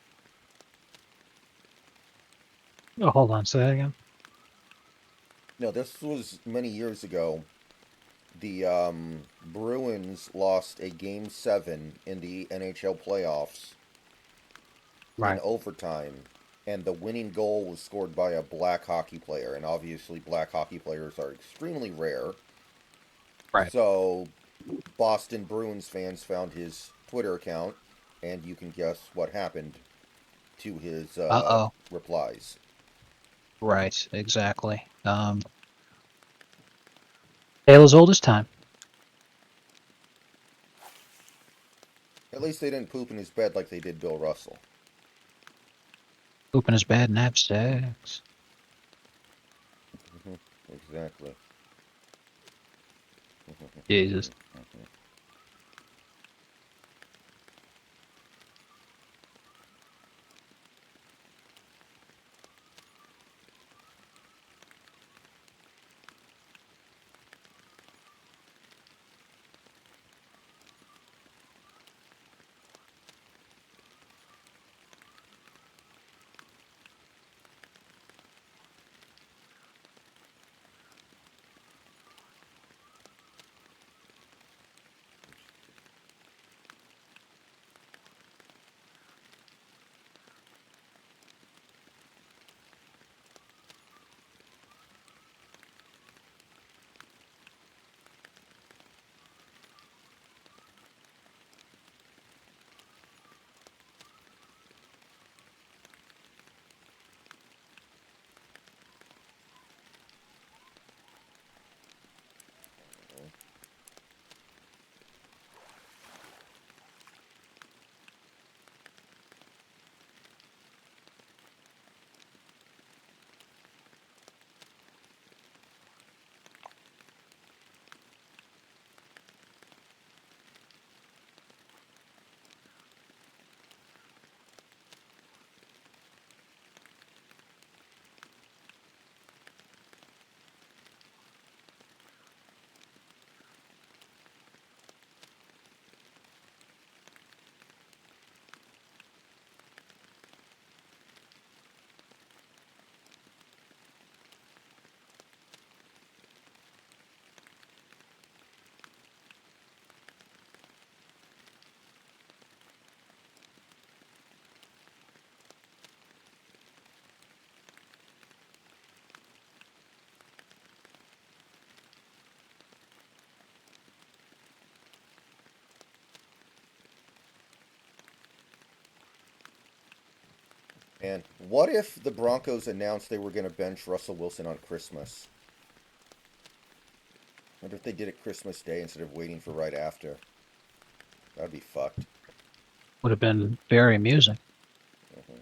Oh, hold on, say that again. No, this was many years ago. The Bruins lost a Game 7 in the NHL playoffs in Right, overtime, and the winning goal was scored by a black hockey player. And obviously, black hockey players are extremely rare. right. So Boston Bruins fans found his Twitter account, and you can guess what happened to his Uh-oh. replies. Right, exactly. Tale as old as time. At least they didn't poop in his bed like they did Bill Russell. Pooping his bad knapsacks. Exactly. Jesus. And what if the Broncos announced they were going to bench Russell Wilson on Christmas? What if they did it Christmas Day instead of waiting for right after? That'd be fucked. Would have been very amusing. Mhm.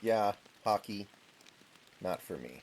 Yeah, hockey, not for me.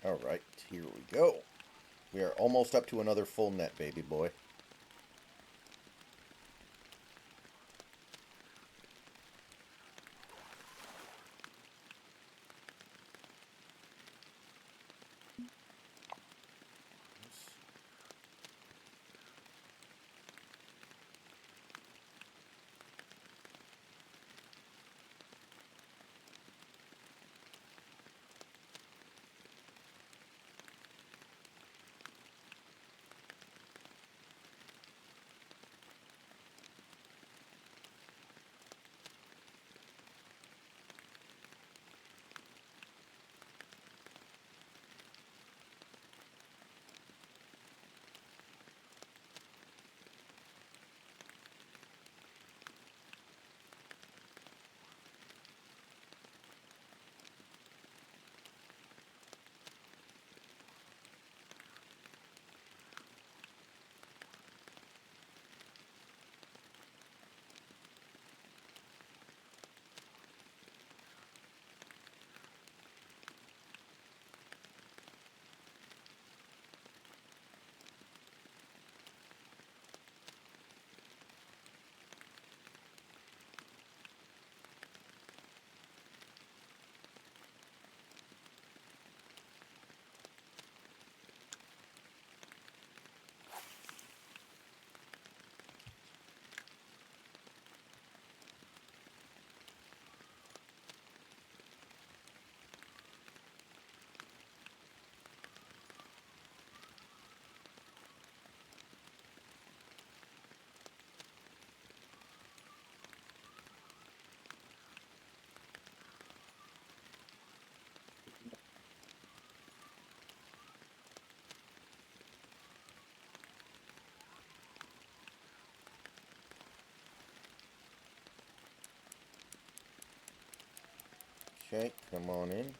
All right, here we go. We are almost up to another full net, baby boy. Okay, come on in.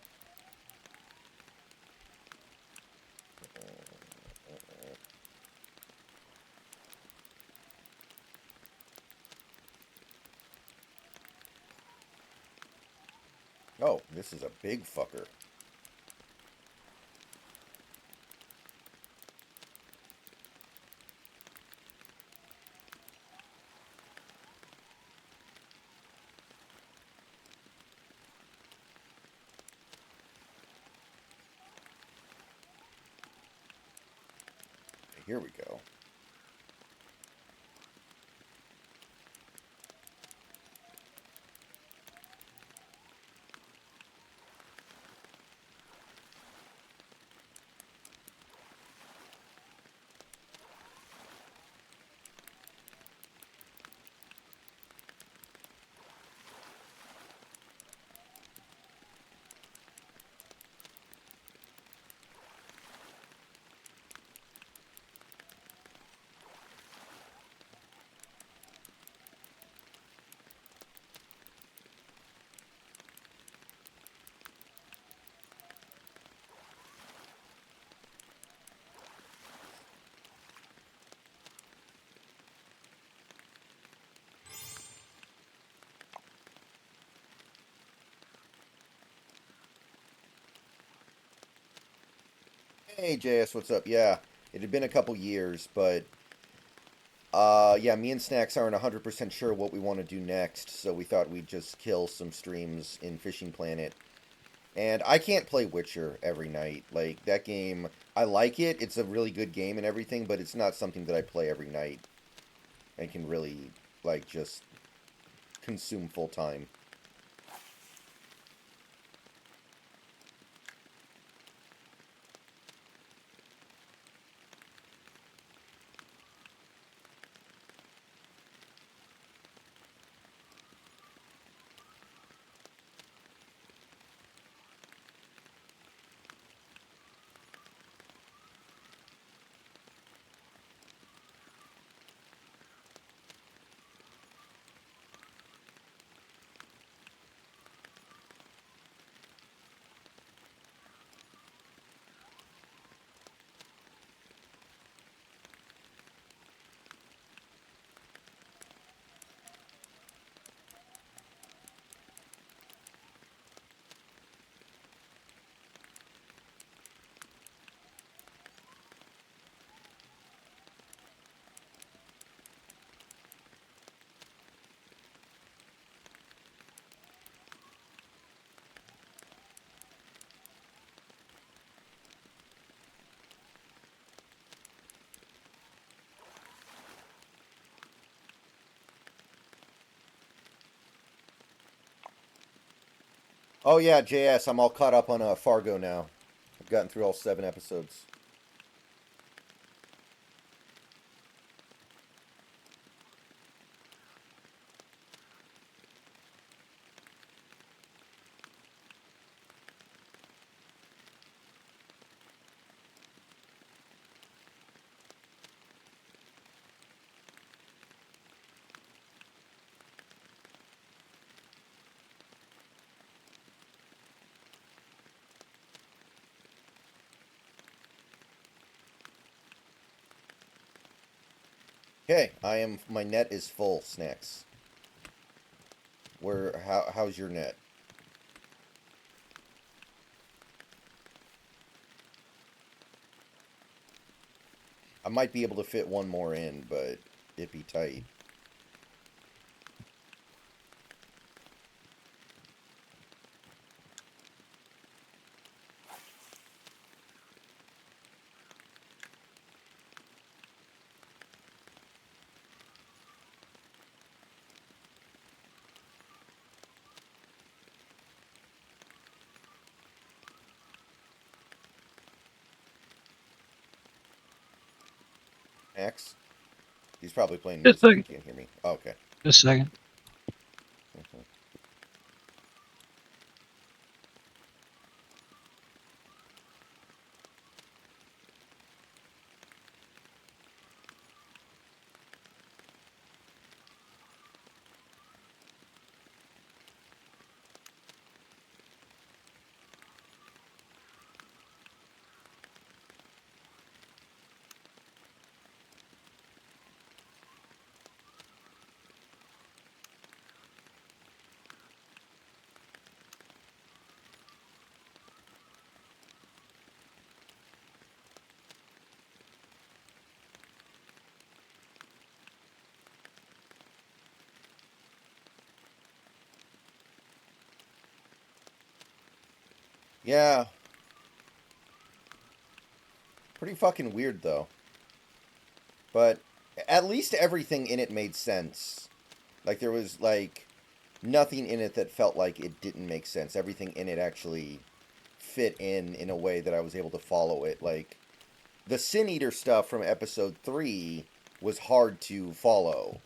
Oh, this is a big fucker. here we go. Hey JS, what's up? Yeah, it had been a couple years, but yeah, me and Snacks aren't 100% sure what we want to do next, so we thought we'd just kill some streams in Fishing Planet. And I can't play Witcher every night. Like, that game, I like it, it's a really good game and everything, but it's not something that I play every night and can really, like, just consume full time. Oh yeah, JS, I'm all caught up on Fargo now. I've gotten through all 7 episodes. Okay, my net is full, Snacks. How's your net? I might be able to fit one more in, but it'd be tight. Max? He's probably playing Just a music. He second. can't hear me. Oh, okay. Just a second. Mhm. Yeah. Pretty fucking weird, though. But at least everything in it made sense. Like, there was, like, nothing in it that felt like it didn't make sense. Everything in it actually fit in a way that I was able to follow it. Like, the Sin Eater stuff from episode 3 was hard to follow.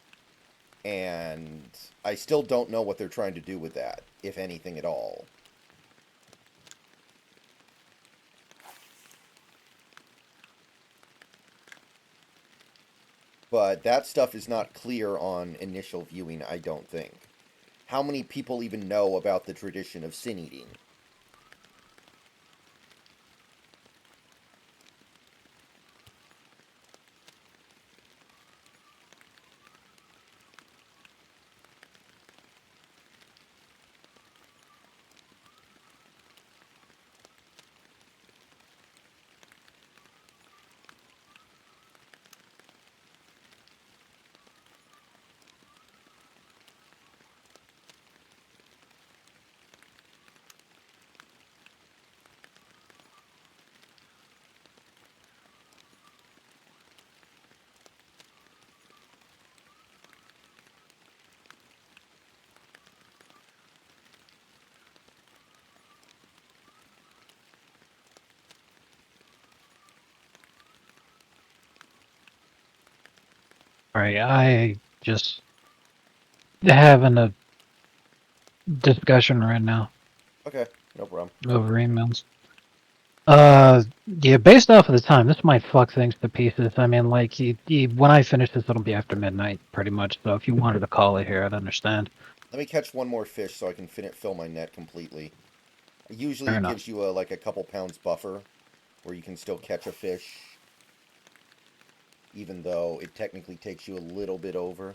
And I still don't know what they're trying to do with that, if anything at all. But that stuff is not clear on initial viewing, I don't think. How many people even know about the tradition of sin eating? Alright, I just having a discussion right now Okay, no problem. over emails. Yeah, based off of the time, this might fuck things to pieces. I mean, like, when I finish this, it'll be after midnight, pretty much. So if you wanted to call it here, I'd understand. Let me catch one more fish so I can fill my net completely. Usually Fair it enough. gives you like a couple pounds buffer where you can still catch a fish, even though it technically takes you a little bit over.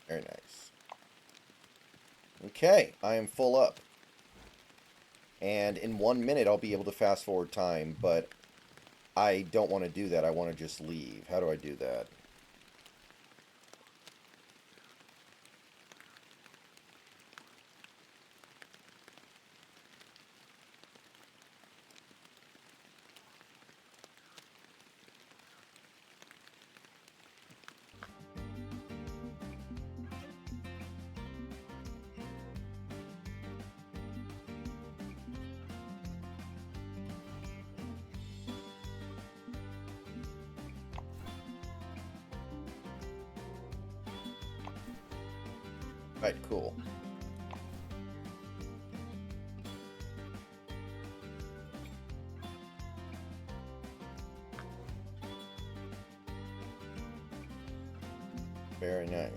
Very nice. Okay, I am full up. And in 1 minute I'll be able to fast forward time, but I don't want to do that. I want to just leave. How do I do that? Right, cool. Very nice.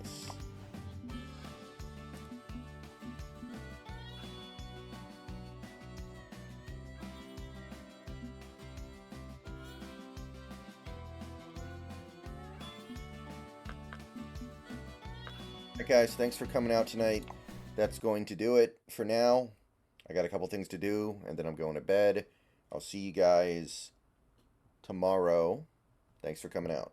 Alright guys, thanks for coming out tonight. That's going to do it for now. I got a couple things to do, and then I'm going to bed. I'll see you guys tomorrow. Thanks for coming out.